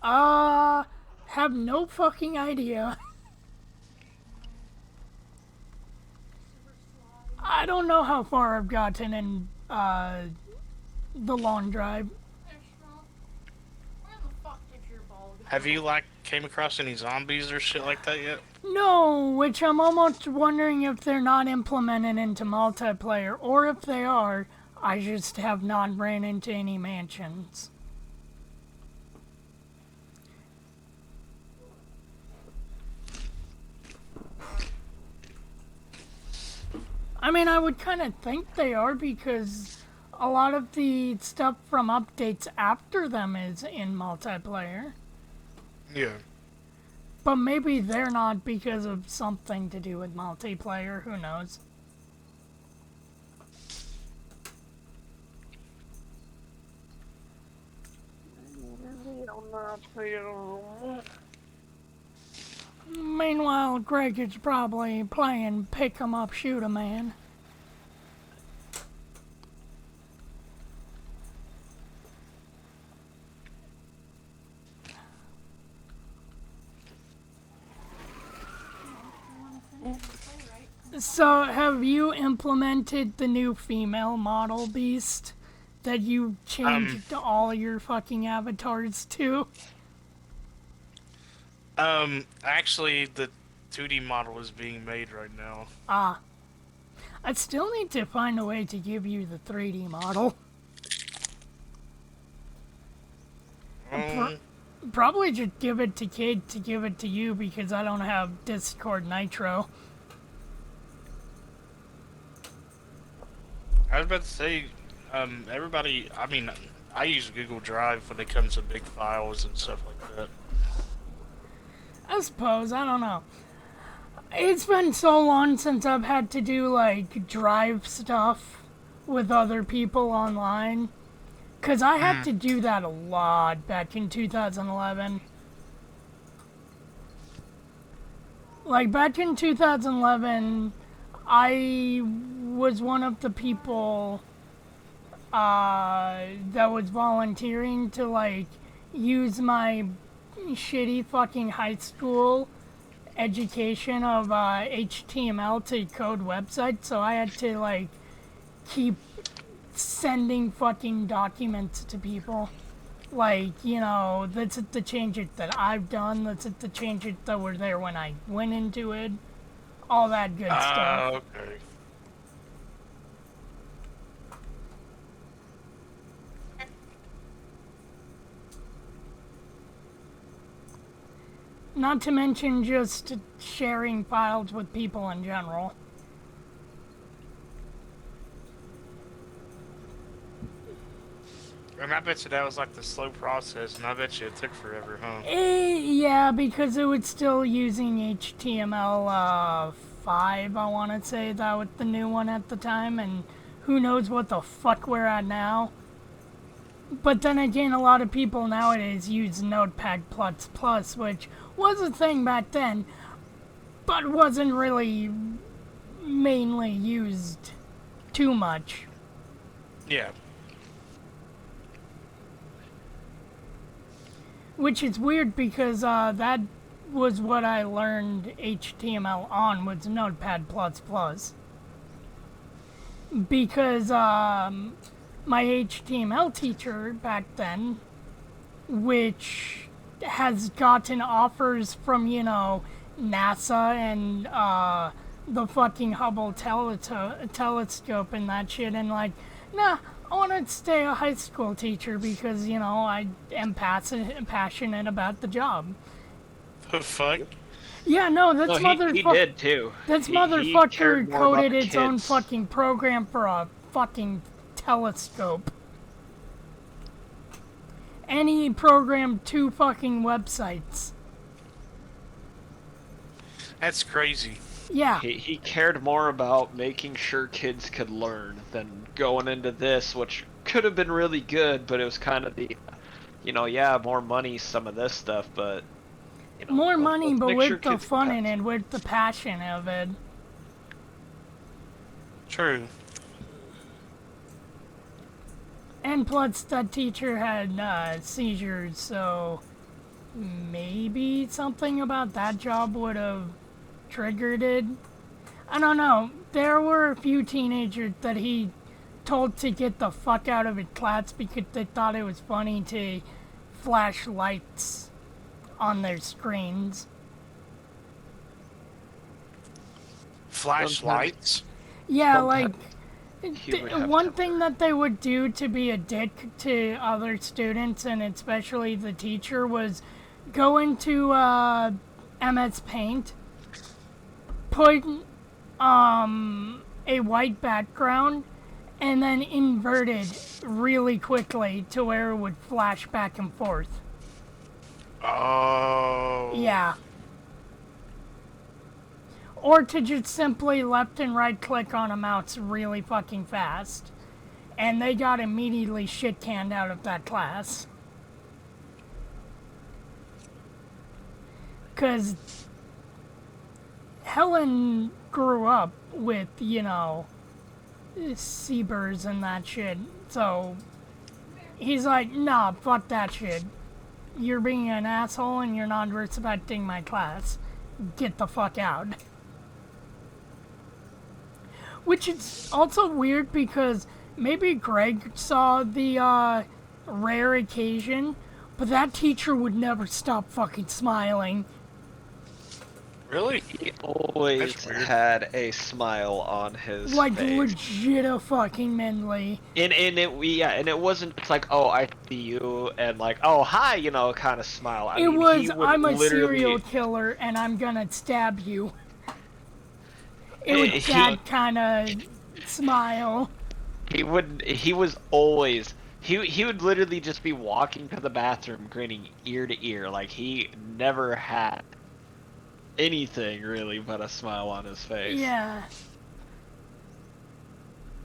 [SPEAKER 1] Have no fucking idea. I don't know how far I've gotten in, the long drive.
[SPEAKER 3] Ishmael, where the fuck did your ball go?
[SPEAKER 6] Have you came across any zombies or shit like that yet?
[SPEAKER 1] No, which I'm almost wondering if they're not implemented into multiplayer, or if they are, I just have not ran into any mansions. I mean, I would kind of think they are because a lot of the stuff from updates after them is in multiplayer.
[SPEAKER 6] Yeah.
[SPEAKER 1] But maybe they're not because of something to do with multiplayer, who knows? Meanwhile, Greg is probably playing Pick 'em Up, Shoot 'em Man. So, have you implemented the new female model, Beast? That you changed all your fucking avatars to?
[SPEAKER 6] Actually, the 2D model is being made right now.
[SPEAKER 1] Ah. I still need to find a way to give you the 3D model. Probably just give it to Kate to give it to you because I don't have Discord Nitro.
[SPEAKER 6] I was about to say, everybody, I mean, I use Google Drive when it comes to big files and stuff like that.
[SPEAKER 1] I suppose, I don't know. It's been so long since I've had to do, like, drive stuff with other people online. Because I had to do that a lot back in 2011. Like, back in 2011, I was one of the people that was volunteering to, like, use my shitty fucking high school education of HTML to code websites, so I had to, like, keep sending fucking documents to people. Like, you know, that's the changes that I've done, that's the changes that were there when I went into it, all that good stuff.
[SPEAKER 6] Okay.
[SPEAKER 1] Not to mention just sharing files with people in general.
[SPEAKER 6] And I bet you that was like the slow process, and I bet you it took forever, huh?
[SPEAKER 1] Yeah, because it was still using HTML5, I want to say. That was the new one at the time, and who knows what the fuck we're at now. But then again, a lot of people nowadays use Notepad++, which was a thing back then, but wasn't really mainly used too much.
[SPEAKER 6] Yeah.
[SPEAKER 1] Which is weird because that was what I learned HTML on, was Notepad++. Because my HTML teacher back then, which has gotten offers from, NASA and the fucking Hubble telescope and that shit, and like, nah, I want to stay a high school teacher because, I am passionate about the job.
[SPEAKER 6] The fuck?
[SPEAKER 1] Yeah, no,
[SPEAKER 2] No,
[SPEAKER 1] that's
[SPEAKER 2] he did too.
[SPEAKER 1] This
[SPEAKER 2] He
[SPEAKER 1] motherfucker
[SPEAKER 2] cared more about
[SPEAKER 1] coded
[SPEAKER 2] the
[SPEAKER 1] its own
[SPEAKER 2] kids.
[SPEAKER 1] fucking program for a fucking telescope. And he programmed 2 fucking websites.
[SPEAKER 6] That's crazy.
[SPEAKER 1] Yeah.
[SPEAKER 2] He cared more about making sure kids could learn than going into this, which could have been really good, but it was kind of the, more money, some of this stuff, but
[SPEAKER 1] More money,
[SPEAKER 2] let's
[SPEAKER 1] but
[SPEAKER 2] make sure
[SPEAKER 1] with the
[SPEAKER 2] kids
[SPEAKER 1] fun
[SPEAKER 2] can
[SPEAKER 1] in it, with the passion of it.
[SPEAKER 6] True.
[SPEAKER 1] And plus, that teacher had seizures, so maybe something about that job would have triggered it. I don't know. There were a few teenagers that he told to get the fuck out of his class because they thought it was funny to flash lights on their screens.
[SPEAKER 6] Flashlights?
[SPEAKER 1] Yeah,
[SPEAKER 2] Sometimes
[SPEAKER 1] like,
[SPEAKER 2] he would have
[SPEAKER 1] one
[SPEAKER 2] to-
[SPEAKER 1] thing that they would do to be a dick to other students, and especially the teacher, was go into MS Paint, put a white background, and then invert it really quickly to where it would flash back and forth.
[SPEAKER 6] Oh.
[SPEAKER 1] Yeah. Or to just simply left and right click on a mouse really fucking fast. And they got immediately shit canned out of that class. Because Helen grew up with, Seabers and that shit. So he's like, nah, fuck that shit. You're being an asshole and you're not respecting my class. Get the fuck out. Which is also weird because maybe Greg saw the rare occasion, but that teacher would never stop fucking smiling.
[SPEAKER 6] Really?
[SPEAKER 2] He always
[SPEAKER 6] That's weird.
[SPEAKER 2] had a smile on his
[SPEAKER 1] Like
[SPEAKER 2] face.
[SPEAKER 1] legit a fucking Menly.
[SPEAKER 2] And it wasn't just like, oh, I see you, and like, oh, hi, kind of smile. I
[SPEAKER 1] It
[SPEAKER 2] mean,
[SPEAKER 1] was,
[SPEAKER 2] he would
[SPEAKER 1] I'm a
[SPEAKER 2] literally,
[SPEAKER 1] serial killer and I'm gonna stab you. It was
[SPEAKER 2] He-
[SPEAKER 1] that kind of smile.
[SPEAKER 2] He was always, he would literally just be walking to the bathroom grinning ear to ear, like he never had anything really but a smile on his face.
[SPEAKER 1] Yeah.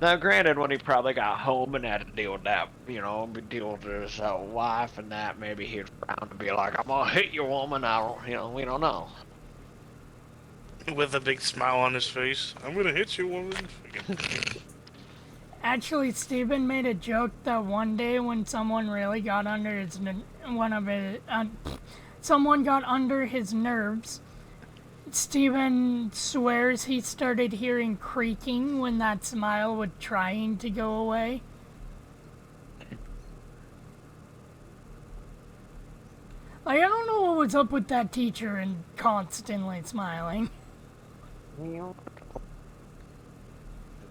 [SPEAKER 2] Now, granted, when he probably got home and had to deal with that, deal with his wife and that, maybe he'd frown and be like, I'm gonna hit you, woman. We don't know.
[SPEAKER 6] With a big smile on his face. I'm gonna hit you, woman.
[SPEAKER 1] Actually, Steven made a joke that one day when someone really got under someone got under his nerves, Steven swears he started hearing creaking when that smile was trying to go away. Like, I don't know what was up with that teacher and constantly smiling.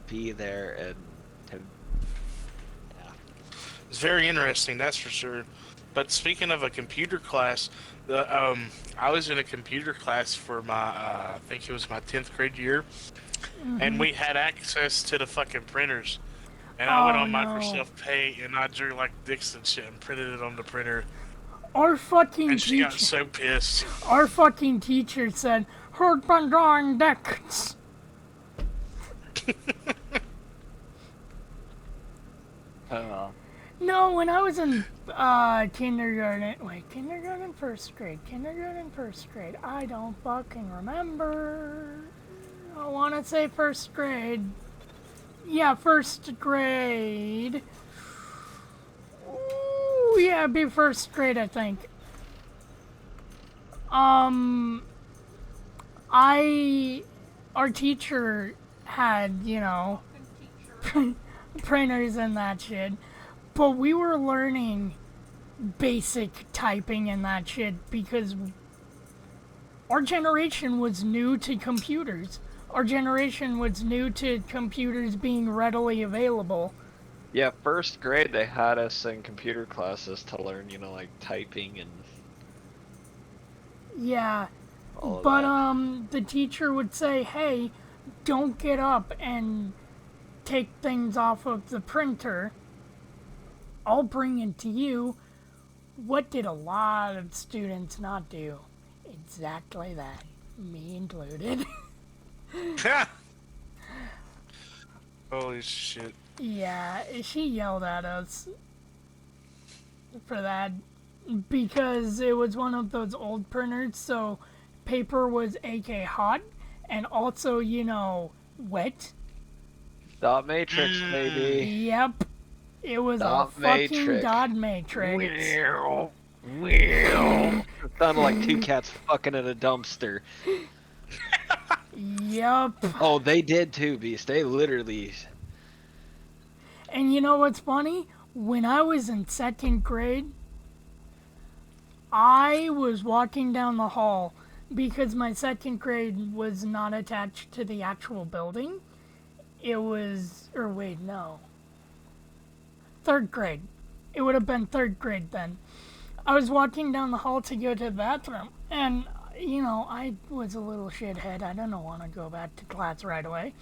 [SPEAKER 2] Be there and to,
[SPEAKER 6] It's very interesting, that's for sure. But speaking of a computer class, I was in a computer class for my, I think it was my 10th grade year, and we had access to the fucking printers. And I went
[SPEAKER 1] Oh
[SPEAKER 6] on
[SPEAKER 1] no.
[SPEAKER 6] Microsoft Paint and I drew like dicks and shit and printed it on the printer.
[SPEAKER 1] Our fucking
[SPEAKER 6] And she got
[SPEAKER 1] teacher.
[SPEAKER 6] so pissed.
[SPEAKER 1] Our fucking teacher said, "Heard been drawing dicks." No, when I was in kindergarten, first grade, I don't fucking remember. I want to say first grade. Yeah, first grade. Ooh, yeah, it'd be first grade, I think. Our teacher had, printers and that shit. But we were learning basic typing and that shit because our generation was new to computers. Our generation was new to computers being readily available.
[SPEAKER 2] Yeah, first grade they had us in computer classes to learn, like typing and
[SPEAKER 1] Yeah,
[SPEAKER 2] all of
[SPEAKER 1] but
[SPEAKER 2] that.
[SPEAKER 1] the teacher would say, "Hey, don't get up and take things off of the printer. I'll bring it to you." What did a lot of students not do? Exactly that. Me included.
[SPEAKER 6] Holy shit.
[SPEAKER 1] Yeah, she yelled at us for that because it was one of those old printers, so paper was AK hot and also, wet.
[SPEAKER 2] Dot matrix, baby.
[SPEAKER 1] Yep, it was a
[SPEAKER 2] Dot
[SPEAKER 1] fucking
[SPEAKER 2] matrix.
[SPEAKER 1] dot matrix.
[SPEAKER 2] Meow. Meow. It sounded like two cats fucking in a dumpster.
[SPEAKER 1] Yep.
[SPEAKER 2] Oh, they did too, Beast. They literally.
[SPEAKER 1] And you know what's funny? When I was in second grade, I was walking down the hall because my second grade was not attached to the actual building. It was, or wait, no. Third grade. It would have been third grade then. I was walking down the hall to go to the bathroom, and, I was a little shithead. I didn't want to go back to class right away.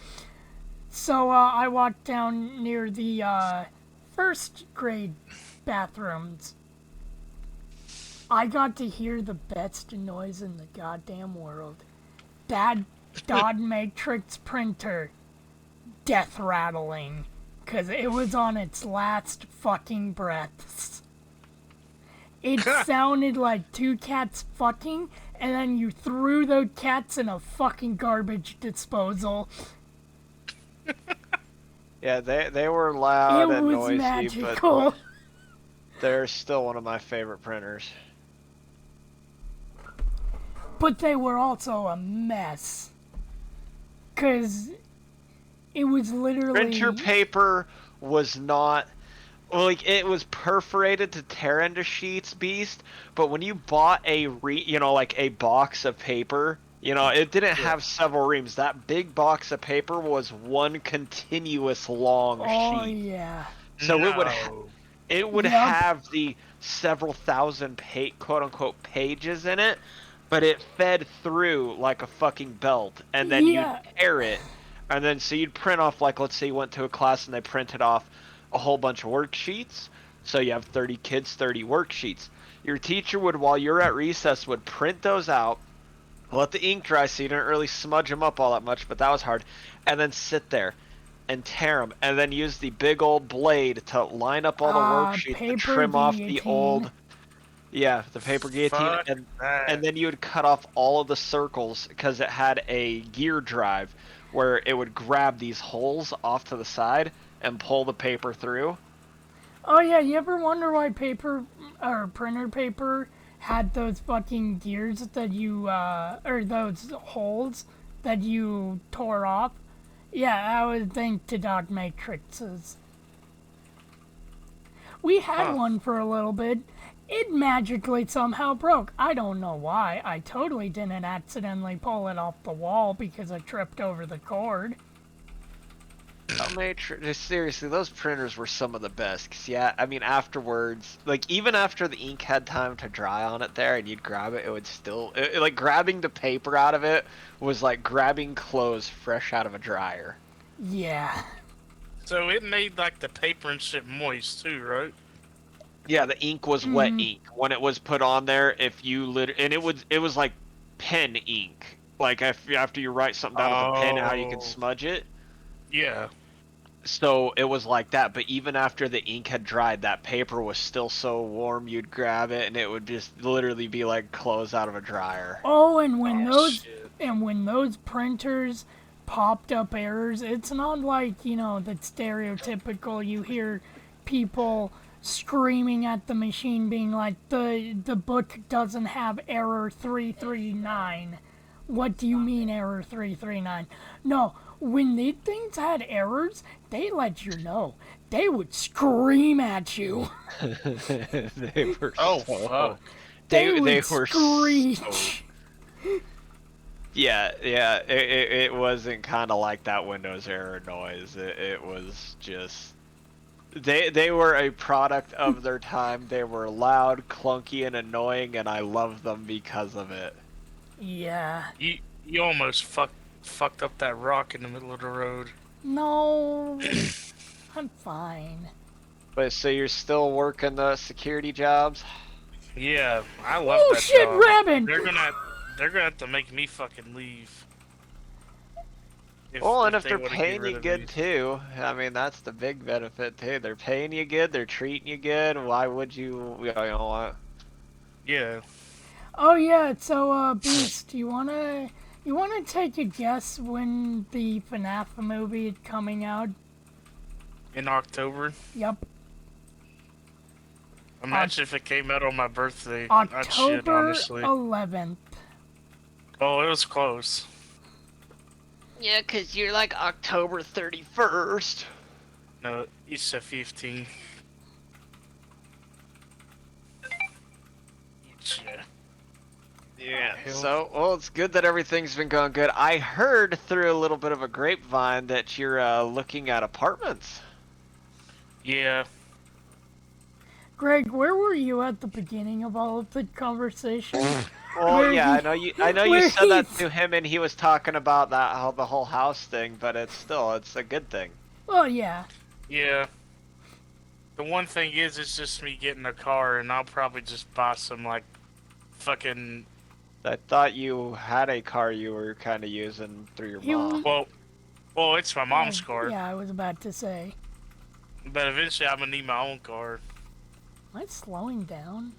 [SPEAKER 1] So I walked down near the first grade bathrooms. I got to hear the best noise in the goddamn world. That dot matrix printer death rattling. Because it was on its last fucking breaths. It sounded like two cats fucking, and then you threw those cats in a fucking garbage disposal.
[SPEAKER 2] Yeah, they were loud
[SPEAKER 1] It
[SPEAKER 2] and
[SPEAKER 1] was
[SPEAKER 2] noisy,
[SPEAKER 1] magical.
[SPEAKER 2] but they're still one of my favorite printers.
[SPEAKER 1] But they were also a mess. Because it was literally...
[SPEAKER 2] Printer paper was not... Well, like, it was perforated to tear into sheets, Beast, but when you bought like a box of paper, it didn't have several reams. That big box of paper was one continuous long
[SPEAKER 1] Oh,
[SPEAKER 2] sheet.
[SPEAKER 1] yeah.
[SPEAKER 2] So
[SPEAKER 6] No.
[SPEAKER 2] it would
[SPEAKER 1] Yup.
[SPEAKER 2] have the several thousand quote-unquote pages in it, but it fed through like a fucking belt, and then you'd
[SPEAKER 1] Yeah.
[SPEAKER 2] tear it, and then so you'd print off, like, let's say you went to a class and they printed off a whole bunch of worksheets, so you have 30 kids, 30 worksheets. Your teacher would, while you're at recess, would print those out, let the ink dry so you didn't really smudge them up all that much, but that was hard, and then sit there and tear them, and then use the big old blade to line up all the worksheets to
[SPEAKER 1] paper
[SPEAKER 2] trim off the
[SPEAKER 1] guillotine.
[SPEAKER 2] old... Yeah, the paper guillotine,
[SPEAKER 6] Fuck that.
[SPEAKER 2] and then you would cut off all of the circles because it had a gear drive where it would grab these holes off to the side and pull the paper through.
[SPEAKER 1] Oh, yeah, you ever wonder why paper, or printer paper, had those fucking gears that you, or those holes that you tore off? Yeah, I would think to dot matrices. We had one for a little bit. It magically somehow broke. I don't know why. I totally didn't accidentally pull it off the wall because I tripped over the cord.
[SPEAKER 2] Seriously, those printers were some of the best. 'Cause, yeah, I mean, afterwards, like, even after the ink had time to dry on it there and you'd grab it, it would still... like, grabbing the paper out of it was like grabbing clothes fresh out of a dryer.
[SPEAKER 1] Yeah.
[SPEAKER 6] So it made like the paper and shit moist too, right?
[SPEAKER 2] Yeah, the ink was wet ink when it was put on there. If you and it was like pen ink. Like after you write something down with a pen, how you can
[SPEAKER 6] Oh.
[SPEAKER 2] smudge it.
[SPEAKER 6] Yeah.
[SPEAKER 2] So it was like that, but even after the ink had dried, that paper was still so warm you'd grab it and it would just literally be like clothes out of a dryer.
[SPEAKER 1] Oh,
[SPEAKER 6] Oh shit.
[SPEAKER 1] and when those printers popped up errors, it's not like, you know, the stereotypical you hear people screaming at the machine being like the book doesn't have error 339. What do you mean error 339? No, when these things had errors, they let you know. They would scream at you.
[SPEAKER 2] They were
[SPEAKER 6] Oh
[SPEAKER 2] so
[SPEAKER 6] fuck.
[SPEAKER 1] They
[SPEAKER 2] they
[SPEAKER 1] would
[SPEAKER 2] were
[SPEAKER 1] screech.
[SPEAKER 2] so yeah, it wasn't kind of like that Windows error noise. It was just they were a product of their time. They were loud, clunky, and annoying, and I love them because of it.
[SPEAKER 1] Yeah.
[SPEAKER 6] You almost fucked up that rock in the middle of the road.
[SPEAKER 1] No, I'm fine.
[SPEAKER 2] But so you're still working the security jobs?
[SPEAKER 6] Yeah, I love
[SPEAKER 1] Oh
[SPEAKER 6] that
[SPEAKER 1] shit,
[SPEAKER 6] job.
[SPEAKER 1] rabbit!
[SPEAKER 6] They're gonna have to make me fucking leave.
[SPEAKER 2] Well, and
[SPEAKER 6] if
[SPEAKER 2] if
[SPEAKER 6] they
[SPEAKER 2] they're
[SPEAKER 6] want to get
[SPEAKER 2] paying
[SPEAKER 6] rid
[SPEAKER 2] you
[SPEAKER 6] of me.
[SPEAKER 2] good too, I mean that's the big benefit too. They're paying you good, they're treating you good. Why would you know what?
[SPEAKER 6] Yeah.
[SPEAKER 1] Oh yeah, so Beast, you wanna take a guess when the Fnaf movie is coming out?
[SPEAKER 6] In October.
[SPEAKER 1] Yep,
[SPEAKER 6] Imagine if it came out on my birthday. I'd shit,
[SPEAKER 1] October
[SPEAKER 6] honestly.
[SPEAKER 1] 11th.
[SPEAKER 6] Oh, it was close.
[SPEAKER 2] Yeah, 'cause you're like October 31st.
[SPEAKER 6] No, it's a 15. Yeah.
[SPEAKER 2] Yeah.
[SPEAKER 6] Hell.
[SPEAKER 2] So, well, it's good that everything's been going good. I heard through a little bit of a grapevine that you're looking at apartments.
[SPEAKER 6] Yeah.
[SPEAKER 1] Greg, where were you at the beginning of all of the conversation?
[SPEAKER 2] Well,
[SPEAKER 1] Where
[SPEAKER 2] yeah,
[SPEAKER 1] he-
[SPEAKER 2] I know you. I know you
[SPEAKER 1] where
[SPEAKER 2] said that
[SPEAKER 1] he's-
[SPEAKER 2] to him, and he was talking about that how the whole house thing. But it's a good thing.
[SPEAKER 1] Well, yeah.
[SPEAKER 6] Yeah. The one thing is, it's just me getting a car, and I'll probably just buy some, like, fucking...
[SPEAKER 2] I thought you had a car you were kind of using through your mom.
[SPEAKER 6] Well, it's my mom's car.
[SPEAKER 1] Yeah, I was about to say.
[SPEAKER 6] But eventually, I'm gonna need my own car.
[SPEAKER 1] Am I slowing down?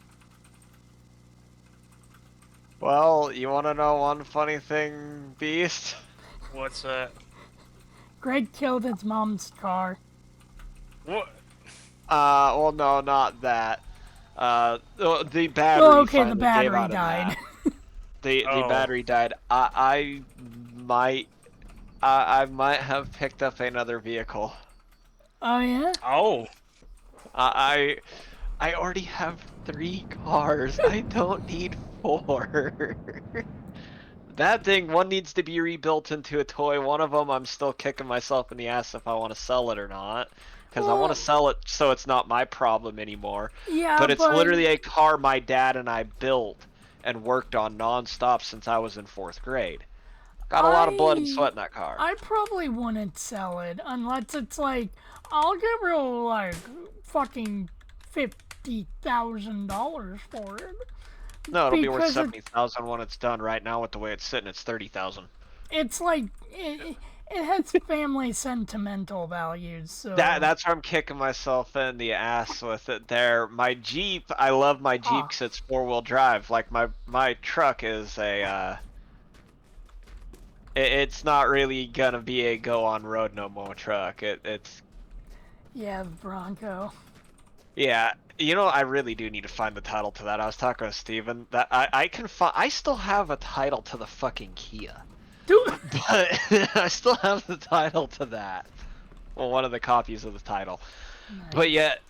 [SPEAKER 2] Well, you want to know one funny thing, Beast?
[SPEAKER 6] What's that?
[SPEAKER 1] Greg killed his mom's car.
[SPEAKER 6] What?
[SPEAKER 2] Well, no, not that. The battery.
[SPEAKER 1] Well, okay, the
[SPEAKER 2] finally gave
[SPEAKER 1] battery
[SPEAKER 2] out in
[SPEAKER 1] died.
[SPEAKER 2] that. The
[SPEAKER 6] Oh.
[SPEAKER 2] battery died. I might have picked up another vehicle.
[SPEAKER 1] Oh yeah?
[SPEAKER 6] Oh.
[SPEAKER 2] I already have 3 cars. I don't need 4. That thing, one needs to be rebuilt into a toy. One of them, I'm still kicking myself in the ass if I want to sell it or not. Because I want to sell it so it's not my problem anymore.
[SPEAKER 1] Yeah,
[SPEAKER 2] But it's literally a car my dad and I built and worked on non-stop since I was in 4th grade. Got a lot of blood and sweat in that car.
[SPEAKER 1] I probably wouldn't sell it unless it's like, I'll give you like fucking $50,000 for it.
[SPEAKER 2] No, it'll be worth
[SPEAKER 1] because
[SPEAKER 2] 70,000 when it's done. Right now, with the way it's sitting, it's 30,000.
[SPEAKER 1] It's like it has family sentimental values. So
[SPEAKER 2] That's where I'm kicking myself in the ass with it. There, my Jeep. I love my Jeep because it's 4-wheel drive. Like my truck is a. It's not really gonna be a go on road no more truck. It's.
[SPEAKER 1] Yeah, the Bronco.
[SPEAKER 2] Yeah, you know, I really do need to find the title to that. I was talking with Steven that I can find. I still have a title to the fucking Kia.
[SPEAKER 1] Dude,
[SPEAKER 2] But I still have the title to that. Well, one of the copies of the title.
[SPEAKER 1] nice.
[SPEAKER 2] But yet,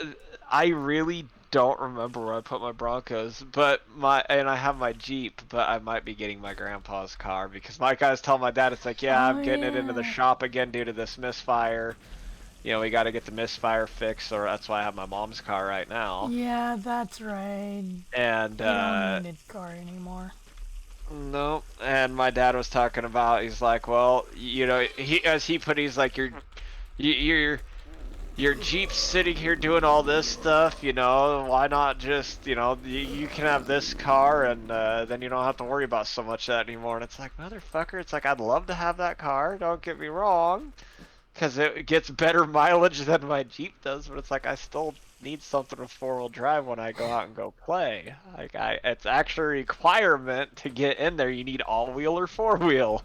[SPEAKER 2] I really don't remember where I put my Broncos. But I have my Jeep, but I might be getting my grandpa's car because my guys tell my dad, it's like, yeah, I'm getting it into the
[SPEAKER 1] yeah.
[SPEAKER 2] shop again due to this misfire. You know, we got to get the misfire fixed, or that's why I have my mom's car right now.
[SPEAKER 1] Yeah, that's right.
[SPEAKER 2] And
[SPEAKER 1] You don't need a car anymore.
[SPEAKER 2] no, and my dad was talking about. He's like, well, you know, he's like, you're your Jeep's sitting here doing all this stuff, you know, why not just, you know, you can have this car and then you don't have to worry about so much of that anymore. And it's like, motherfucker, it's like, I'd love to have that car, don't get me wrong, because it gets better mileage than my Jeep does, but it's like, I still need something with four-wheel drive when I go out and go play. Like, it's actually a requirement to get in there, you need all-wheel or four-wheel.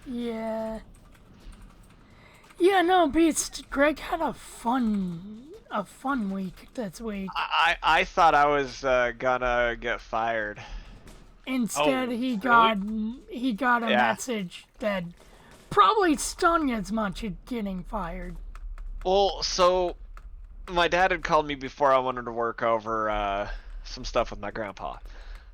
[SPEAKER 1] Yeah. Yeah, no, Beast. Greg had a fun week this week.
[SPEAKER 2] I thought I was gonna get fired.
[SPEAKER 1] Instead,
[SPEAKER 6] Oh,
[SPEAKER 1] he
[SPEAKER 6] really?
[SPEAKER 1] got a
[SPEAKER 2] Yeah.
[SPEAKER 1] message that probably stung as much as getting fired.
[SPEAKER 2] Well, so my dad had called me before I wanted to work over some stuff with my grandpa.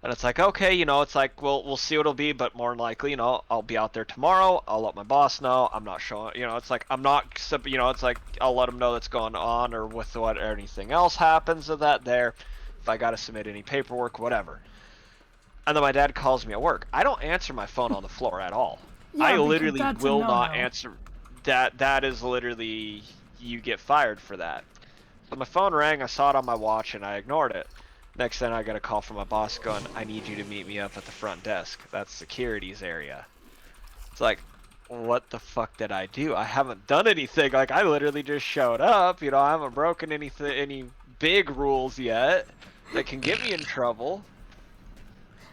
[SPEAKER 2] And it's like, okay, you know, it's like, we'll see what it'll be, but more than likely, you know, I'll be out there tomorrow. I'll let my boss know. I'm not showing, you know, it's like, I'm not, you know, it's like, I'll let him know that's going on or with what anything else happens of that there. If I got to submit any paperwork, whatever. And then my dad calls me at work. I don't answer my phone on the floor at all.
[SPEAKER 1] Yeah,
[SPEAKER 2] I
[SPEAKER 1] because
[SPEAKER 2] literally
[SPEAKER 1] that's a
[SPEAKER 2] will not
[SPEAKER 1] no-no.
[SPEAKER 2] answer. That is literally, you get fired for that. So my phone rang, I saw it on my watch, and I ignored it. Next thing I got a call from my boss going, I need you to meet me up at the front desk. That's security's area. It's like, what the fuck did I do? I haven't done anything. Like, I literally just showed up. You know, I haven't broken any big rules yet that can get me in trouble.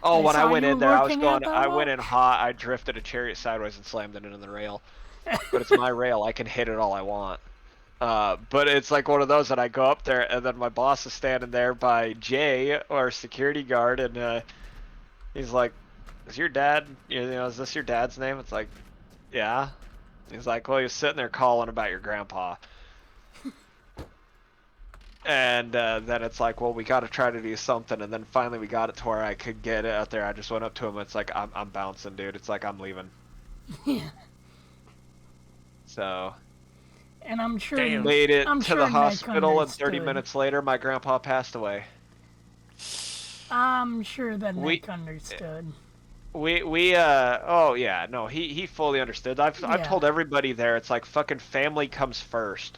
[SPEAKER 2] Oh, when I
[SPEAKER 1] saw
[SPEAKER 2] went
[SPEAKER 1] you
[SPEAKER 2] in there,
[SPEAKER 1] looking at that
[SPEAKER 2] I went in
[SPEAKER 1] watch.
[SPEAKER 2] hot. I drifted a chariot sideways and slammed it into the rail. But it's my rail. I can hit it all I want. But it's like one of those that I go up there, and then my boss is standing there by Jay, our security guard, and he's like, "Is your dad? You know, is this your dad's name?" It's like, "Yeah." He's like, "Well, he was sitting there calling about your grandpa." And then it's like, well, we got to try to do something. And then finally we got it to where I could get it out there. I just went up to him. It's like, I'm bouncing, dude. It's like, I'm leaving.
[SPEAKER 1] Yeah.
[SPEAKER 2] So
[SPEAKER 1] And I'm sure
[SPEAKER 6] Damn.
[SPEAKER 2] made it
[SPEAKER 1] I'm
[SPEAKER 2] to
[SPEAKER 1] sure
[SPEAKER 2] the
[SPEAKER 1] Nick
[SPEAKER 2] hospital, and 30
[SPEAKER 1] understood.
[SPEAKER 2] minutes later, my grandpa passed away.
[SPEAKER 1] I'm sure that
[SPEAKER 2] We
[SPEAKER 1] Nick understood.
[SPEAKER 2] oh yeah, no, he fully understood. I've
[SPEAKER 1] Yeah.
[SPEAKER 2] told everybody there, it's like, fucking family comes first.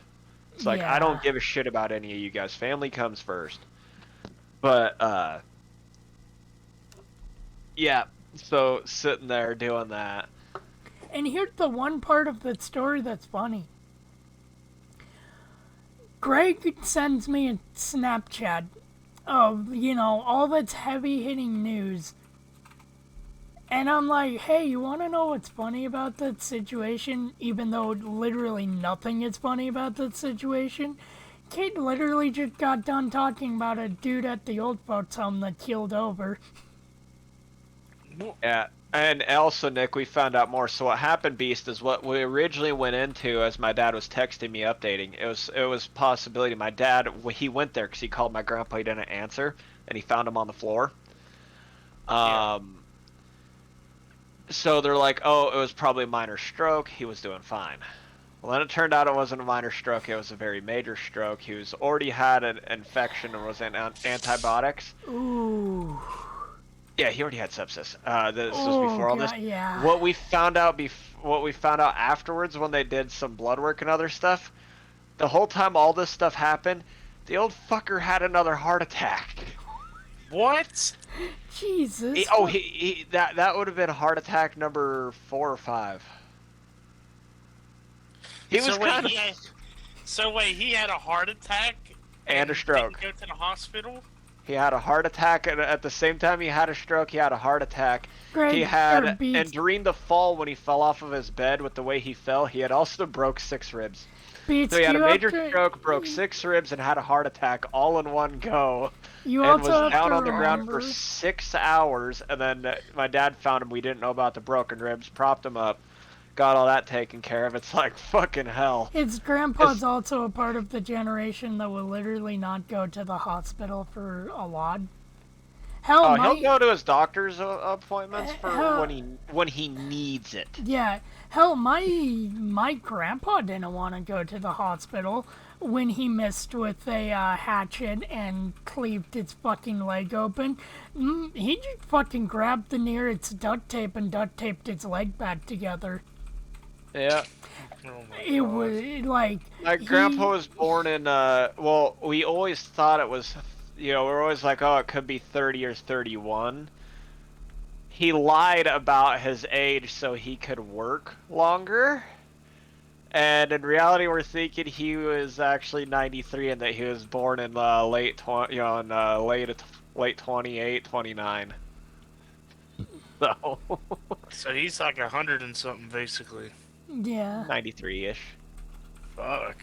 [SPEAKER 2] It's like, I don't
[SPEAKER 1] Yeah.
[SPEAKER 2] give a shit about any of you guys. Family comes first. But yeah, so sitting there doing that.
[SPEAKER 1] And here's the one part of the story that's funny. Greg sends me a Snapchat of, you know, all that's heavy hitting news. And I'm like, hey, you want to know what's funny about that situation? Even though literally nothing is funny about that situation. Kate literally just got done talking about a dude at the old folks home that keeled over.
[SPEAKER 2] Yeah, and also, Nick, we found out more. So what happened, Beast, is what we originally went into as my dad was texting me, updating. It was possibility. My dad, he went there because he called my grandpa. He didn't answer, and he found him on the floor. So they're like, oh, it was probably a minor stroke. He was doing fine. Well, then it turned out it wasn't a minor stroke. It was a very major stroke. He was already had an infection and was on antibiotics.
[SPEAKER 1] Ooh.
[SPEAKER 2] Yeah, he already had sepsis. This was
[SPEAKER 1] Oh,
[SPEAKER 2] before all this.
[SPEAKER 1] God, yeah.
[SPEAKER 2] What we found out afterwards, when they did some blood work and other stuff, the whole time all this stuff happened, the old fucker had another heart attack.
[SPEAKER 6] What?
[SPEAKER 1] Jesus.
[SPEAKER 2] That would have been heart attack number 4 or 5. He was kind of
[SPEAKER 6] So wait, he had a heart attack
[SPEAKER 2] and a stroke.
[SPEAKER 6] didn't go to the hospital?
[SPEAKER 2] He had a heart attack, and at the same time he had a stroke, he had a heart attack.
[SPEAKER 1] Greg,
[SPEAKER 2] He
[SPEAKER 1] or
[SPEAKER 2] had,
[SPEAKER 1] Beats.
[SPEAKER 2] and during the fall when he fell off of his bed with the way he fell, he had also broke 6 ribs.
[SPEAKER 1] Beats,
[SPEAKER 2] So he had a
[SPEAKER 1] you have
[SPEAKER 2] major
[SPEAKER 1] to-
[SPEAKER 2] stroke, broke 6 ribs, and had a heart attack all in one go.
[SPEAKER 1] You
[SPEAKER 2] And
[SPEAKER 1] also
[SPEAKER 2] was
[SPEAKER 1] have
[SPEAKER 2] down
[SPEAKER 1] to
[SPEAKER 2] on the ground for
[SPEAKER 1] remember-
[SPEAKER 2] 6 hours, and then my dad found him. We didn't know about the broken ribs, propped him up, got all that taken care of. It's like, fucking hell.
[SPEAKER 1] His grandpa's also a part of the generation that will literally not go to the hospital for a lot. Hell,
[SPEAKER 2] Oh,
[SPEAKER 1] my,
[SPEAKER 2] he'll go to his doctor's appointments for
[SPEAKER 1] Hell-
[SPEAKER 2] when he needs it.
[SPEAKER 1] yeah, hell, my grandpa didn't want to go to the hospital when he missed with a hatchet and cleaved his fucking leg open. He just fucking grabbed the nearest duct tape and duct taped his leg back together.
[SPEAKER 2] Yeah.
[SPEAKER 6] Oh my
[SPEAKER 1] It
[SPEAKER 6] God.
[SPEAKER 1] was like
[SPEAKER 2] My grandpa was born in, well, we always thought it was, we're always like, oh, it could be 30 or 31. He lied about his age so he could work longer. And in reality, we're thinking he was actually 93 and that he was born in late 20, in late 28, 29. So
[SPEAKER 6] So he's like 100 and something, basically.
[SPEAKER 1] yeah,
[SPEAKER 2] 93-ish.
[SPEAKER 6] Fuck.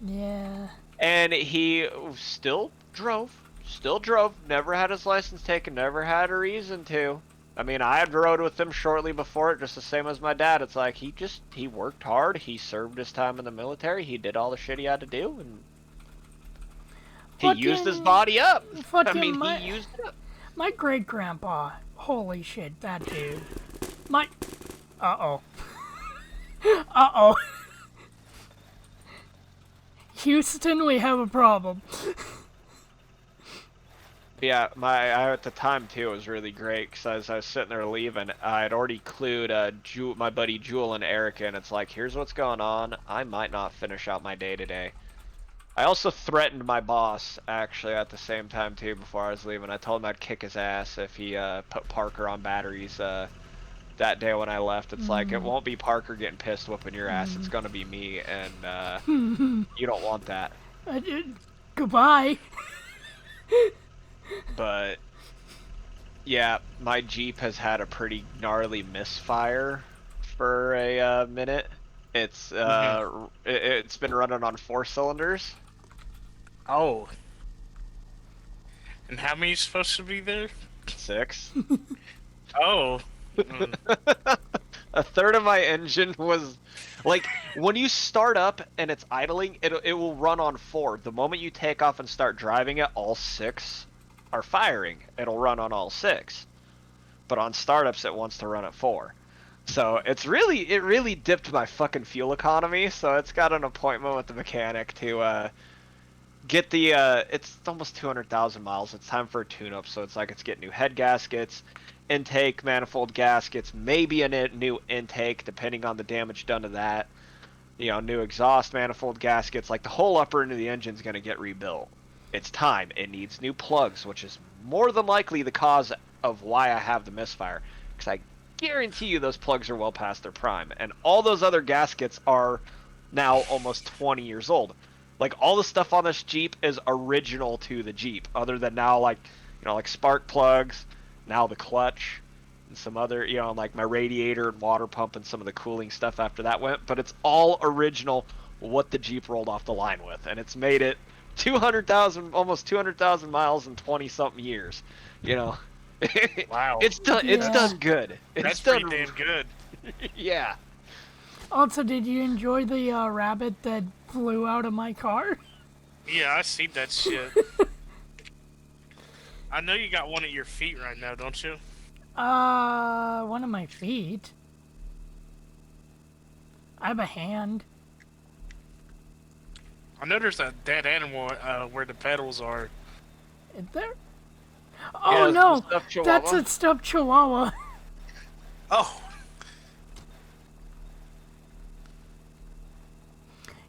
[SPEAKER 1] yeah.
[SPEAKER 2] And he still drove, never had his license taken, never had a reason to. I mean, I had rode with him shortly before it, just the same as my dad. It's like he worked hard, he served his time in the military, he did all the shit he had to do, and he used his body up. I
[SPEAKER 1] Fucking
[SPEAKER 2] mean, he used it up.
[SPEAKER 1] my great grandpa. Holy shit, that dude. My. Uh oh. Uh oh. Houston, we have a problem.
[SPEAKER 2] Yeah, I at the time too was really great because as I was sitting there leaving, I had already clued my buddy Jewel and Erica, and it's like, here's what's going on. I might not finish out my day today. I also threatened my boss actually at the same time too before I was leaving. I told him I'd kick his ass if he put Parker on batteries that day when I left. It's like it won't be Parker getting pissed whooping your ass. It's gonna be me, and you don't want that.
[SPEAKER 1] Goodbye.
[SPEAKER 2] But yeah, my Jeep has had a pretty gnarly misfire for a minute. It's been running on 4 cylinders.
[SPEAKER 6] Oh. And how many's supposed to be there?
[SPEAKER 2] 6.
[SPEAKER 6] Oh. Mm.
[SPEAKER 2] A third of my engine was like when you start up and it's idling, it will run on 4. The moment you take off and start driving it, all 6 are firing. It'll run on all 6. But on startups it wants to run at 4. So it really dipped my fucking fuel economy, so it's got an appointment with the mechanic to get the it's almost 200,000 miles. It's time for a tune-up, so it's like it's getting new head gaskets, intake manifold gaskets, maybe a new intake depending on the damage done to that. New exhaust manifold gaskets, like the whole upper end of the engine's going to get rebuilt. It's time. It needs new plugs, which is more than likely the cause of why I have the misfire, because I guarantee you those plugs are well past their prime, and all those other gaskets are now almost 20 years old. Like all the stuff on this Jeep is original to the Jeep, other than now like spark plugs, now the clutch, and some other like my radiator and water pump and some of the cooling stuff after that went. But it's all original what the Jeep rolled off the line with, and it's made it 200,000, almost 200,000 miles in 20 something years.
[SPEAKER 6] Wow.
[SPEAKER 2] It's done. It's
[SPEAKER 1] Yeah.
[SPEAKER 2] done good.
[SPEAKER 6] That's
[SPEAKER 2] It's done.
[SPEAKER 6] pretty damn good.
[SPEAKER 2] Yeah.
[SPEAKER 1] Also, did you enjoy the rabbit that flew out of my car?
[SPEAKER 6] Yeah, I see that shit. I know you got one at your feet right now, don't you?
[SPEAKER 1] One of my feet. I have a hand.
[SPEAKER 6] I know there's a dead animal where the pedals are.
[SPEAKER 1] Is there? Oh
[SPEAKER 2] Yeah,
[SPEAKER 1] no,
[SPEAKER 2] it's a stuffed
[SPEAKER 1] that's
[SPEAKER 2] chihuahua.
[SPEAKER 1] a stuffed chihuahua.
[SPEAKER 6] Oh,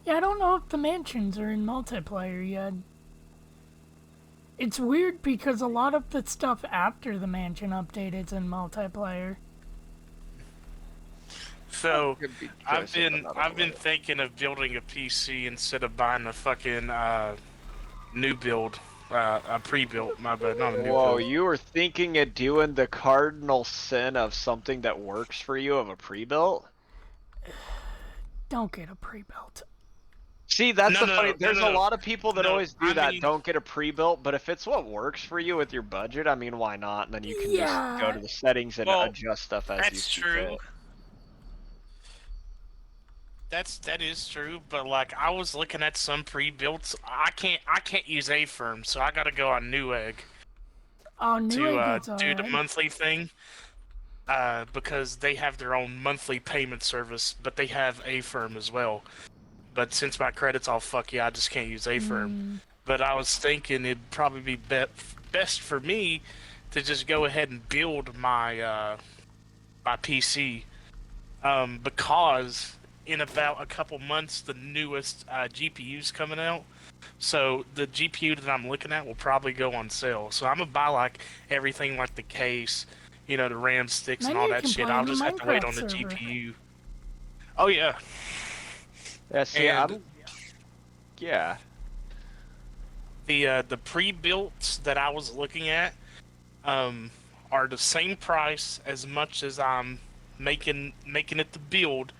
[SPEAKER 1] Yeah, I don't know if the mansions are in multiplayer yet. It's weird because a lot of the stuff after the mansion update is in multiplayer.
[SPEAKER 6] so
[SPEAKER 2] Could be
[SPEAKER 6] I've
[SPEAKER 2] Joseph,
[SPEAKER 6] been
[SPEAKER 2] but not
[SPEAKER 6] I've been
[SPEAKER 2] Elliot.
[SPEAKER 6] thinking of building a PC instead of buying a fucking new build, a pre-built. My bad, not a new
[SPEAKER 2] Whoa,
[SPEAKER 6] build.
[SPEAKER 2] you were thinking of doing the cardinal sin of something that works for you of a pre-built?
[SPEAKER 1] Don't get a pre-built.
[SPEAKER 2] See, that's
[SPEAKER 6] No,
[SPEAKER 2] the funny.
[SPEAKER 6] no, no,
[SPEAKER 2] There's
[SPEAKER 6] no,
[SPEAKER 2] a
[SPEAKER 6] no.
[SPEAKER 2] lot of people that
[SPEAKER 6] No,
[SPEAKER 2] always do
[SPEAKER 6] I
[SPEAKER 2] that.
[SPEAKER 6] mean-
[SPEAKER 2] Don't get a pre-built, but if it's what works for you with your budget, I mean, why not? And then you can just go
[SPEAKER 1] Yeah.
[SPEAKER 2] to the settings and
[SPEAKER 6] Well,
[SPEAKER 2] adjust stuff as you
[SPEAKER 6] That's
[SPEAKER 2] see
[SPEAKER 6] true.
[SPEAKER 2] fit.
[SPEAKER 6] That is true, but like I was looking at some pre-builts, I can't use A-firm, so I gotta go on Newegg
[SPEAKER 1] Oh, New
[SPEAKER 6] to
[SPEAKER 1] Egg is
[SPEAKER 6] do the
[SPEAKER 1] alright.
[SPEAKER 6] monthly thing. Because they have their own monthly payment service, but they have A-firm as well. But since my credit's all fucky, I just can't use A-firm. But I was thinking it'd probably be best for me to just go ahead and build my my PC, because in about a couple months the newest GPUs coming out. So the GPU that I'm looking at will probably go on sale. So I'm gonna buy like everything, like the case, you know, the RAM sticks and
[SPEAKER 1] Then
[SPEAKER 6] all
[SPEAKER 1] you
[SPEAKER 6] that
[SPEAKER 1] can
[SPEAKER 6] shit.
[SPEAKER 1] play
[SPEAKER 6] I'll
[SPEAKER 1] in the
[SPEAKER 6] just have to wait
[SPEAKER 1] Minecraft
[SPEAKER 6] on the
[SPEAKER 1] server.
[SPEAKER 6] GPU. Oh yeah,
[SPEAKER 2] Yeah, see,
[SPEAKER 6] and
[SPEAKER 2] yeah.
[SPEAKER 6] the pre-built that I was looking at um, are the same price as much as I'm making it to build,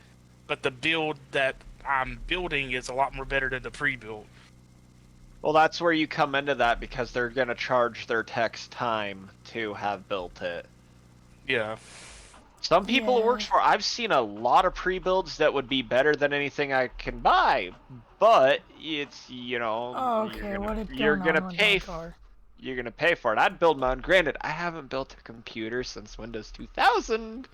[SPEAKER 6] but the build that I'm building is a lot more better than the pre-built.
[SPEAKER 2] Well, that's where you come into that because they're gonna charge their techs time to have built it.
[SPEAKER 6] Yeah.
[SPEAKER 2] Some people it works
[SPEAKER 1] Yeah.
[SPEAKER 2] for. I've seen a lot of pre-builds that would be better than anything I can buy, but it's
[SPEAKER 1] Oh, okay, what is
[SPEAKER 2] you're
[SPEAKER 1] going
[SPEAKER 2] gonna
[SPEAKER 1] on with my
[SPEAKER 2] pay
[SPEAKER 1] car?
[SPEAKER 2] you're gonna pay for it. I'd build my own. Granted, I haven't built a computer since Windows 2000.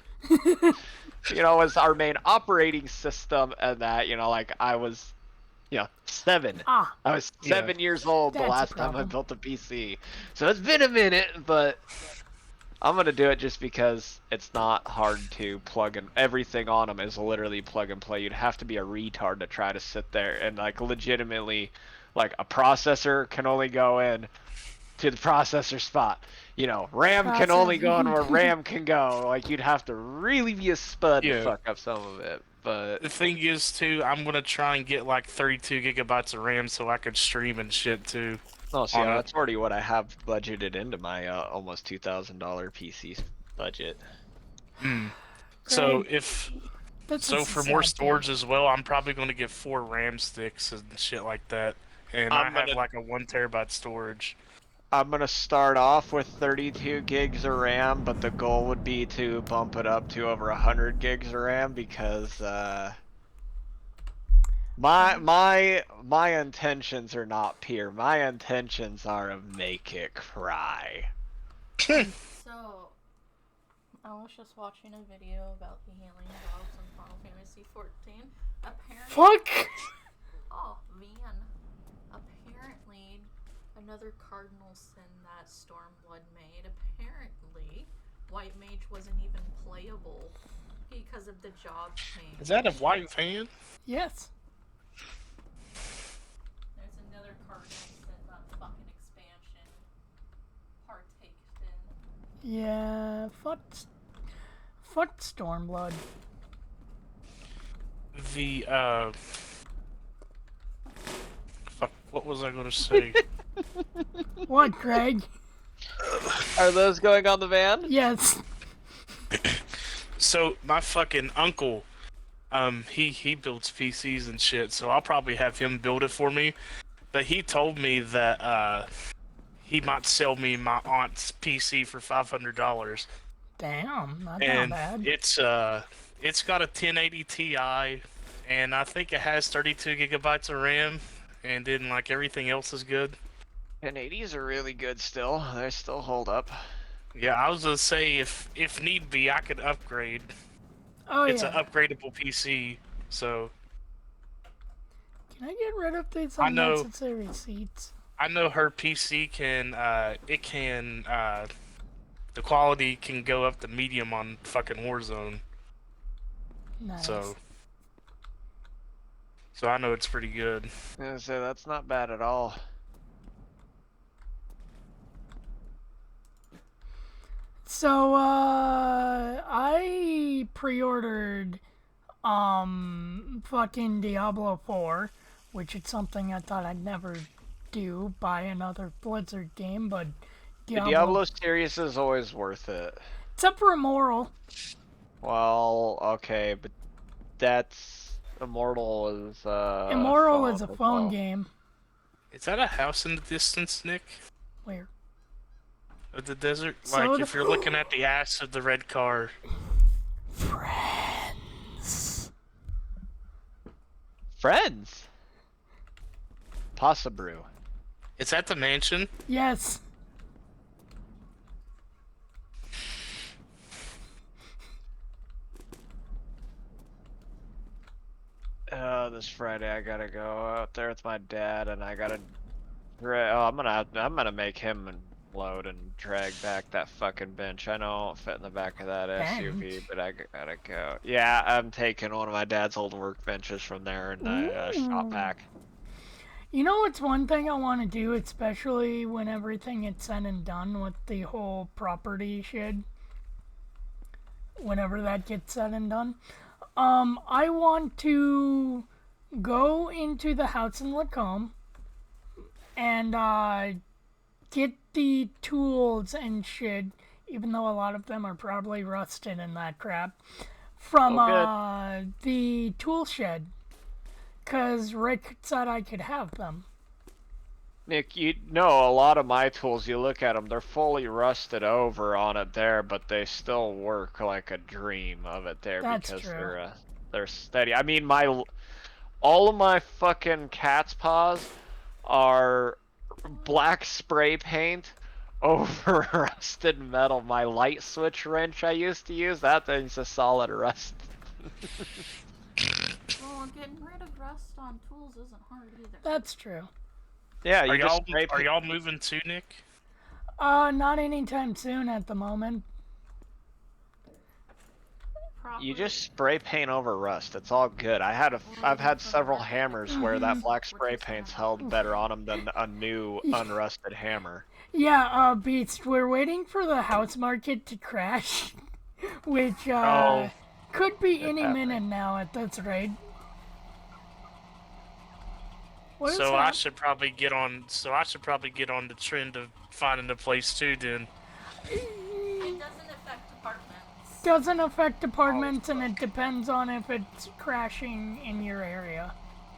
[SPEAKER 2] Was our main operating system, and that like I was 7.
[SPEAKER 1] Ah,
[SPEAKER 2] I was
[SPEAKER 6] Yeah.
[SPEAKER 2] 7 years old the
[SPEAKER 1] That's a
[SPEAKER 2] last time I
[SPEAKER 1] problem.
[SPEAKER 2] built a PC. So it's been a minute, but I'm gonna do it just because it's not hard to plug in. Everything on them is literally plug and play. You'd have to be a retard to try to sit there and like legitimately, like a processor can only go in to the processor spot. RAM can only go in where RAM can go. Like you'd have to really be a spud to
[SPEAKER 6] Yeah.
[SPEAKER 2] fuck up some of it. But
[SPEAKER 6] The thing is, too, I'm gonna try and get like 32 gigabytes of RAM so I could stream and shit too.
[SPEAKER 2] oh, see,
[SPEAKER 6] On it.
[SPEAKER 2] that's already what I have budgeted into my almost $2,000 PC budget.
[SPEAKER 6] So
[SPEAKER 1] Greg,
[SPEAKER 6] if
[SPEAKER 1] that's
[SPEAKER 6] so,
[SPEAKER 1] just a
[SPEAKER 6] for more
[SPEAKER 1] sad
[SPEAKER 6] storage
[SPEAKER 1] thing.
[SPEAKER 6] as well, I'm probably gonna get 4 RAM sticks and shit like that. And I
[SPEAKER 2] I'm
[SPEAKER 6] have
[SPEAKER 2] gonna
[SPEAKER 6] like a 1 terabyte storage.
[SPEAKER 2] I'm gonna start off with 32 gigs of RAM, but the goal would be to bump it up to over 100 gigs of RAM because my intentions are not pure. My intentions are to make it cry.
[SPEAKER 3] So, I was just watching a video about the healing dogs in Final Fantasy 14. Apparently,
[SPEAKER 1] Fuck!
[SPEAKER 3] oh man, apparently, another cardinal sin that Stormblood made. Apparently, White Mage wasn't even playable because of the job change.
[SPEAKER 6] Is that a white fan?
[SPEAKER 1] Yes.
[SPEAKER 3] There's another cardinal sin that fucking expansion partakes in.
[SPEAKER 1] Yeah, fuck Stormblood.
[SPEAKER 6] The fuck, what was I gonna say?
[SPEAKER 1] What, Greg?
[SPEAKER 2] Are those going on the van?
[SPEAKER 1] Yes.
[SPEAKER 6] So my fucking uncle, he builds PCs and shit, so I'll probably have him build it for me. But he told me that he might sell me my aunt's PC for $500,
[SPEAKER 1] Damn, not
[SPEAKER 6] and
[SPEAKER 1] bad.
[SPEAKER 6] it's got a 1080 Ti, and I think it has 32 gigabytes of RAM, and then like everything else is good.
[SPEAKER 2] 1080s are really good still. They still hold up.
[SPEAKER 6] Yeah, I was gonna say if need be, I could upgrade.
[SPEAKER 1] Oh
[SPEAKER 6] It's
[SPEAKER 1] yeah.
[SPEAKER 6] an upgradable PC, so
[SPEAKER 1] Can I get rid of these
[SPEAKER 6] I know-
[SPEAKER 1] unnecessary seats?
[SPEAKER 6] I know her PC can the quality can go up to medium on fucking Warzone.
[SPEAKER 1] Nice.
[SPEAKER 6] So I know it's pretty good.
[SPEAKER 2] So that's not bad at all.
[SPEAKER 1] So, I pre-ordered, fucking Diablo 4, which is something I thought I'd never do, buy another Blizzard game, but
[SPEAKER 2] The Diablo series is always worth it.
[SPEAKER 1] Except for Immoral.
[SPEAKER 2] Well, okay, but that's Immortal is
[SPEAKER 1] Immoral is a
[SPEAKER 2] as
[SPEAKER 1] phone
[SPEAKER 2] well.
[SPEAKER 1] game.
[SPEAKER 6] Is that a house in the distance, Nick?
[SPEAKER 1] Where?
[SPEAKER 6] Of the desert?
[SPEAKER 1] So
[SPEAKER 6] Like
[SPEAKER 1] the-
[SPEAKER 6] if you're looking at the ass of the red car.
[SPEAKER 1] Friends.
[SPEAKER 2] Friends. Pasta Brew.
[SPEAKER 6] Is that the mansion?
[SPEAKER 1] Yes.
[SPEAKER 2] This Friday I gotta go out there with my dad, and I gotta. I'm gonna make him load and drag back that fucking bench. I know it won't fit in the back of that SUV,
[SPEAKER 1] Bench?
[SPEAKER 2] but I gotta go. Yeah, I'm taking one of my dad's old workbenches from there and I shot
[SPEAKER 1] Ooh.
[SPEAKER 2] back.
[SPEAKER 1] You know what's one thing I want to do, especially when everything is said and done with the whole property shit? Whenever that gets said and done, I want to go into the house in Lacombe and get the tools and shit, even though a lot of them are probably rusted and that crap, from
[SPEAKER 2] Oh, good.
[SPEAKER 1] the tool shed. Because Rick said I could have them.
[SPEAKER 2] Nick, you know a lot of my tools, you look at them, they're fully rusted over on it there, but they still work like a dream of it there
[SPEAKER 1] That's
[SPEAKER 2] because
[SPEAKER 1] true.
[SPEAKER 2] they're steady. I mean, all of my fucking cat's paws are black spray paint over rusted metal. My light switch wrench I used to use, that thing's a solid rust.
[SPEAKER 3] Well, getting rid of rust on tools isn't hard either.
[SPEAKER 1] That's true.
[SPEAKER 2] Yeah,
[SPEAKER 6] Are
[SPEAKER 2] you just
[SPEAKER 6] y'all
[SPEAKER 2] spray
[SPEAKER 6] are
[SPEAKER 2] paint.
[SPEAKER 6] y'all moving too, Nick?
[SPEAKER 1] Not anytime soon at the moment.
[SPEAKER 2] You
[SPEAKER 3] Proper-
[SPEAKER 2] just spray paint over rust. It's all good. I've had several hammers where that black spray paint's held better on them than a new unrusted hammer.
[SPEAKER 1] Yeah, Beast, we're waiting for the house market to crash, which
[SPEAKER 6] Oh.
[SPEAKER 1] could be any
[SPEAKER 2] happening.
[SPEAKER 1] minute now at this rate. What is
[SPEAKER 6] So I
[SPEAKER 1] that?
[SPEAKER 6] should probably get on. So I should probably get on the trend of finding a place too. Then.
[SPEAKER 3] It doesn't affect apartments.
[SPEAKER 1] Doesn't affect apartments, and it depends on if it's crashing in your area.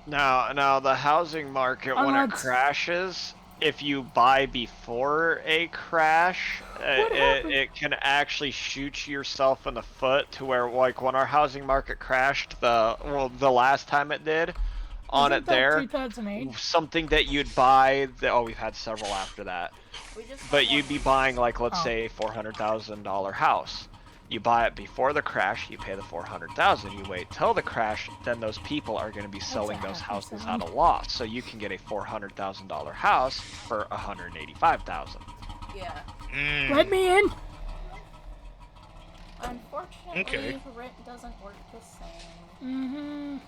[SPEAKER 2] Now the housing market, when it
[SPEAKER 1] Unless-
[SPEAKER 2] crashes, if you buy before a crash,
[SPEAKER 1] happened?
[SPEAKER 2] it can actually shoot yourself in the foot to where, like, when our housing market crashed, the last time it did, on
[SPEAKER 1] Isn't
[SPEAKER 2] it
[SPEAKER 1] that
[SPEAKER 2] there,
[SPEAKER 1] 2008?
[SPEAKER 2] something that you'd buy. Oh, we've had several after that.
[SPEAKER 3] We just
[SPEAKER 2] But
[SPEAKER 3] got
[SPEAKER 2] you'd
[SPEAKER 3] one
[SPEAKER 2] be
[SPEAKER 3] recently.
[SPEAKER 2] buying, like, let's
[SPEAKER 1] Oh.
[SPEAKER 2] say $400,000 house. You buy it before the crash, you pay the $400,000. You wait till the crash, then those people are going to be selling those
[SPEAKER 1] happy
[SPEAKER 2] houses
[SPEAKER 1] sound.
[SPEAKER 2] at a loss. So you can get a $400,000 house for $185,000.
[SPEAKER 3] Yeah.
[SPEAKER 1] Let me in.
[SPEAKER 3] Unfortunately,
[SPEAKER 6] Okay.
[SPEAKER 3] rent doesn't work the same.
[SPEAKER 1] Mm-hmm.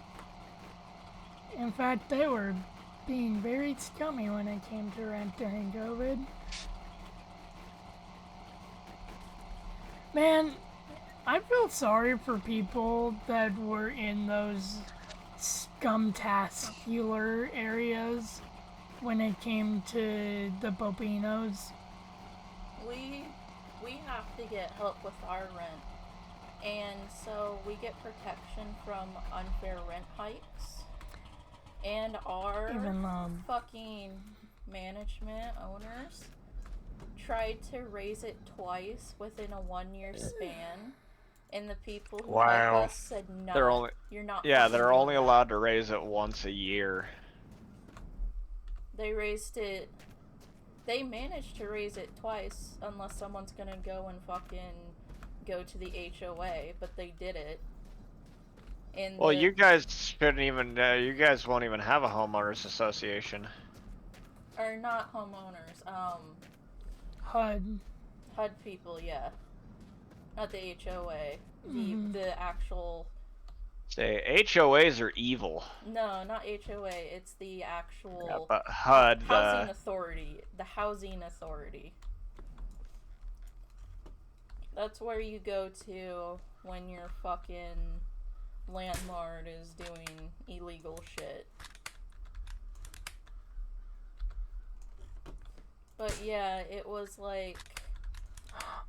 [SPEAKER 1] In fact, they were being very scummy when it came to rent during COVID. Man, I feel sorry for people that were in those scumtascular areas when it came to the Bobinos.
[SPEAKER 3] We have to get help with our rent, and so we get protection from unfair rent hikes. And our
[SPEAKER 1] Even
[SPEAKER 3] fucking management owners tried to raise it twice within a 1-year span, and the people who
[SPEAKER 6] Wow.
[SPEAKER 3] helped us said no.
[SPEAKER 2] They're only-
[SPEAKER 3] You're not.
[SPEAKER 2] Yeah,
[SPEAKER 3] fucking
[SPEAKER 2] they're
[SPEAKER 3] doing
[SPEAKER 2] only
[SPEAKER 3] that."
[SPEAKER 2] allowed to raise it once a year.
[SPEAKER 3] They raised it. They managed to raise it twice, unless someone's gonna go and fucking go to the HOA, but they did it. And
[SPEAKER 2] Well, you guys shouldn't even. You guys won't even have a homeowners association.
[SPEAKER 3] are not homeowners.
[SPEAKER 1] HUD.
[SPEAKER 3] HUD people, yeah. Not the HOA. The actual.
[SPEAKER 2] Say HOAs are evil.
[SPEAKER 3] No, not HOA. It's the actual.
[SPEAKER 2] Yeah, but HUD,
[SPEAKER 3] Housing authority. The housing authority. That's where you go to when your fucking landlord is doing illegal shit. But yeah, it was like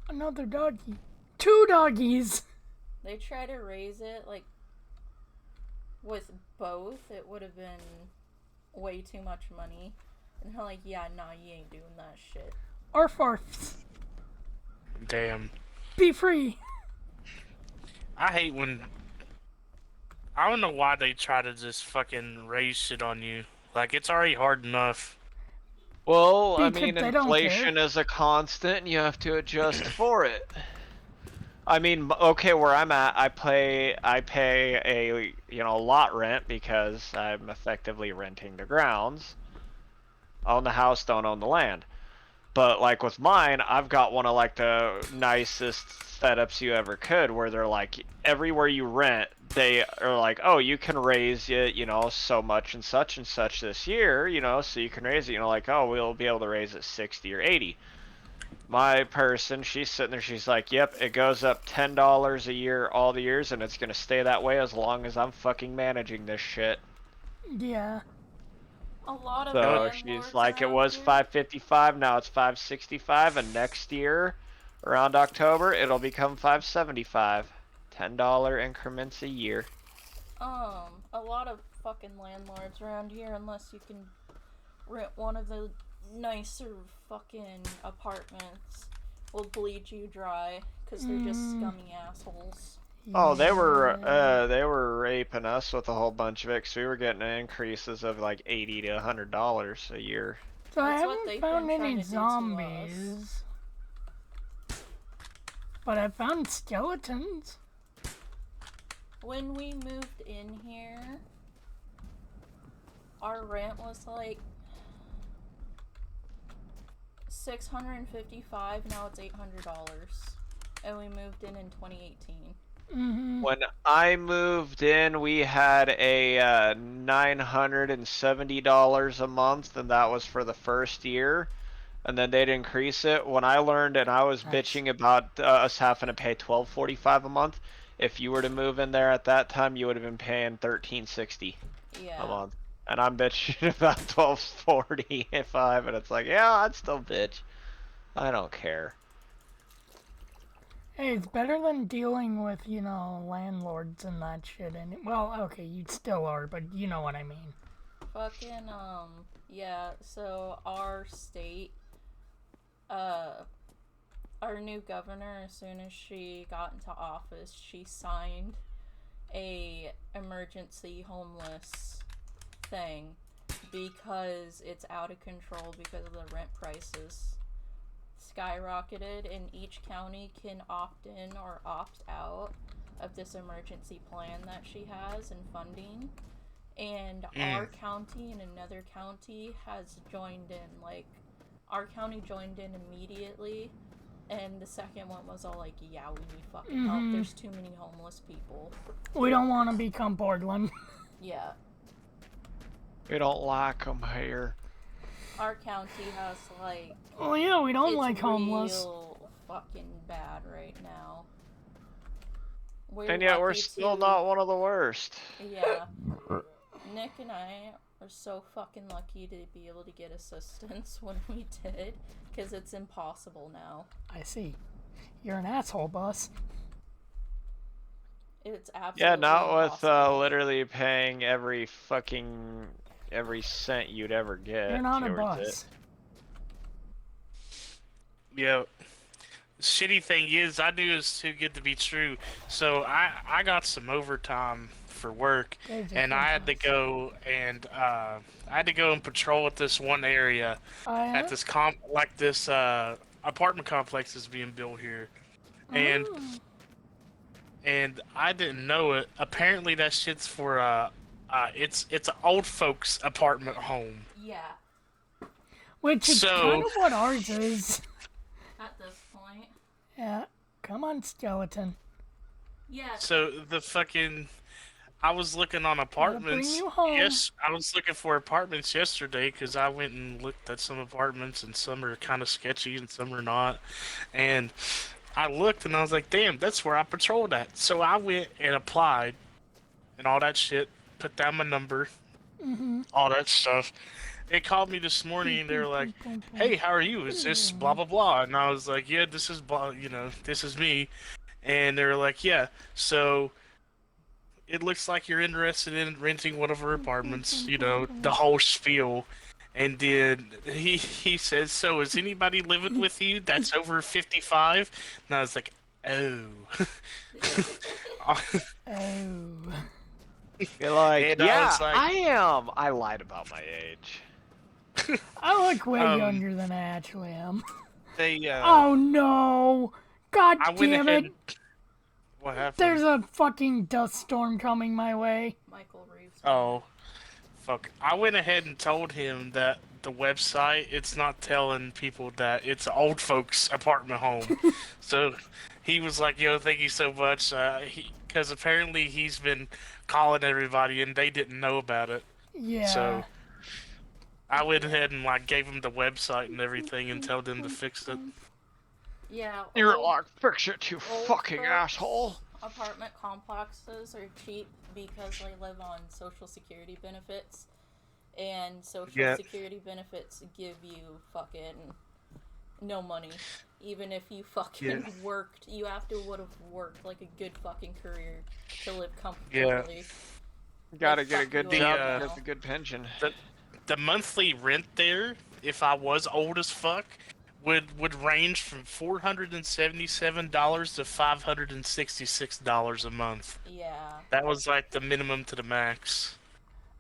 [SPEAKER 1] Another doggy. 2 doggies.
[SPEAKER 3] they try to raise it like with both. It would have been way too much money, and they're like, "Yeah, nah, you ain't doing that shit."
[SPEAKER 1] Or farts.
[SPEAKER 6] Damn.
[SPEAKER 1] Be free.
[SPEAKER 6] I hate when. I don't know why they try to just fucking raise shit on you. Like, it's already hard enough.
[SPEAKER 2] Well, I
[SPEAKER 1] Because
[SPEAKER 2] mean,
[SPEAKER 1] they don't
[SPEAKER 2] inflation is a constant, and you have to adjust for it. I mean, okay, where I'm at, I pay a lot rent because I'm effectively renting the grounds. Own the house, don't own the land. But like with mine, I've got one of like the nicest setups you ever could, where they're like everywhere you rent, they are like, oh, you can raise it, so much and such this year, so you can raise it, like, oh, we'll be able to raise it 60 or 80. My person, she's sitting there, she's like, yep, it goes up $10 a year all the years, and it's gonna stay that way as long as I'm fucking managing this shit.
[SPEAKER 1] Yeah.
[SPEAKER 3] A lot of
[SPEAKER 2] So
[SPEAKER 3] landlords
[SPEAKER 2] she's like, it
[SPEAKER 3] around
[SPEAKER 2] was
[SPEAKER 3] here.
[SPEAKER 2] 555, now it's 565, and next year, around October, it'll become 575. $10 increments a year.
[SPEAKER 3] A lot of fucking landlords around here, unless you can rent one of the nicer fucking apartments, will bleed you dry because they're just scummy assholes.
[SPEAKER 2] Oh, they
[SPEAKER 1] Yeah.
[SPEAKER 2] were raping us with a whole bunch of it, 'cause we were getting increases of like $80 to $100 a year.
[SPEAKER 1] So I
[SPEAKER 3] That's what
[SPEAKER 1] haven't
[SPEAKER 3] they've
[SPEAKER 1] found
[SPEAKER 3] been
[SPEAKER 1] any
[SPEAKER 3] trying to do to
[SPEAKER 1] zombies. But I found skeletons.
[SPEAKER 3] When we moved in here, our rent was like $655. Now it's $800, and we moved in 2018.
[SPEAKER 2] When I moved in, we had a $970 a month, and that was for the first year. And then they'd increase it. When I learned, and I was
[SPEAKER 1] Nice.
[SPEAKER 2] bitching about us having to pay $12.45 a month. If you were to move in there at that time, you would have been paying $13.60
[SPEAKER 3] Yeah.
[SPEAKER 2] a month. And I'm bitching about $12.45, and it's like, yeah, I'd still bitch. I don't care.
[SPEAKER 1] Hey, it's better than dealing with, landlords and that shit. And well, okay, you still are, but you know what I mean.
[SPEAKER 3] Fucking, yeah, so our state, our new governor, as soon as she got into office, she signed a emergency homeless thing because it's out of control because of the rent prices skyrocketed, and each county can opt in or opt out of this emergency plan that she has and funding. And our county and another county has joined in. Like, our county joined in immediately, and the second one was all like, yeah, we need fucking help. There's too many homeless people.
[SPEAKER 1] We don't want to become Portland.
[SPEAKER 3] Yeah.
[SPEAKER 2] We don't like them here.
[SPEAKER 3] Our county has, like...
[SPEAKER 1] Well, yeah, we don't
[SPEAKER 3] it's
[SPEAKER 1] like homeless.
[SPEAKER 3] real fucking bad right now.
[SPEAKER 2] And yet we're
[SPEAKER 3] lucky
[SPEAKER 2] still
[SPEAKER 3] to-
[SPEAKER 2] not one of the worst.
[SPEAKER 3] Yeah. Nick and I are so fucking lucky to be able to get assistance when we did, because it's impossible now.
[SPEAKER 1] I see. You're an asshole, boss.
[SPEAKER 3] It's absolutely
[SPEAKER 2] Yeah, not with
[SPEAKER 3] impossible.
[SPEAKER 2] literally paying every cent you'd ever get.
[SPEAKER 1] You're not a
[SPEAKER 2] towards
[SPEAKER 1] boss.
[SPEAKER 2] it.
[SPEAKER 6] Yeah. Shitty thing is, I knew it was too good to be true. So I got some overtime for work, and I had to go and patrol at this one area at this apartment complex is being built here, and I didn't know it. Apparently, that shit's for it's an old folks apartment home.
[SPEAKER 3] Yeah,
[SPEAKER 1] Which is
[SPEAKER 6] So-
[SPEAKER 1] kind of what ours is.
[SPEAKER 3] at this point.
[SPEAKER 1] Yeah. Come on, skeleton.
[SPEAKER 3] Yeah.
[SPEAKER 6] So I was looking on apartments.
[SPEAKER 1] you home.
[SPEAKER 6] Yes, I was looking for apartments yesterday because I went and looked at some apartments, and some are kind of sketchy and some are not. And I looked and I was like, damn, that's where I patrolled at. So I went and applied and all that shit, put down my number, all that stuff. They called me this morning and they were like, hey, how are you? Is this blah, blah, blah? And I was like, yeah, this is blah, this is me. And they were like, yeah, so it looks like you're interested in renting one of our apartments, the whole spiel. And then he says, so is anybody living with you that's over 55? And I was like, oh.
[SPEAKER 1] Oh.
[SPEAKER 2] You're like,
[SPEAKER 6] And I
[SPEAKER 2] yeah,
[SPEAKER 6] was like-
[SPEAKER 2] I am. I lied about my age.
[SPEAKER 1] I look way
[SPEAKER 6] Um,
[SPEAKER 1] younger than I actually am.
[SPEAKER 6] They,
[SPEAKER 1] Oh no! God
[SPEAKER 6] I went
[SPEAKER 1] damn
[SPEAKER 6] ahead.
[SPEAKER 1] it!
[SPEAKER 6] What happened?
[SPEAKER 1] There's a fucking dust storm coming my way.
[SPEAKER 3] Michael Reeves.
[SPEAKER 6] Oh, fuck. I went ahead and told him that the website, it's not telling people that it's an old folks apartment home. So he was like, "Yo, thank you so much." Because apparently he's been calling everybody and they didn't know about it.
[SPEAKER 1] Yeah.
[SPEAKER 6] So I went ahead and like gave him the website and everything and told them to fix it.
[SPEAKER 3] Yeah,
[SPEAKER 2] You're
[SPEAKER 3] old,
[SPEAKER 2] like, fix it, you
[SPEAKER 3] old
[SPEAKER 2] fucking
[SPEAKER 3] folks
[SPEAKER 2] asshole.
[SPEAKER 3] apartment complexes are cheap because they live on Social Security benefits, and Social
[SPEAKER 6] Yeah.
[SPEAKER 3] Security benefits give you fucking no money. Even if you fucking worked, you would have worked like a good fucking career to live comfortably.
[SPEAKER 2] Gotta
[SPEAKER 3] Like,
[SPEAKER 2] get a
[SPEAKER 3] fuck
[SPEAKER 2] good
[SPEAKER 3] you
[SPEAKER 2] job
[SPEAKER 3] up
[SPEAKER 2] to
[SPEAKER 3] now.
[SPEAKER 2] get a good pension.
[SPEAKER 6] The monthly rent there, if I was old as fuck, would range from $477 to $566 a month.
[SPEAKER 3] Yeah.
[SPEAKER 6] That was like the minimum to the max.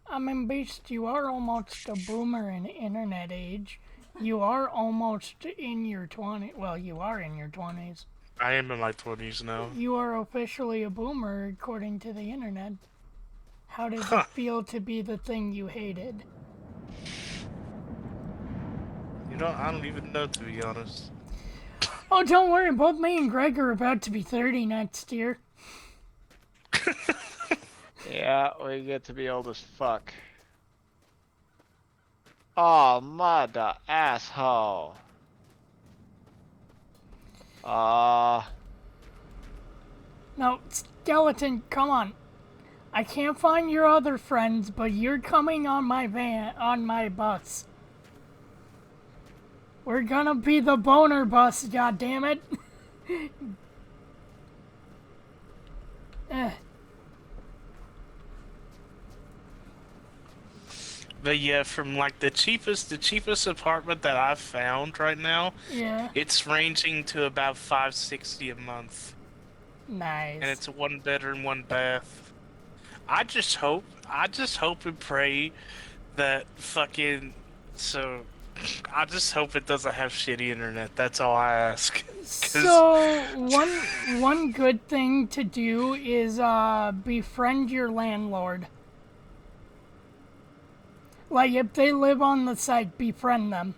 [SPEAKER 1] I mean, Beast, you are almost a boomer in internet age. You are almost in your 20s. Well, you are in your 20s.
[SPEAKER 6] I am in my 20s now.
[SPEAKER 1] You are officially a boomer according to the internet. How does
[SPEAKER 6] Huh.
[SPEAKER 1] it feel to be the thing you hated?
[SPEAKER 6] You know, I don't even know, to be honest.
[SPEAKER 1] Oh, don't worry. Both me and Greg are about to be 30 next year.
[SPEAKER 2] Yeah, we get to be old as fuck. Oh, mother asshole.
[SPEAKER 1] No, Skeleton, come on. I can't find your other friends, but you're coming on my bus. We're gonna be the boner bus, goddammit.
[SPEAKER 6] But yeah, from like the cheapest apartment that I've found right now,
[SPEAKER 1] Yeah,
[SPEAKER 6] it's ranging to about $560 a month,
[SPEAKER 1] nice.
[SPEAKER 6] and it's a 1 bedroom, 1 bath. I just hope and pray that fucking I just hope it doesn't have shitty internet. That's all I ask.
[SPEAKER 1] So one good thing to do is befriend your landlord. Like if they live on the site, befriend them.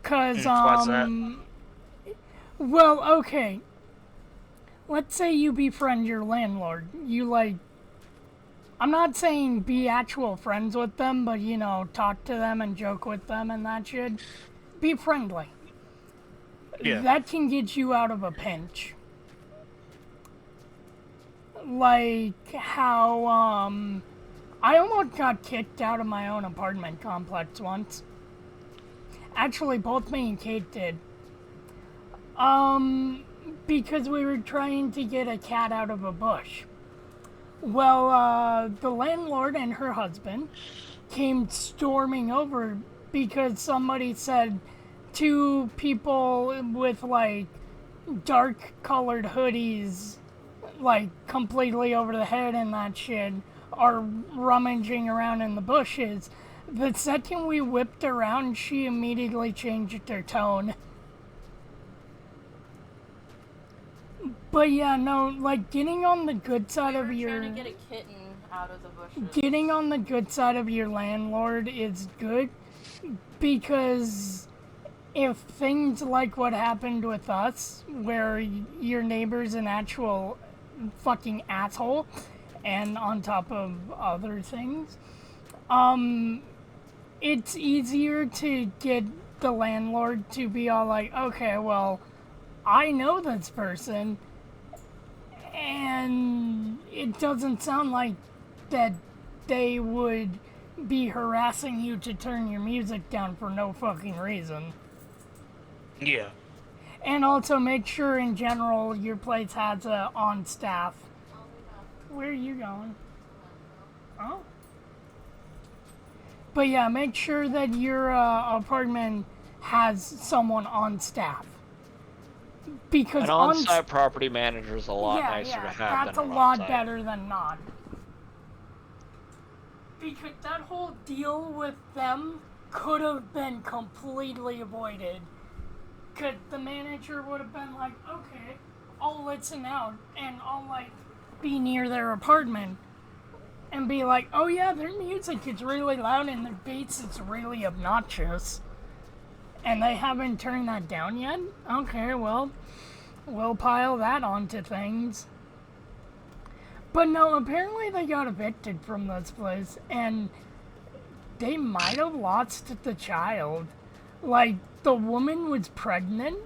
[SPEAKER 1] Cause
[SPEAKER 6] Why's that?
[SPEAKER 1] well, okay. Let's say you befriend your landlord. I'm not saying be actual friends with them, but talk to them and joke with them and that shit. Be friendly.
[SPEAKER 6] Yeah.
[SPEAKER 1] That can get you out of a pinch. Like how I almost got kicked out of my own apartment complex once. Actually, both me and Kate did. Because we were trying to get a cat out of a bush. Well, the landlord and her husband came storming over because somebody said two people with, like, dark colored hoodies, like, completely over the head and that shit, are rummaging around in the bushes. The second we whipped around, she immediately changed her tone. But yeah, no, like getting on the good side of your
[SPEAKER 3] Trying to get a kitten out of the bushes.
[SPEAKER 1] getting on the good side of your landlord is good because if things like what happened with us, where your neighbor's an actual fucking asshole, and on top of other things, it's easier to get the landlord to be all like, okay, well, I know this person, and it doesn't sound like that they would be harassing you to turn your music down for no fucking reason.
[SPEAKER 6] Yeah.
[SPEAKER 1] And also make sure in general your place has a on staff. Where are you going? Oh. But yeah, make sure that your apartment has someone on staff. Because
[SPEAKER 2] An on-site property manager is a lot nicer to have
[SPEAKER 1] that's
[SPEAKER 2] than
[SPEAKER 1] a
[SPEAKER 2] an
[SPEAKER 1] lot
[SPEAKER 2] on-site.
[SPEAKER 1] better than not. Because that whole deal with them could have been completely avoided. Because the manager would have been like, okay, I'll listen out and I'll, like, be near their apartment. and be like, oh yeah, their music is really loud and their bass is really obnoxious. And they haven't turned that down yet? Okay, well, we'll pile that onto things. But no, apparently they got evicted from this place, and they might have lost the child. Like, the woman was pregnant,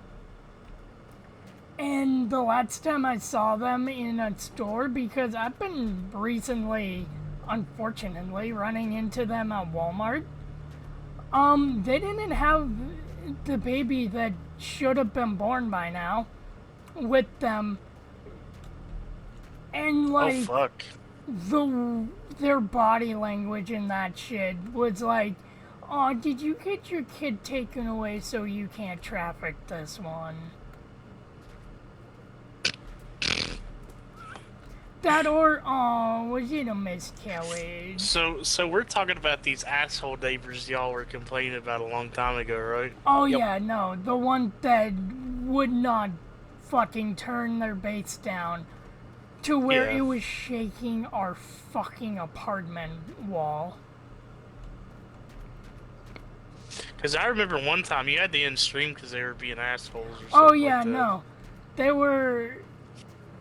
[SPEAKER 1] and the last time I saw them in a store, because I've been recently, unfortunately, running into them at Walmart, they didn't have the baby that should have been born by now with them. And, like,
[SPEAKER 6] Oh fuck.
[SPEAKER 1] their body language in that shit was like, oh, did you get your kid taken away so you can't traffic this one? That or, oh, was it a miscarriage?
[SPEAKER 6] So we're talking about these asshole neighbors y'all were complaining about a long time ago, right?
[SPEAKER 1] Oh
[SPEAKER 2] Yep.
[SPEAKER 1] yeah, no, the one that would not fucking turn their bass down to where
[SPEAKER 6] Yeah.
[SPEAKER 1] it was shaking our fucking apartment wall.
[SPEAKER 6] Because I remember one time you had to end stream because they were being assholes or something.
[SPEAKER 1] Oh yeah,
[SPEAKER 6] like that.
[SPEAKER 1] no. They were...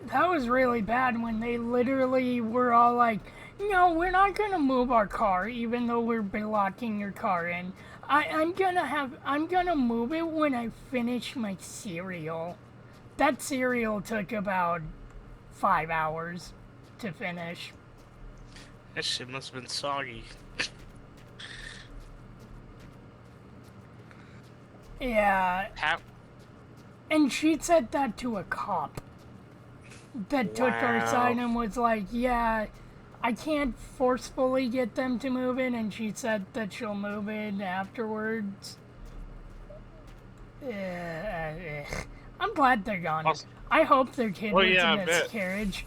[SPEAKER 1] That was really bad when they literally were all like, no, we're not gonna move our car even though we're blocking your car in. I'm gonna move it when I finish my cereal. That cereal took about 5 hours to finish.
[SPEAKER 6] That shit must have been soggy.
[SPEAKER 1] Yeah,
[SPEAKER 6] How?
[SPEAKER 1] and she said that to a cop that took her side
[SPEAKER 6] Wow.
[SPEAKER 1] and was like, yeah, I can't forcefully get them to move it, and she said that she'll move it afterwards. I'm glad they're gone.
[SPEAKER 6] Also-
[SPEAKER 1] I hope their kid
[SPEAKER 6] Well,
[SPEAKER 1] was
[SPEAKER 6] yeah,
[SPEAKER 1] a
[SPEAKER 6] I bet.
[SPEAKER 1] miscarriage.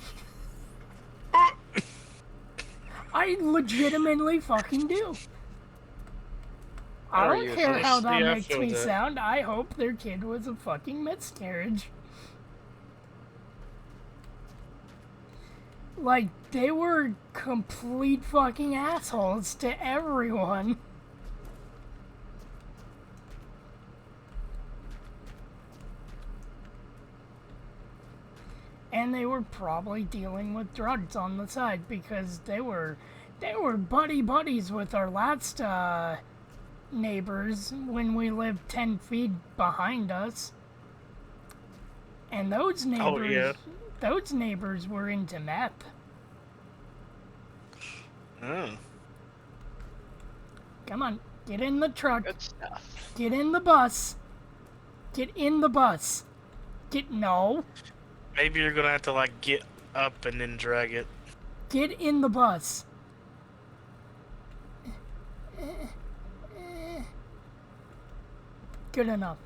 [SPEAKER 1] I legitimately fucking do. I
[SPEAKER 2] Are
[SPEAKER 1] don't
[SPEAKER 2] you
[SPEAKER 1] care how
[SPEAKER 6] supposed-
[SPEAKER 1] that
[SPEAKER 6] yeah, I
[SPEAKER 1] makes
[SPEAKER 6] feel
[SPEAKER 1] me
[SPEAKER 6] that.
[SPEAKER 1] sound. I hope their kid was a fucking miscarriage. Like, they were complete fucking assholes to everyone. And they were probably dealing with drugs on the side because they were buddies with our last neighbors when we lived 10 feet behind us. And those neighbors
[SPEAKER 6] yeah.
[SPEAKER 1] those neighbors were into meth.
[SPEAKER 6] Oh.
[SPEAKER 1] Come on, get in the truck.
[SPEAKER 2] Good stuff.
[SPEAKER 1] Get in the bus. Get in the bus. No.
[SPEAKER 6] Maybe you're gonna have to like get up and then drag it.
[SPEAKER 1] Get in the bus. Good enough.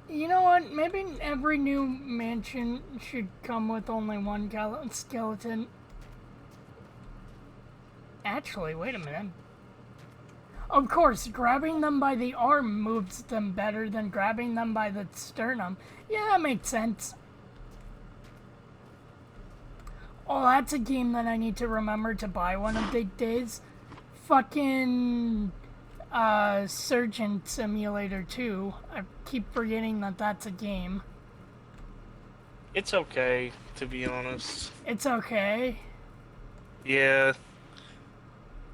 [SPEAKER 1] You know what? Maybe every new mansion should come with only one skeleton. Actually, wait a minute. Of course, grabbing them by the arm moves them better than grabbing them by the sternum. Yeah, that makes sense. Oh, that's a game that I need to remember to buy one of the days. Fucking Surgeon Simulator 2. I keep forgetting that that's a game.
[SPEAKER 6] It's okay, to be honest.
[SPEAKER 1] It's okay.
[SPEAKER 6] Yeah.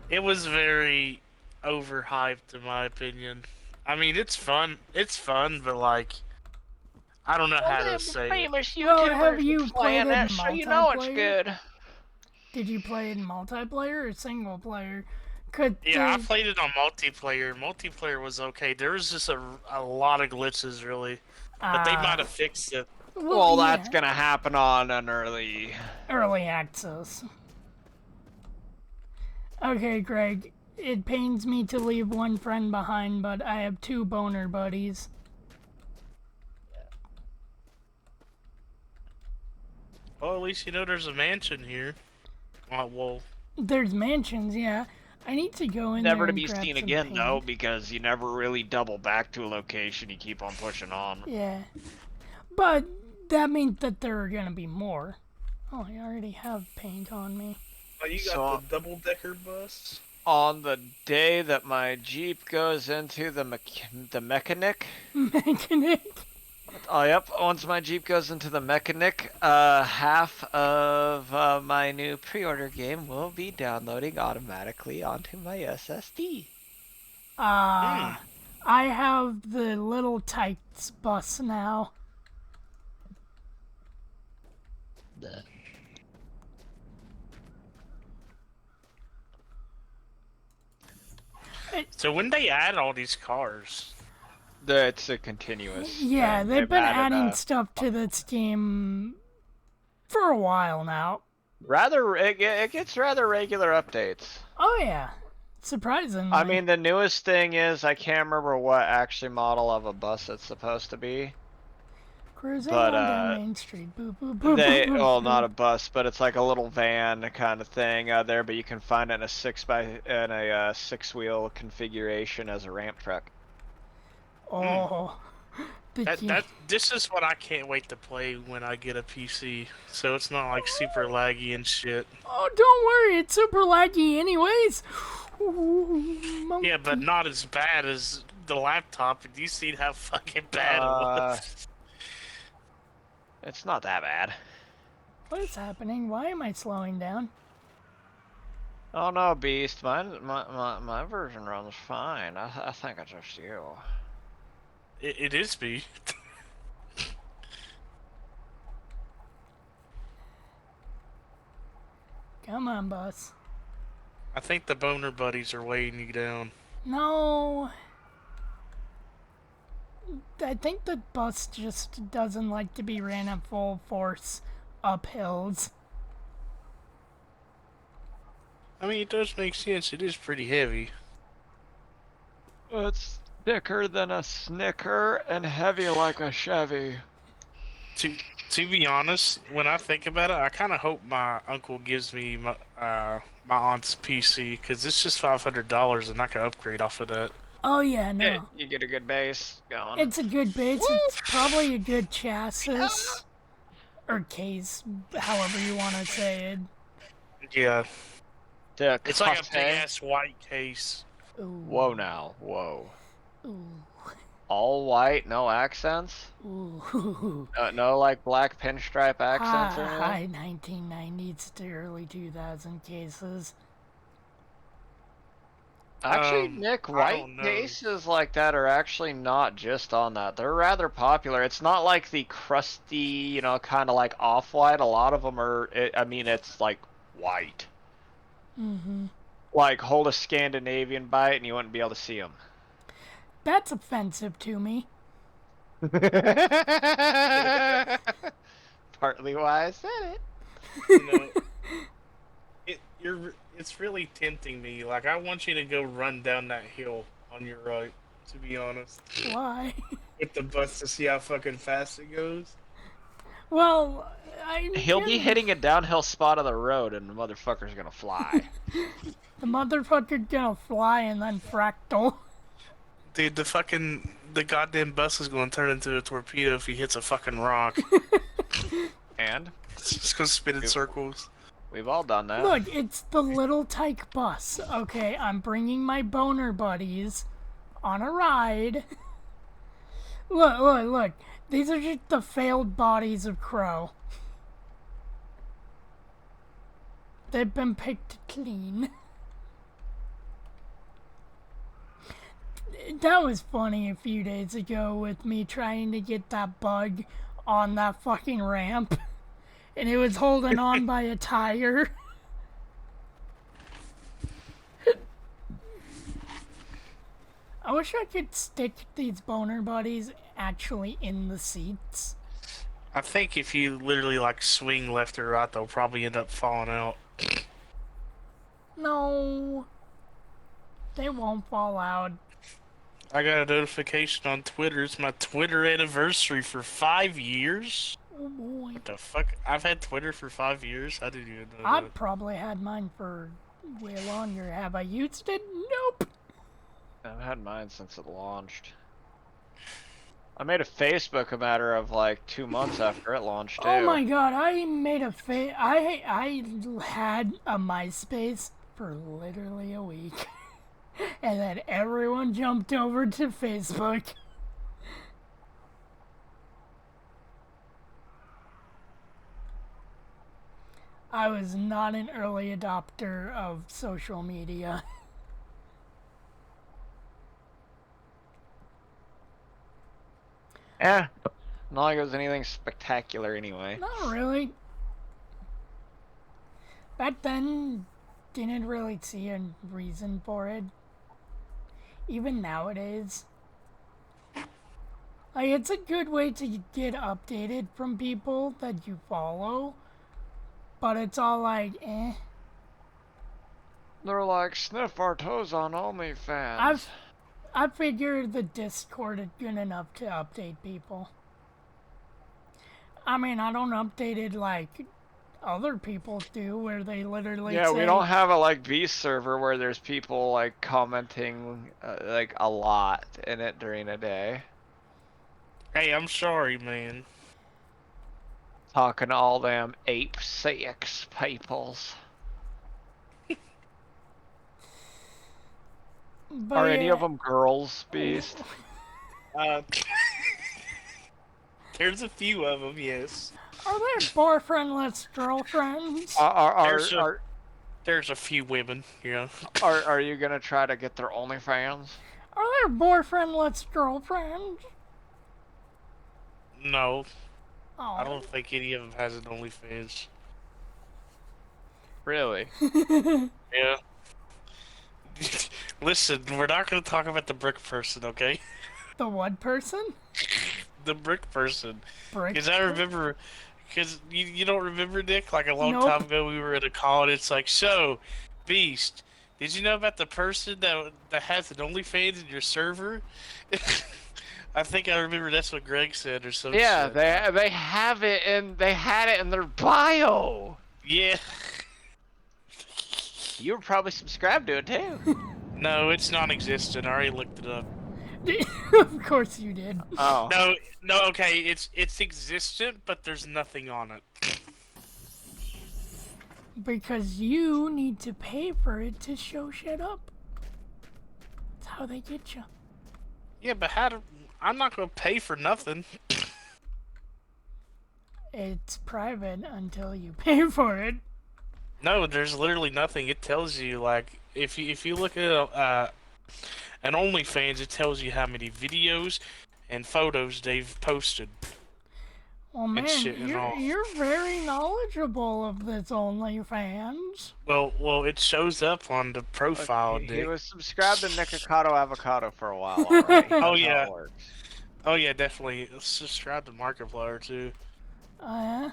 [SPEAKER 6] It was very overhyped in my opinion. I mean, it's fun. It's fun, but like, I don't know how to say it.
[SPEAKER 2] Famous
[SPEAKER 1] Well, have
[SPEAKER 2] YouTubers
[SPEAKER 1] you
[SPEAKER 2] are
[SPEAKER 1] played
[SPEAKER 2] playing
[SPEAKER 1] it
[SPEAKER 2] that,
[SPEAKER 1] in
[SPEAKER 2] so you know it's
[SPEAKER 1] multiplayer?
[SPEAKER 2] good.
[SPEAKER 1] Did you play it in multiplayer or single player? Could
[SPEAKER 6] Yeah, I played it on multiplayer. Multiplayer was okay. There was just a lot of glitches, really. But they might have fixed it.
[SPEAKER 2] Well,
[SPEAKER 1] yeah,
[SPEAKER 2] that's gonna happen on an early.
[SPEAKER 1] early access. Okay, Greg. It pains me to leave one friend behind, but I have 2 boner buddies.
[SPEAKER 6] Well, at least you know there's a mansion here. Well,
[SPEAKER 1] There's mansions, yeah. I need to go in
[SPEAKER 2] Never
[SPEAKER 1] there
[SPEAKER 2] to
[SPEAKER 1] and
[SPEAKER 2] be
[SPEAKER 1] grab
[SPEAKER 2] seen
[SPEAKER 1] some
[SPEAKER 2] again,
[SPEAKER 1] paint.
[SPEAKER 2] though, because you never really double back to a location. You keep on pushing on.
[SPEAKER 1] Yeah. But that means that there are gonna be more. Oh, I already have paint on me.
[SPEAKER 6] Oh, you got
[SPEAKER 2] So-
[SPEAKER 6] the double-decker bus?
[SPEAKER 2] On the day that my Jeep goes into the mechanic.
[SPEAKER 1] Mechanic.
[SPEAKER 2] Oh, yep. Once my Jeep goes into the mechanic, half of my new pre-order game will be downloading automatically onto my SSD.
[SPEAKER 1] I have the little tights bus now.
[SPEAKER 6] So when they add all these cars,
[SPEAKER 2] It's a continuous.
[SPEAKER 1] Yeah,
[SPEAKER 2] thing.
[SPEAKER 1] they've been
[SPEAKER 2] added,
[SPEAKER 1] adding stuff to this game for a while now.
[SPEAKER 2] it gets rather regular updates.
[SPEAKER 1] Oh yeah, surprisingly.
[SPEAKER 2] I mean, the newest thing is I can't remember what actually model of a bus it's supposed to be.
[SPEAKER 1] cruising
[SPEAKER 2] but,
[SPEAKER 1] on down Main Street. Boop boop boop.
[SPEAKER 2] They,
[SPEAKER 1] boop, boop,
[SPEAKER 2] well,
[SPEAKER 1] boop.
[SPEAKER 2] not a bus, but it's like a little van kind of thing out there. But you can find it in a 6-wheel configuration as a ramp truck.
[SPEAKER 1] Oh,
[SPEAKER 6] this is what I can't wait to play when I get a PC. So it's not like super laggy and shit.
[SPEAKER 1] Oh, don't worry, it's super laggy anyways. Ooh,
[SPEAKER 6] Yeah, but not as bad as the laptop. And you seen how fucking bad it was.
[SPEAKER 2] It's not that bad.
[SPEAKER 1] What is happening? Why am I slowing down?
[SPEAKER 2] Oh no, Beast. My version runs fine. I think it's just you.
[SPEAKER 6] It is me.
[SPEAKER 1] Come on, boss.
[SPEAKER 6] I think the boner buddies are weighing you down.
[SPEAKER 1] No. I think the bus just doesn't like to be ran at full force up hills.
[SPEAKER 6] I mean, it does make sense. It is pretty heavy.
[SPEAKER 2] It's thicker than a Snicker and heavy like a Chevy.
[SPEAKER 6] To be honest, when I think about it, I kind of hope my uncle gives me my aunt's PC, because it's just $500 and I can upgrade off of that.
[SPEAKER 1] Oh yeah, no.
[SPEAKER 2] Yeah, you get a good base going.
[SPEAKER 1] It's a good base. It's probably a good chassis. Or case, however you want to say it.
[SPEAKER 6] Yeah,
[SPEAKER 2] The
[SPEAKER 6] it's like a big
[SPEAKER 2] Cathay-
[SPEAKER 6] ass white case.
[SPEAKER 1] Ooh.
[SPEAKER 2] Whoa now, whoa.
[SPEAKER 1] Ooh.
[SPEAKER 2] All white, no accents?
[SPEAKER 1] Ooh.
[SPEAKER 2] No like black pinstripe accents or
[SPEAKER 1] High
[SPEAKER 2] anything?
[SPEAKER 1] 1990s to early 2000 cases.
[SPEAKER 2] Actually, Nick,
[SPEAKER 6] I
[SPEAKER 2] white
[SPEAKER 6] don't know.
[SPEAKER 2] cases like that are actually not just on that. They're rather popular. It's not like the crusty, kind of like off-white. A lot of them are, it's like white.
[SPEAKER 1] Mm-hmm.
[SPEAKER 2] Like, hold a Scandinavian by it and you wouldn't be able to see them.
[SPEAKER 1] That's offensive to me.
[SPEAKER 2] Partly why I said it.
[SPEAKER 6] You know, it's really tempting me. Like, I want you to go run down that hill on your right, to be honest.
[SPEAKER 1] Why?
[SPEAKER 6] With the bus to see how fucking fast it goes.
[SPEAKER 1] Well,
[SPEAKER 2] He'll be hitting a downhill spot of the road and the motherfucker's gonna fly.
[SPEAKER 1] The motherfucker's gonna fly and then fractal.
[SPEAKER 6] Dude, the goddamn bus is going to turn into a torpedo if he hits a fucking rock.
[SPEAKER 2] And
[SPEAKER 6] It's just going to spin in circles.
[SPEAKER 2] we've all done that.
[SPEAKER 1] Look, it's the little tyke bus. Okay, I'm bringing my boner buddies on a ride. Look. These are just the failed bodies of Crow. They've been picked clean. That was funny a few days ago with me trying to get that bug on that fucking ramp. And it was holding on by a tire. I wish I could stick these boner buddies actually in the seats.
[SPEAKER 6] I think if you literally, like, swing left or right, they'll probably end up falling out.
[SPEAKER 1] No. They won't fall out.
[SPEAKER 6] I got a notification on Twitter. It's my Twitter anniversary for 5 years.
[SPEAKER 1] Oh boy.
[SPEAKER 6] What the fuck? I've had Twitter for 5 years? I didn't even know
[SPEAKER 1] I've
[SPEAKER 6] that.
[SPEAKER 1] probably had mine for way longer. Have I used it? Nope.
[SPEAKER 2] I've had mine since it launched. I made a Facebook a matter of like 2 months after it launched too.
[SPEAKER 1] Oh my god, I made a I had a MySpace for literally a week. And then everyone jumped over to Facebook. I was not an early adopter of social media.
[SPEAKER 2] Yeah. Not like it was anything spectacular anyway.
[SPEAKER 1] Not really. Back then, didn't really see a reason for it. Even nowadays. Like, it's a good way to get updated from people that you follow. But it's all like, eh.
[SPEAKER 2] They're like, sniff our toes on OnlyFans.
[SPEAKER 1] I figure the Discord is good enough to update people. I mean, I don't update it like other people do, where they literally
[SPEAKER 2] Yeah,
[SPEAKER 1] say,
[SPEAKER 2] we don't have a like Beast server where there's people like commenting like a lot in it during a day.
[SPEAKER 6] Hey, I'm sorry, man.
[SPEAKER 2] Talking to all them ape sex peoples.
[SPEAKER 1] but
[SPEAKER 2] Are any
[SPEAKER 1] yeah,
[SPEAKER 2] of them girls, Beast?
[SPEAKER 6] Uh, there's a few of them, yes.
[SPEAKER 1] Are there boyfriendless girlfriends?
[SPEAKER 6] There's a few women, you know.
[SPEAKER 2] Are you gonna try to get their OnlyFans?
[SPEAKER 1] Are there boyfriendless girlfriends?
[SPEAKER 6] No,
[SPEAKER 1] Oh,
[SPEAKER 6] I don't think any of them has an OnlyFans.
[SPEAKER 2] Really?
[SPEAKER 6] Yeah. Listen, we're not gonna talk about the brick person, okay?
[SPEAKER 1] the what person?
[SPEAKER 6] The brick person.
[SPEAKER 1] Brick.
[SPEAKER 6] Because I remember, because you don't remember, Nick? Like a long
[SPEAKER 1] Nope.
[SPEAKER 6] time ago, we were at a call and it's like, so, Beast, did you know about the person that has an OnlyFans in your server? I think I remember that's what Greg said or something.
[SPEAKER 2] Yeah, they have it and they had it in their bio.
[SPEAKER 6] Yeah.
[SPEAKER 2] You were probably subscribed to it too.
[SPEAKER 6] No, it's non-existent. I already looked it up.
[SPEAKER 1] Of course you did.
[SPEAKER 2] Oh.
[SPEAKER 6] No, okay, it's existent, but there's nothing on it.
[SPEAKER 1] Because you need to pay for it to show shit up. That's how they get you.
[SPEAKER 6] Yeah, but I'm not gonna pay for nothing.
[SPEAKER 1] It's private until you pay for it.
[SPEAKER 6] No, there's literally nothing. It tells you, like, if you look at an OnlyFans, it tells you how many videos and photos they've posted.
[SPEAKER 1] Well, man,
[SPEAKER 6] shit and all.
[SPEAKER 1] you're very knowledgeable of this OnlyFans.
[SPEAKER 6] Well, it shows up on the profile,
[SPEAKER 2] He
[SPEAKER 6] Dick.
[SPEAKER 2] was subscribed to Nikocado Avocado for a while already. That's how
[SPEAKER 6] yeah.
[SPEAKER 2] it works.
[SPEAKER 6] Oh yeah, definitely. Subscribe to Markiplier too.
[SPEAKER 1] Uh,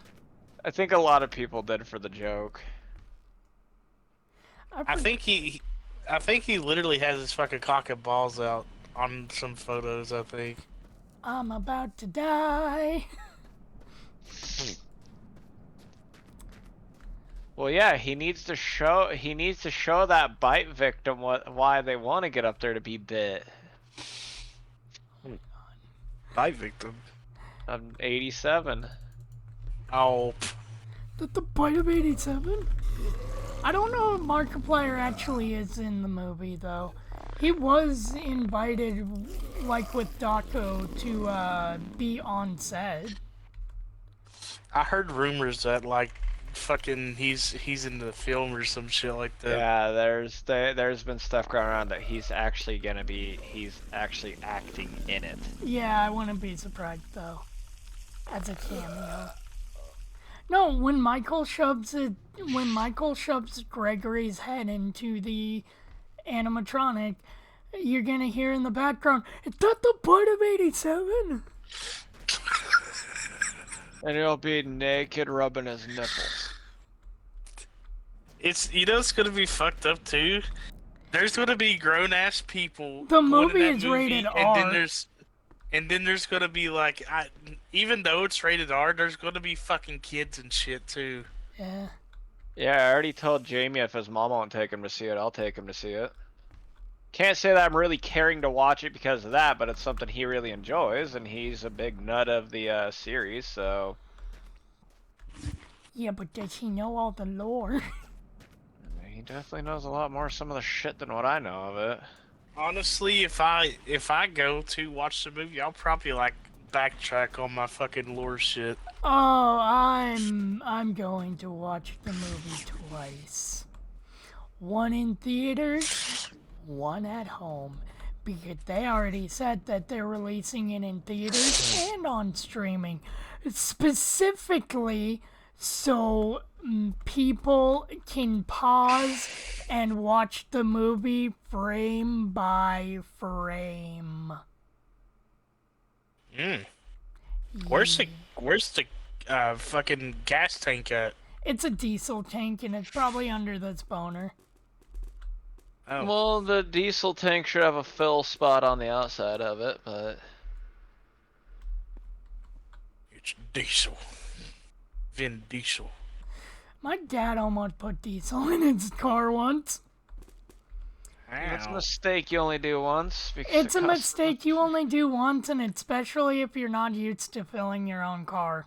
[SPEAKER 2] I think a lot of people did for the joke.
[SPEAKER 6] I think he literally has his fucking cock and balls out on some photos. I think.
[SPEAKER 1] I'm about to die.
[SPEAKER 2] Well, yeah, he needs to show that bite victim why they want to get up there to be bit.
[SPEAKER 6] Bite victim.
[SPEAKER 2] I'm 87.
[SPEAKER 6] Oh.
[SPEAKER 1] Did the bite of 87? I don't know if Markiplier actually is in the movie, though. He was invited, like with Daco, to be on set.
[SPEAKER 6] I heard rumors that like fucking he's in the film or some shit like that.
[SPEAKER 2] Yeah, there's been stuff going around that he's actually acting in it.
[SPEAKER 1] Yeah, I wouldn't be surprised, though. As a cameo. No, when Michael shoves Gregory's head into the animatronic, you're gonna hear in the background, "Is that the bite of 87?"
[SPEAKER 2] And he'll be naked rubbing his nipples.
[SPEAKER 6] It's it's gonna be fucked up too. There's gonna be grown ass people.
[SPEAKER 1] The
[SPEAKER 6] going in
[SPEAKER 1] movie
[SPEAKER 6] that
[SPEAKER 1] is
[SPEAKER 6] movie,
[SPEAKER 1] rated
[SPEAKER 6] and
[SPEAKER 1] R.
[SPEAKER 6] then there's gonna be like, even though it's rated R, there's gonna be fucking kids and shit too.
[SPEAKER 1] Yeah.
[SPEAKER 2] Yeah, I already told Jamie if his mom won't take him to see it, I'll take him to see it. Can't say that I'm really caring to watch it because of that, but it's something he really enjoys, and he's a big nut of the series, so...
[SPEAKER 1] Yeah, but does he know all the lore?
[SPEAKER 2] He definitely knows a lot more of some of the shit than what I know of it.
[SPEAKER 6] Honestly, if I go to watch the movie, I'll probably like backtrack on my fucking lore shit.
[SPEAKER 1] Oh, I'm going to watch the movie twice. One in theaters, one at home. Because they already said that they're releasing it in theaters and on streaming. Specifically so people can pause and watch the movie frame by frame.
[SPEAKER 6] Mm. Where's the fucking gas tank at?
[SPEAKER 1] It's a diesel tank and it's probably under this boner.
[SPEAKER 6] Oh,
[SPEAKER 2] Well, the diesel tank should have a fill spot on the outside of it, but...
[SPEAKER 6] it's Diesel. Vin Diesel.
[SPEAKER 1] My dad almost put diesel in his car once.
[SPEAKER 2] That's a
[SPEAKER 6] Ow.
[SPEAKER 2] mistake you only do once. Because
[SPEAKER 1] It's
[SPEAKER 2] it
[SPEAKER 1] a
[SPEAKER 2] costs-
[SPEAKER 1] mistake you only do once, and especially if you're not used to filling your own car.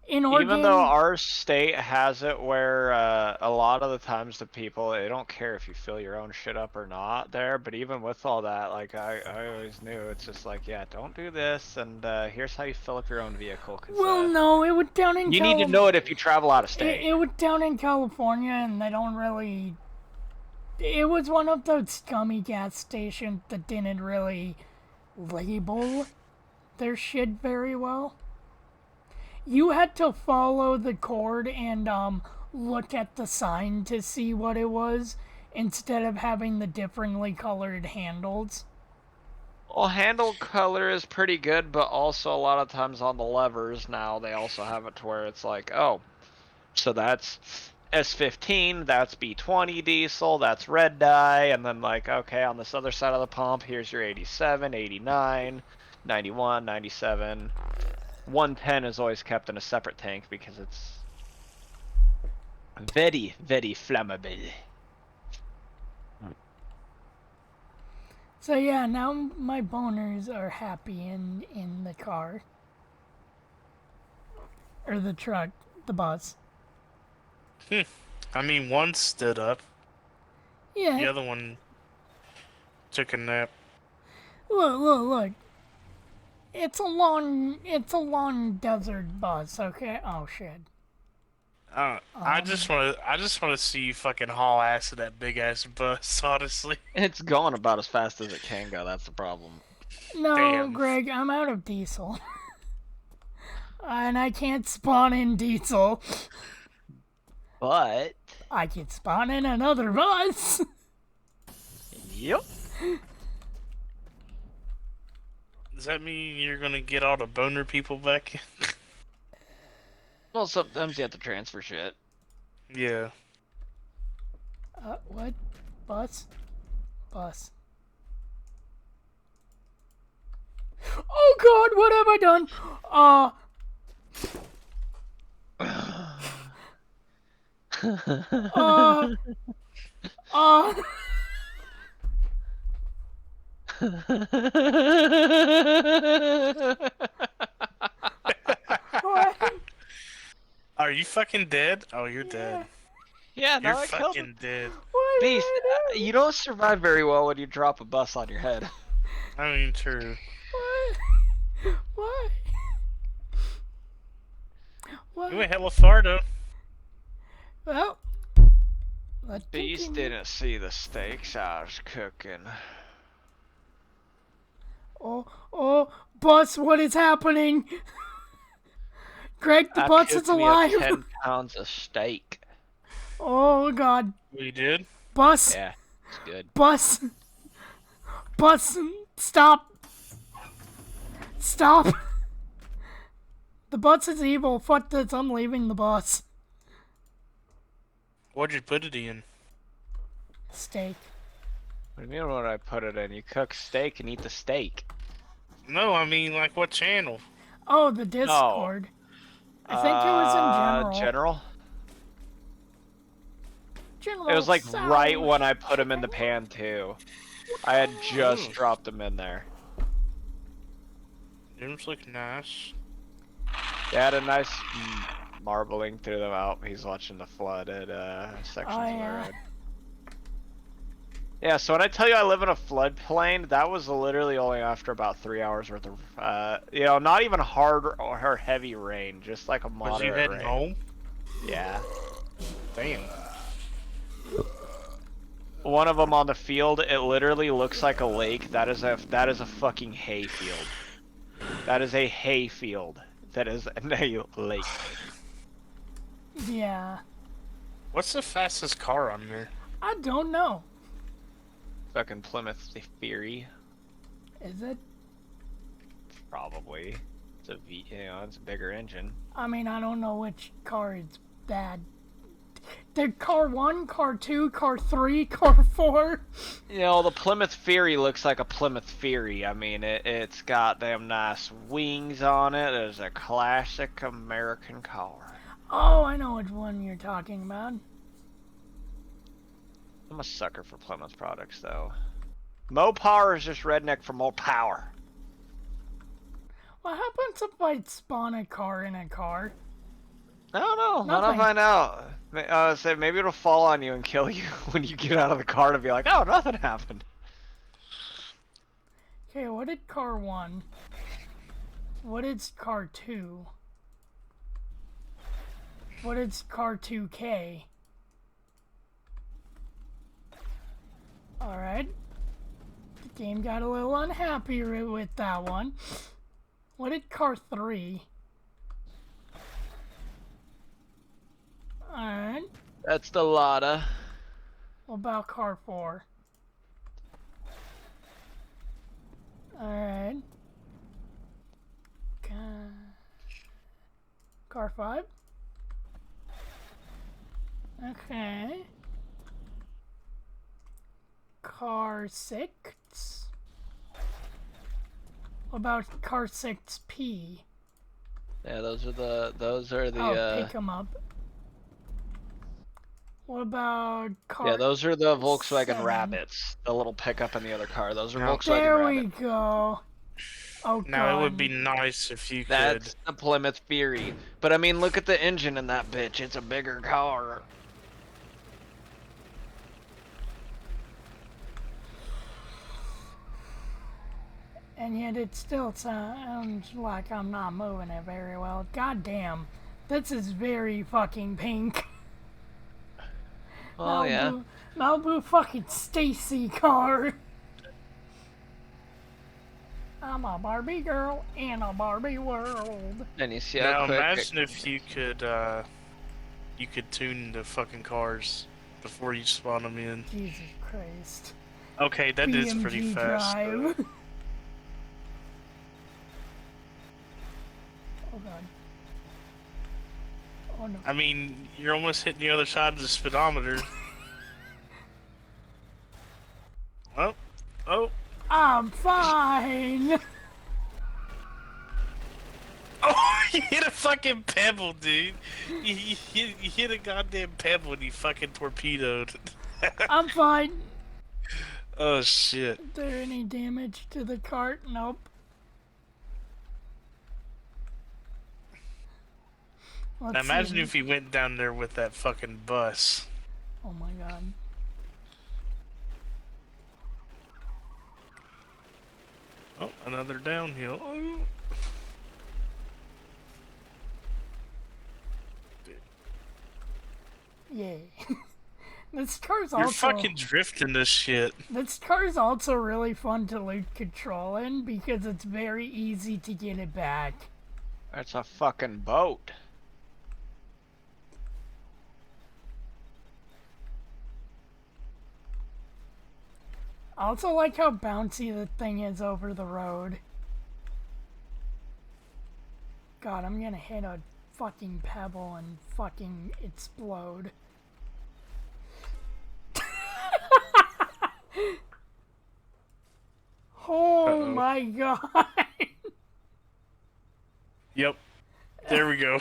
[SPEAKER 1] In Oregon,
[SPEAKER 2] Even though our state has it where a lot of the times the people, they don't care if you fill your own shit up or not there, but even with all that, like, I always knew, it's just like, yeah, don't do this, and here's how you fill up your own vehicle, because
[SPEAKER 1] well, no, it was down in
[SPEAKER 2] you need to know it if you travel out of state.
[SPEAKER 1] It was down in California, and they don't really. It was one of those scummy gas stations that didn't really label their shit very well. You had to follow the cord and look at the sign to see what it was instead of having the differently colored handles.
[SPEAKER 2] Well, handle color is pretty good, but also a lot of times on the levers now, they also have it to where it's like, oh, so that's S15, that's B20 diesel, that's red dye, and then like, okay, on this other side of the pump, here's your 87, 89, 91, 97. 110 is always kept in a separate tank because it's very, very flammable.
[SPEAKER 1] So yeah, now my boners are happy in the car. Or the truck, the bus.
[SPEAKER 6] I mean, one stood up.
[SPEAKER 1] Yeah.
[SPEAKER 6] The other one took a nap.
[SPEAKER 1] Look. It's a long desert bus, okay? Oh shit.
[SPEAKER 6] I just want to see you fucking haul ass in that big ass bus. Honestly,
[SPEAKER 2] It's going about as fast as it can go, that's the problem.
[SPEAKER 1] No,
[SPEAKER 6] Damn.
[SPEAKER 1] Greg, I'm out of diesel. And I can't spawn in diesel.
[SPEAKER 2] But,
[SPEAKER 1] I can spawn in another bus.
[SPEAKER 2] yep.
[SPEAKER 6] does that mean you're gonna get all the boner people back?
[SPEAKER 2] Well, sometimes you have to transfer shit.
[SPEAKER 6] Yeah.
[SPEAKER 1] What? Bus? Bus. Oh god, what have I done? What?
[SPEAKER 6] Are you fucking dead? Oh, you're dead.
[SPEAKER 2] Yeah, no,
[SPEAKER 6] You're
[SPEAKER 2] I killed him.
[SPEAKER 6] fucking dead.
[SPEAKER 1] What did
[SPEAKER 2] Beast,
[SPEAKER 1] I do?
[SPEAKER 2] you don't survive very well when you drop a bus on your head.
[SPEAKER 6] I mean, true.
[SPEAKER 1] What? What? What?
[SPEAKER 6] You went hella far though.
[SPEAKER 1] Well, let's
[SPEAKER 2] Beast
[SPEAKER 1] continue.
[SPEAKER 2] didn't see the steaks I was cooking.
[SPEAKER 1] Oh, bus, what is happening? Greg, the
[SPEAKER 2] I
[SPEAKER 1] bus
[SPEAKER 2] cooked
[SPEAKER 1] is
[SPEAKER 2] me up
[SPEAKER 1] alive.
[SPEAKER 2] 10 pounds of steak.
[SPEAKER 1] Oh god,
[SPEAKER 6] We did.
[SPEAKER 1] bus,
[SPEAKER 2] Yeah, it's good.
[SPEAKER 1] bus, stop, stop. The bus is evil. Fuck this. I'm leaving the bus.
[SPEAKER 6] What'd you put it in?
[SPEAKER 1] Steak.
[SPEAKER 2] What do you mean when I put it in? You cook steak and eat the steak.
[SPEAKER 6] No, I mean like what channel?
[SPEAKER 1] Oh, the Discord. I think it was in general.
[SPEAKER 2] General.
[SPEAKER 1] General
[SPEAKER 2] It was like
[SPEAKER 1] Tso.
[SPEAKER 2] right when I put him in the pan too. I had just
[SPEAKER 6] Ooh.
[SPEAKER 2] dropped him in there.
[SPEAKER 6] Seems like nice.
[SPEAKER 2] They had a nice marbling through them out. He's watching the flooded sections
[SPEAKER 1] Oh,
[SPEAKER 2] of the
[SPEAKER 1] yeah.
[SPEAKER 2] road. Yeah, so when I tell you I live in a floodplain, that was literally only after about 3 hours worth of, you know, not even hard or heavy rain, just like a
[SPEAKER 6] Was
[SPEAKER 2] moderate
[SPEAKER 6] you heading
[SPEAKER 2] rain.
[SPEAKER 6] home?
[SPEAKER 2] Yeah.
[SPEAKER 6] Damn.
[SPEAKER 2] One of them on the field, it literally looks like a lake. That is a fucking hay field. That is a hay field. That is a lake.
[SPEAKER 1] Yeah.
[SPEAKER 6] What's the fastest car on there?
[SPEAKER 1] I don't know.
[SPEAKER 2] Fucking Plymouth Fury,
[SPEAKER 1] Is it?
[SPEAKER 2] probably. It's a it's a bigger engine.
[SPEAKER 1] I mean, I don't know which car is bad. The car 1, car 2, car 3, car 4.
[SPEAKER 2] You know, the Plymouth Fury looks like a Plymouth Fury. I mean, it's got them nice wings on it. It's a classic American car.
[SPEAKER 1] Oh, I know which one you're talking about.
[SPEAKER 2] I'm a sucker for Plymouth products, though. Mopar is just redneck for more power.
[SPEAKER 1] What happens if I spawn a car in a car?
[SPEAKER 2] I don't know. Why not
[SPEAKER 1] Nothing.
[SPEAKER 2] find out? Say maybe it'll fall on you and kill you when you get out of the car to be like, oh, nothing happened.
[SPEAKER 1] Okay, what did car 1? What is car 2? What is car 2K? Alright. The game got a little unhappy with that one. What did car 3? Alright.
[SPEAKER 2] That's the Lada.
[SPEAKER 1] What about car 4? Alright. Car 5? Okay. Car 6? What about car 6P?
[SPEAKER 2] Yeah, those are the
[SPEAKER 1] Oh, pick 'em up. What about car?
[SPEAKER 2] yeah, those are the Volkswagen
[SPEAKER 1] 7?
[SPEAKER 2] Rabbits. The little pickup in the other car. Those are
[SPEAKER 6] No.
[SPEAKER 2] Volkswagen
[SPEAKER 1] There
[SPEAKER 2] Rabbits.
[SPEAKER 1] we go. Oh
[SPEAKER 6] Now
[SPEAKER 1] god.
[SPEAKER 6] it would be nice if you could.
[SPEAKER 2] That's the Plymouth Fury. But I mean, look at the engine in that bitch. It's a bigger car.
[SPEAKER 1] And yet it still sounds like I'm not moving it very well. God damn. This is very fucking pink.
[SPEAKER 2] Oh yeah.
[SPEAKER 1] Malibu fucking Stacy car. I'm a Barbie girl in a Barbie world.
[SPEAKER 2] And you see
[SPEAKER 6] Now
[SPEAKER 2] how quick
[SPEAKER 6] imagine if you could tune the fucking cars before you spawn them in.
[SPEAKER 1] Jesus Christ.
[SPEAKER 6] Okay, that is pretty
[SPEAKER 1] BMG
[SPEAKER 6] fast.
[SPEAKER 1] drive. Oh god. Oh no.
[SPEAKER 6] I mean, you're almost hitting the other side of the speedometer. Oh.
[SPEAKER 1] I'm fine.
[SPEAKER 6] Oh, you hit a fucking pebble, dude. You hit a goddamn pebble and you fucking torpedoed.
[SPEAKER 1] I'm fine.
[SPEAKER 6] Oh, shit.
[SPEAKER 1] Is there any damage to the cart? Nope. Let's
[SPEAKER 6] Now imagine
[SPEAKER 1] see.
[SPEAKER 6] if he went down there with that fucking bus.
[SPEAKER 1] Oh my god.
[SPEAKER 6] Oh, another downhill. Oh.
[SPEAKER 1] Yay. This car's
[SPEAKER 6] You're
[SPEAKER 1] also
[SPEAKER 6] fucking drifting this shit.
[SPEAKER 1] this car's also really fun to lose control in because it's very easy to get it back.
[SPEAKER 2] That's a fucking boat.
[SPEAKER 1] I also like how bouncy the thing is over the road. God, I'm gonna hit a fucking pebble and fucking explode. Oh
[SPEAKER 6] Uh-oh.
[SPEAKER 1] my god.
[SPEAKER 6] Yep. There we go.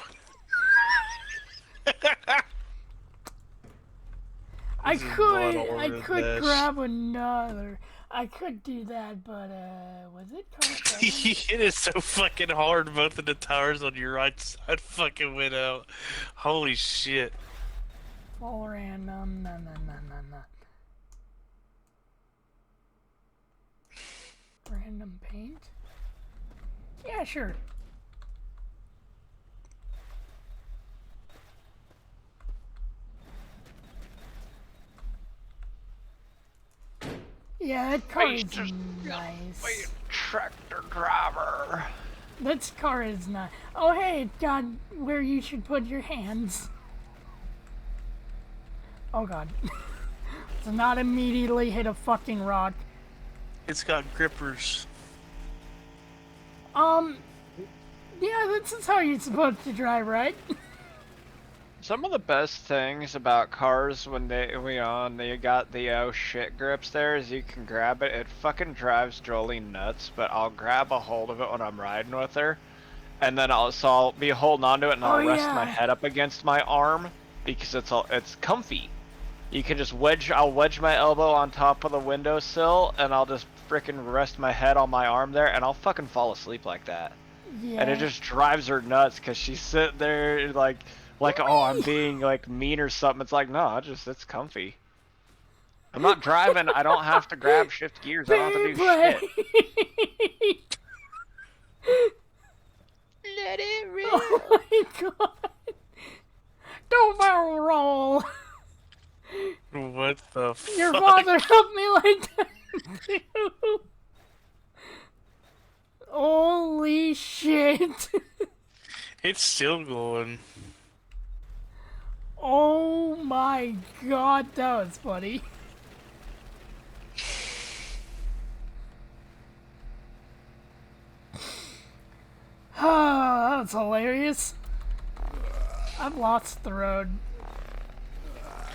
[SPEAKER 1] I
[SPEAKER 6] This is blood all
[SPEAKER 1] could, I
[SPEAKER 6] over the
[SPEAKER 1] could
[SPEAKER 6] dash.
[SPEAKER 1] grab another. I could do that, but was it car 7?
[SPEAKER 6] It is so fucking hard. Both of the tires on your right side fucking went out. Holy shit.
[SPEAKER 1] Full random, no. Random paint? Yeah, sure. Yeah, that car is nice.
[SPEAKER 2] Tractor driver.
[SPEAKER 1] That car is nice. Oh, hey, it got where you should put your hands. Oh, God. To not immediately hit a fucking rock.
[SPEAKER 6] It's got grippers.
[SPEAKER 1] Yeah, this is how you're supposed to drive, right?
[SPEAKER 2] Some of the best things about cars when they got the oh shit grips there is you can grab it. It fucking drives Jolie nuts, but I'll grab a hold of it when I'm riding with her, and then I'll be holding onto it and I'll rest my head up against my arm because it's comfy. You can just I'll wedge my elbow on top of the windowsill and I'll just frickin' rest my head on my arm there and I'll fucking fall asleep like that.
[SPEAKER 1] Yeah.
[SPEAKER 2] And it just drives her nuts because she's sitting there like oh, I'm being like mean or something. It's like, no, it's comfy. I'm not driving. I don't have to grab shift gears. I don't have to do shit.
[SPEAKER 4] Let it rip.
[SPEAKER 1] Oh my god. Don't barrel roll.
[SPEAKER 6] What the fuck?
[SPEAKER 1] Your father helped me like that too. Holy shit.
[SPEAKER 6] It's still going.
[SPEAKER 1] Oh my god, that was funny. Oh, that was hilarious. I've lost the road.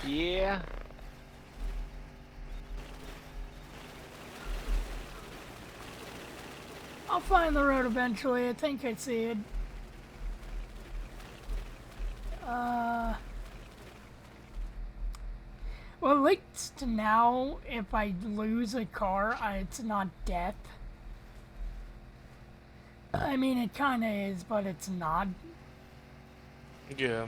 [SPEAKER 2] Yeah.
[SPEAKER 1] I'll find the road eventually. I think I see it. Well, at least now, if I lose a car, it's not death. I mean, it kinda is, but it's not.
[SPEAKER 6] Yeah.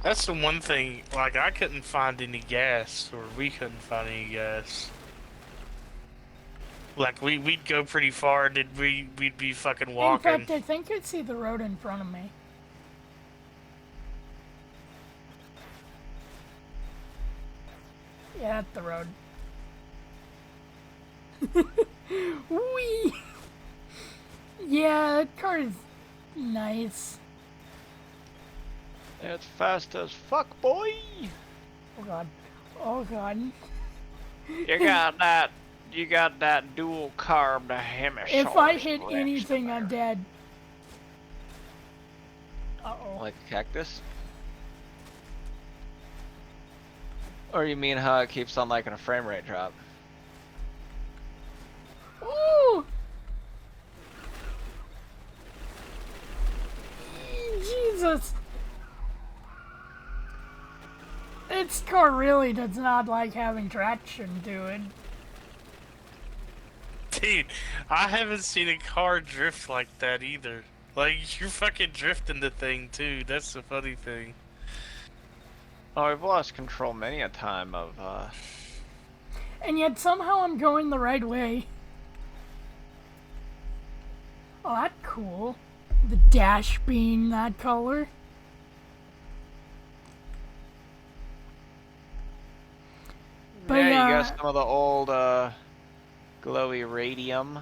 [SPEAKER 6] That's the one thing, like, I couldn't find any gas, or we couldn't find any gas. Like, we'd go pretty far, and then we'd be fucking walking.
[SPEAKER 1] In fact, I think I see the road in front of me. Yeah, that's the road. Whee! Yeah, that car is nice.
[SPEAKER 2] It's fast as fuck, boy.
[SPEAKER 1] Oh god. Oh god.
[SPEAKER 2] You got that dual carb hemisphere.
[SPEAKER 1] If I hit anything, I'm dead. Uh-oh.
[SPEAKER 2] Like a cactus? Or you mean how it keeps on liking a frame rate drop?
[SPEAKER 1] Ooh! Jesus! This car really does not like having traction to it.
[SPEAKER 6] Dude, I haven't seen a car drift like that either. Like, you're fucking drifting the thing, too. That's the funny thing.
[SPEAKER 2] Oh, I've lost control many a time of,
[SPEAKER 1] And yet somehow I'm going the right way. Oh, that's cool. The dash being that color. But,
[SPEAKER 2] yeah, you got some of the old, glowy radium,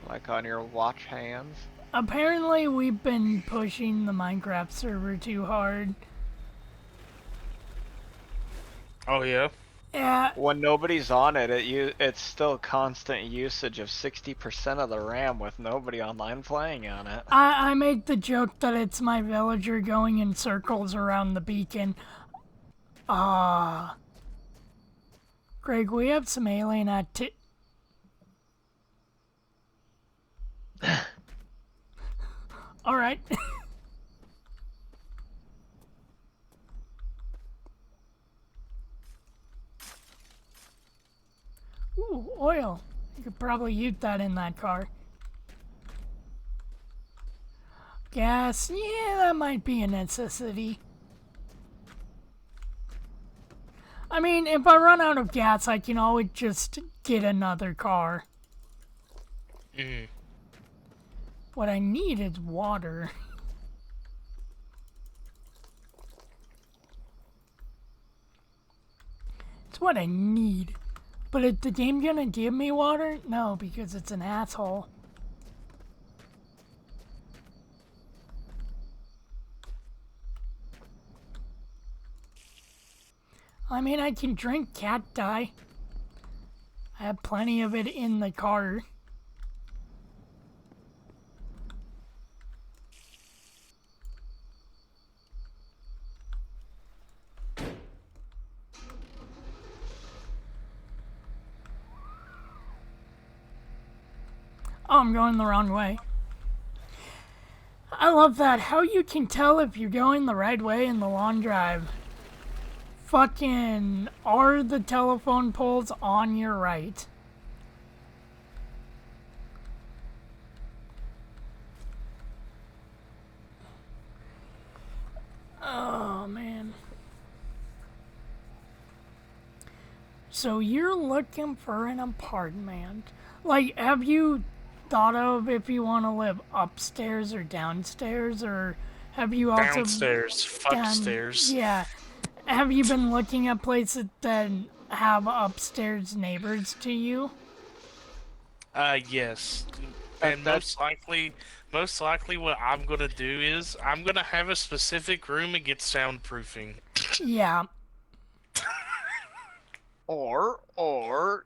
[SPEAKER 2] like on your watch hands.
[SPEAKER 1] Apparently we've been pushing the Minecraft server too hard.
[SPEAKER 6] Oh, yeah?
[SPEAKER 1] Yeah,
[SPEAKER 2] When nobody's on it, it's still constant usage of 60% of the RAM with nobody online playing on it.
[SPEAKER 1] I make the joke that it's my villager going in circles around the beacon. Greg, we have some alien activity. Alright. Ooh, oil. You could probably use that in that car. Gas, yeah, that might be a necessity. I mean, if I run out of gas, I can always just get another car.
[SPEAKER 6] Mm.
[SPEAKER 1] What I need is water. It's what I need. But is the game gonna give me water? No, because it's an asshole. I mean, I can drink cat dye. I have plenty of it in the car. Oh, I'm going the wrong way. I love that. How you can tell if you're going the right way in the long drive. Fucking, are the telephone poles on your right? Oh, man. So you're looking for an apartment. Like, have you thought of if you want to live upstairs or downstairs, or have you also
[SPEAKER 6] Downstairs. Fuck stairs.
[SPEAKER 1] Yeah. Have you been looking at places that have upstairs neighbors to you?
[SPEAKER 6] Yes. And most likely what I'm gonna do is I'm gonna have a specific room and get soundproofing.
[SPEAKER 1] Yeah.
[SPEAKER 2] Or,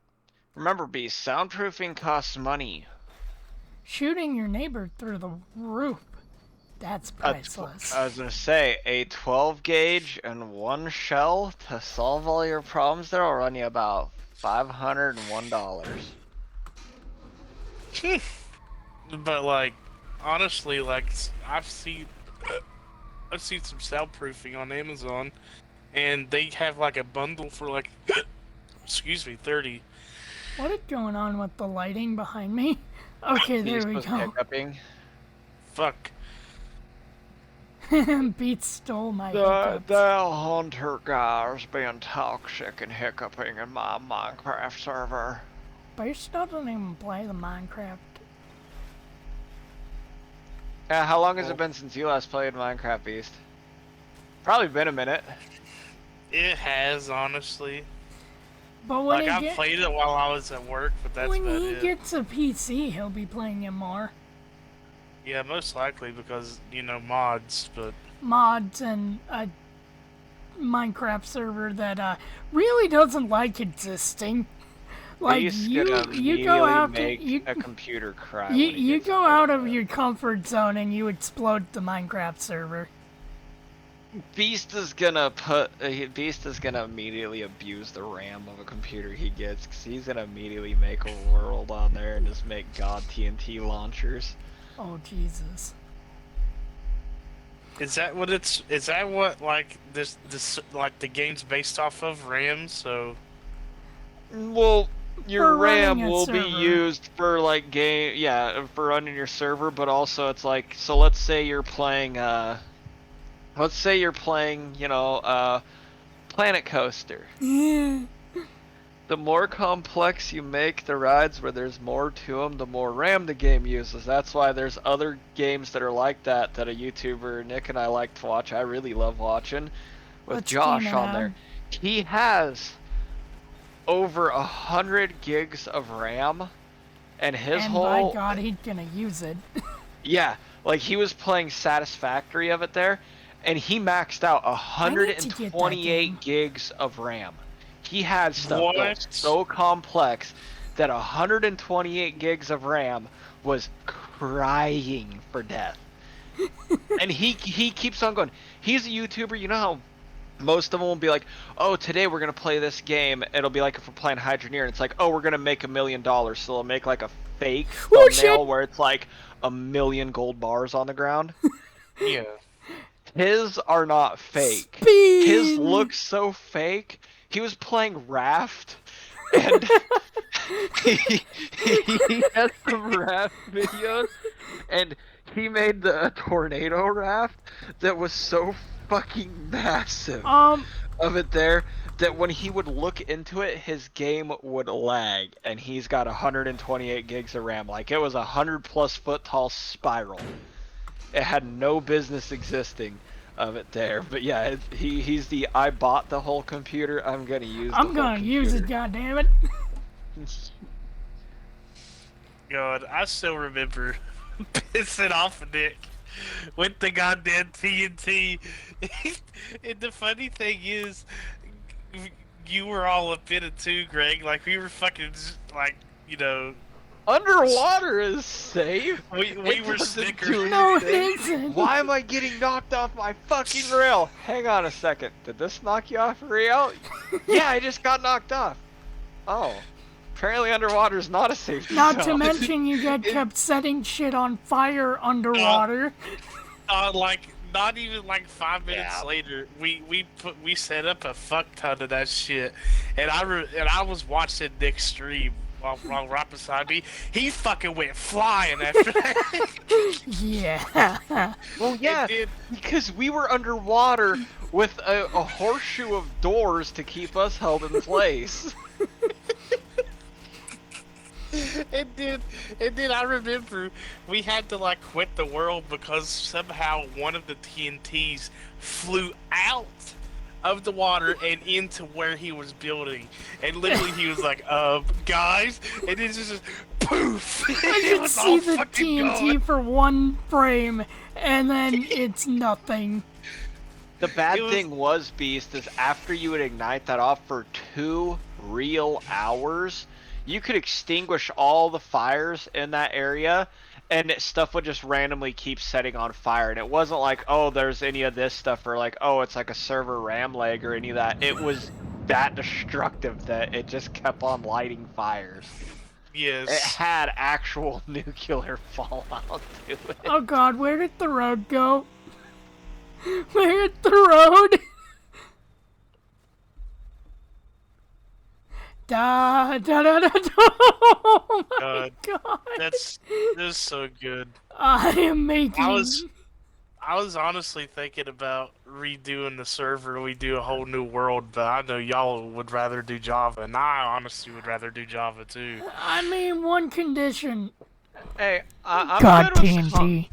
[SPEAKER 2] remember, Beast, soundproofing costs money.
[SPEAKER 1] Shooting your neighbor through the roof. That's priceless.
[SPEAKER 2] I was gonna say, a 12 gauge and one shell to solve all your problems there will run you about $501.
[SPEAKER 6] But like, honestly, like I've seen some soundproofing on Amazon, and they have like a bundle for like, excuse me, 30.
[SPEAKER 1] What is going on with the lighting behind me? Okay, there we go.
[SPEAKER 2] Hiccuping.
[SPEAKER 6] Fuck.
[SPEAKER 1] Beats stole my
[SPEAKER 2] The
[SPEAKER 1] hiccups.
[SPEAKER 2] hunter guy's being toxic and hiccuping in my Minecraft server.
[SPEAKER 1] Beast doesn't even play the Minecraft.
[SPEAKER 2] Yeah, how long has it been since you last played Minecraft, Beast? Probably been a minute.
[SPEAKER 6] It has, honestly.
[SPEAKER 1] But when
[SPEAKER 6] Like, I played it while I was at work, but that's
[SPEAKER 1] when
[SPEAKER 6] about
[SPEAKER 1] he
[SPEAKER 6] it.
[SPEAKER 1] gets a PC, he'll be playing it more.
[SPEAKER 6] Yeah, most likely because, mods, but...
[SPEAKER 1] Mods and a Minecraft server that really doesn't like existing. Like
[SPEAKER 2] Beast's
[SPEAKER 1] you
[SPEAKER 2] gonna
[SPEAKER 1] go
[SPEAKER 2] immediately
[SPEAKER 1] out
[SPEAKER 2] make a computer cry.
[SPEAKER 1] you go out of your comfort zone and you explode the Minecraft server.
[SPEAKER 2] Beast is gonna immediately abuse the RAM of a computer he gets, cause he's gonna immediately make a world on there and just make God TNT launchers.
[SPEAKER 1] Oh Jesus!
[SPEAKER 6] Is that what, like, this, like, the game's based off of, RAM, so...
[SPEAKER 2] Well, your
[SPEAKER 1] For
[SPEAKER 2] RAM
[SPEAKER 1] running a
[SPEAKER 2] will be
[SPEAKER 1] server.
[SPEAKER 2] used for like for running your server, but also it's like, so let's say you're playing Planet Coaster.
[SPEAKER 1] Yeah.
[SPEAKER 2] The more complex you make the rides where there's more to them, the more RAM the game uses. That's why there's other games that are like that a YouTuber Nick and I like to watch. I really love watching with
[SPEAKER 1] What's
[SPEAKER 2] Josh
[SPEAKER 1] Demon
[SPEAKER 2] on
[SPEAKER 1] Ab?
[SPEAKER 2] there. He has over 100 gigs of RAM, and his
[SPEAKER 1] And
[SPEAKER 2] whole
[SPEAKER 1] by God, he's gonna use it.
[SPEAKER 2] yeah, like he was playing Satisfactory of it there, and he maxed out
[SPEAKER 1] need to get that
[SPEAKER 2] 128
[SPEAKER 1] game.
[SPEAKER 2] gigs of RAM. He had stuff
[SPEAKER 6] What?
[SPEAKER 2] that was so complex that 128 gigs of RAM was crying for death. And he keeps on going. He's a YouTuber, you know how most of them will be like, oh, today we're going to play this game. It'll be like if we're playing Hydroneer, and it's like, oh, we're going to make $1 million. So they'll make like a fake
[SPEAKER 1] Oh,
[SPEAKER 2] thumbnail
[SPEAKER 1] shit.
[SPEAKER 2] where it's like 1,000,000 gold bars on the ground.
[SPEAKER 6] Yeah.
[SPEAKER 2] His are not fake.
[SPEAKER 1] Speed.
[SPEAKER 2] His looks so fake. He was playing Raft, and he has some raft videos, and he made a tornado raft that was so fucking massive of it there that when he would look into it, his game would lag, and he's got 128 gigs of RAM. Like, it was 100+ foot tall spiral. It had no business existing of it there. But yeah, he's the I bought the whole computer. I'm gonna use.
[SPEAKER 1] I'm gonna use it, goddammit.
[SPEAKER 6] God, I still remember pissing off Nick with the goddamn TNT. And the funny thing is, you were all up in it too, Greg. Like, we were fucking, like, you know.
[SPEAKER 2] Underwater is safe.
[SPEAKER 6] We were snickers.
[SPEAKER 1] No, it isn't.
[SPEAKER 2] Why am I getting knocked off my fucking rail? Hang on a second. Did this knock you off a rail? Yeah, I just got knocked off. Oh. Apparently underwater is not a safety
[SPEAKER 1] Not
[SPEAKER 2] zone.
[SPEAKER 1] to mention you get kept setting shit on fire underwater.
[SPEAKER 6] Like, not even like 5 minutes
[SPEAKER 2] Yeah.
[SPEAKER 6] later, we set up a fuck ton of that shit, and I was watching Nick stream while right beside me. He fucking went flying after that.
[SPEAKER 1] Yeah.
[SPEAKER 2] Well, yeah, because we were underwater with a horseshoe of doors to keep us held in place.
[SPEAKER 6] And then I remember we had to like quit the world because somehow one of the TNTs flew out of the water and into where he was building, and literally he was like, guys," and it's just poof.
[SPEAKER 1] I could see the TNT for one frame, and then it's nothing.
[SPEAKER 2] The bad thing was, Beast, is after you would ignite that off for 2 real hours, you could extinguish all the fires in that area, and stuff would just randomly keep setting on fire. And it wasn't like, oh, there's any of this stuff, or like, oh, it's like a server RAM lag or any of that. It was that destructive that it just kept on lighting fires.
[SPEAKER 6] Yes.
[SPEAKER 2] It had actual nuclear fallout to it.
[SPEAKER 1] Oh god, where did the road go? Where did the road? Da da da da da. Oh my god.
[SPEAKER 6] That's so good.
[SPEAKER 1] I am making.
[SPEAKER 6] I was honestly thinking about redoing the server. We do a whole new world, but I know y'all would rather do Java, and I honestly would rather do Java too.
[SPEAKER 1] I mean, one condition.
[SPEAKER 2] Hey, I'm
[SPEAKER 1] God,
[SPEAKER 2] good with
[SPEAKER 1] TNT.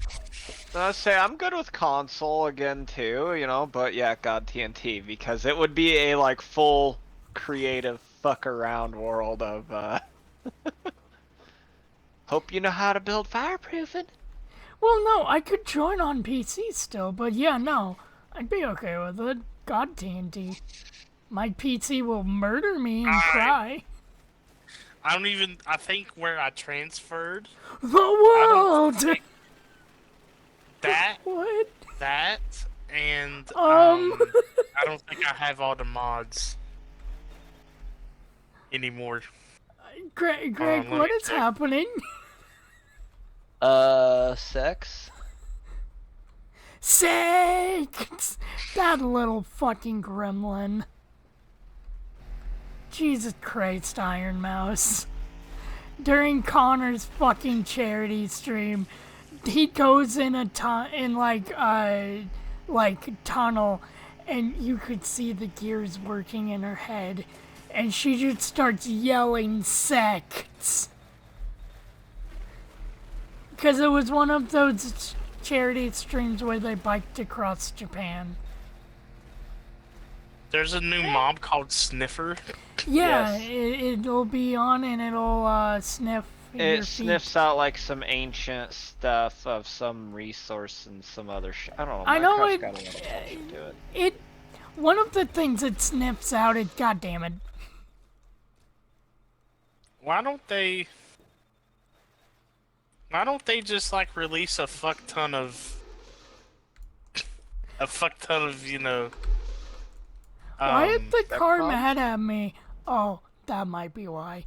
[SPEAKER 2] I say I'm good with console again too, you know, but yeah, God TNT, because it would be a like full creative fuck around world of hope you know how to build fireproofing.
[SPEAKER 1] Well, no, I could join on PC still, but yeah, no, I'd be okay with it. God, TNT. My PC will murder me and cry.
[SPEAKER 6] I think where I transferred
[SPEAKER 1] The world!
[SPEAKER 6] that,
[SPEAKER 1] What?
[SPEAKER 6] and I don't think I have all the mods anymore.
[SPEAKER 1] Greg,
[SPEAKER 6] let
[SPEAKER 1] what
[SPEAKER 6] me
[SPEAKER 1] is
[SPEAKER 6] check.
[SPEAKER 1] happening?
[SPEAKER 2] Sex?
[SPEAKER 1] Sakes! That little fucking gremlin. Jesus Christ, Iron Mouse. During Connor's fucking charity stream, he goes in a tunnel, and you could see the gears working in her head, and she just starts yelling sects. Because it was one of those charity streams where they biked across Japan.
[SPEAKER 6] There's a new mob called Sniffer.
[SPEAKER 1] Yeah,
[SPEAKER 2] Yes.
[SPEAKER 1] it'll be on and it'll sniff your
[SPEAKER 2] It
[SPEAKER 1] feet.
[SPEAKER 2] sniffs out like some ancient stuff of some resource and some other shit. I don't know.
[SPEAKER 1] I know
[SPEAKER 2] Minecraft's
[SPEAKER 1] it-
[SPEAKER 2] got a lot of bullshit to it.
[SPEAKER 1] One of the things it sniffs out is, goddammit.
[SPEAKER 6] Why don't they just like release a fuck ton of you know?
[SPEAKER 1] Why is the car
[SPEAKER 2] mobs?
[SPEAKER 1] mad at me? Oh, that might be why.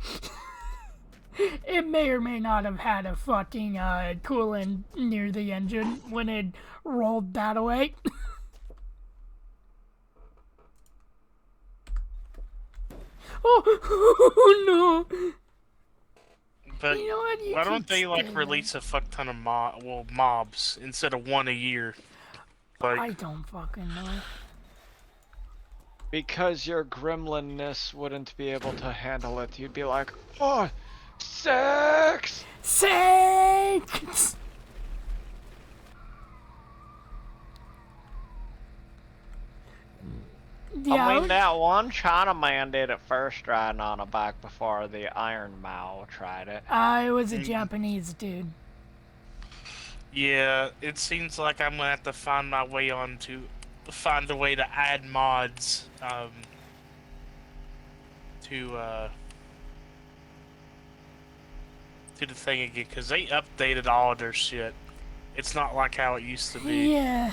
[SPEAKER 1] It may or may not have had a fucking coolant near the engine when it rolled that away. Oh no!
[SPEAKER 6] But
[SPEAKER 1] You know what? You
[SPEAKER 6] why
[SPEAKER 1] can
[SPEAKER 6] don't they like
[SPEAKER 1] stay
[SPEAKER 6] release a fuck ton of mobs instead of one a year?
[SPEAKER 1] there.
[SPEAKER 6] Like,
[SPEAKER 1] I don't fucking know.
[SPEAKER 2] Because your gremlinness wouldn't be able to handle it. You'd be like, oh, sex!
[SPEAKER 1] Sakes! Yeah,
[SPEAKER 2] I mean, that one Chinaman did it first riding on a bike before the Iron Mao tried it.
[SPEAKER 1] I was a
[SPEAKER 6] Mm.
[SPEAKER 1] Japanese dude.
[SPEAKER 6] yeah, it seems like I'm gonna have to find my way on to find a way to add mods to the thing again, because they updated all of their shit. It's not like how it used to be.
[SPEAKER 1] Yeah.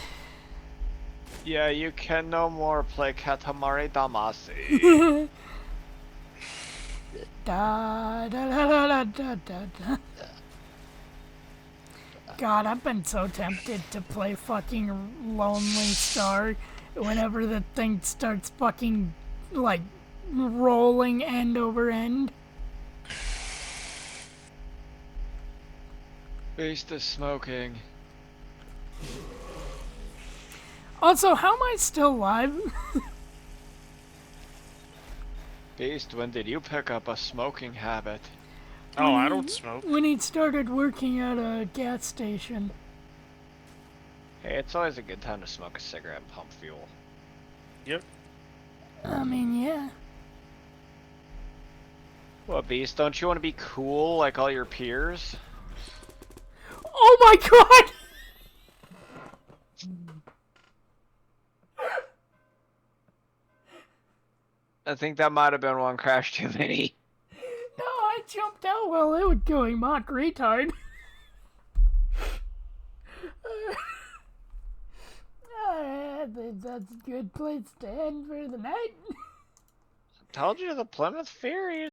[SPEAKER 2] Yeah, you can no more play Katamari Damacy.
[SPEAKER 1] Da da da da da da da da. God, I've been so tempted to play fucking Lonely Star whenever the thing starts fucking, like, rolling end over end.
[SPEAKER 2] Beast is smoking.
[SPEAKER 1] Also, how am I still alive?
[SPEAKER 2] Beast, when did you pick up a smoking habit?
[SPEAKER 6] Oh, I don't smoke.
[SPEAKER 1] When he started working at a gas station.
[SPEAKER 2] Hey, it's always a good time to smoke a cigarette and pump fuel.
[SPEAKER 6] Yep.
[SPEAKER 1] I mean, yeah.
[SPEAKER 2] What, Beast, don't you want to be cool like all your peers?
[SPEAKER 1] Oh my god!
[SPEAKER 2] I think that might have been one crash too many.
[SPEAKER 1] No, I jumped out while it was going mock retard. I think that's a good place to end for the night.
[SPEAKER 2] Told you the Plymouth Fury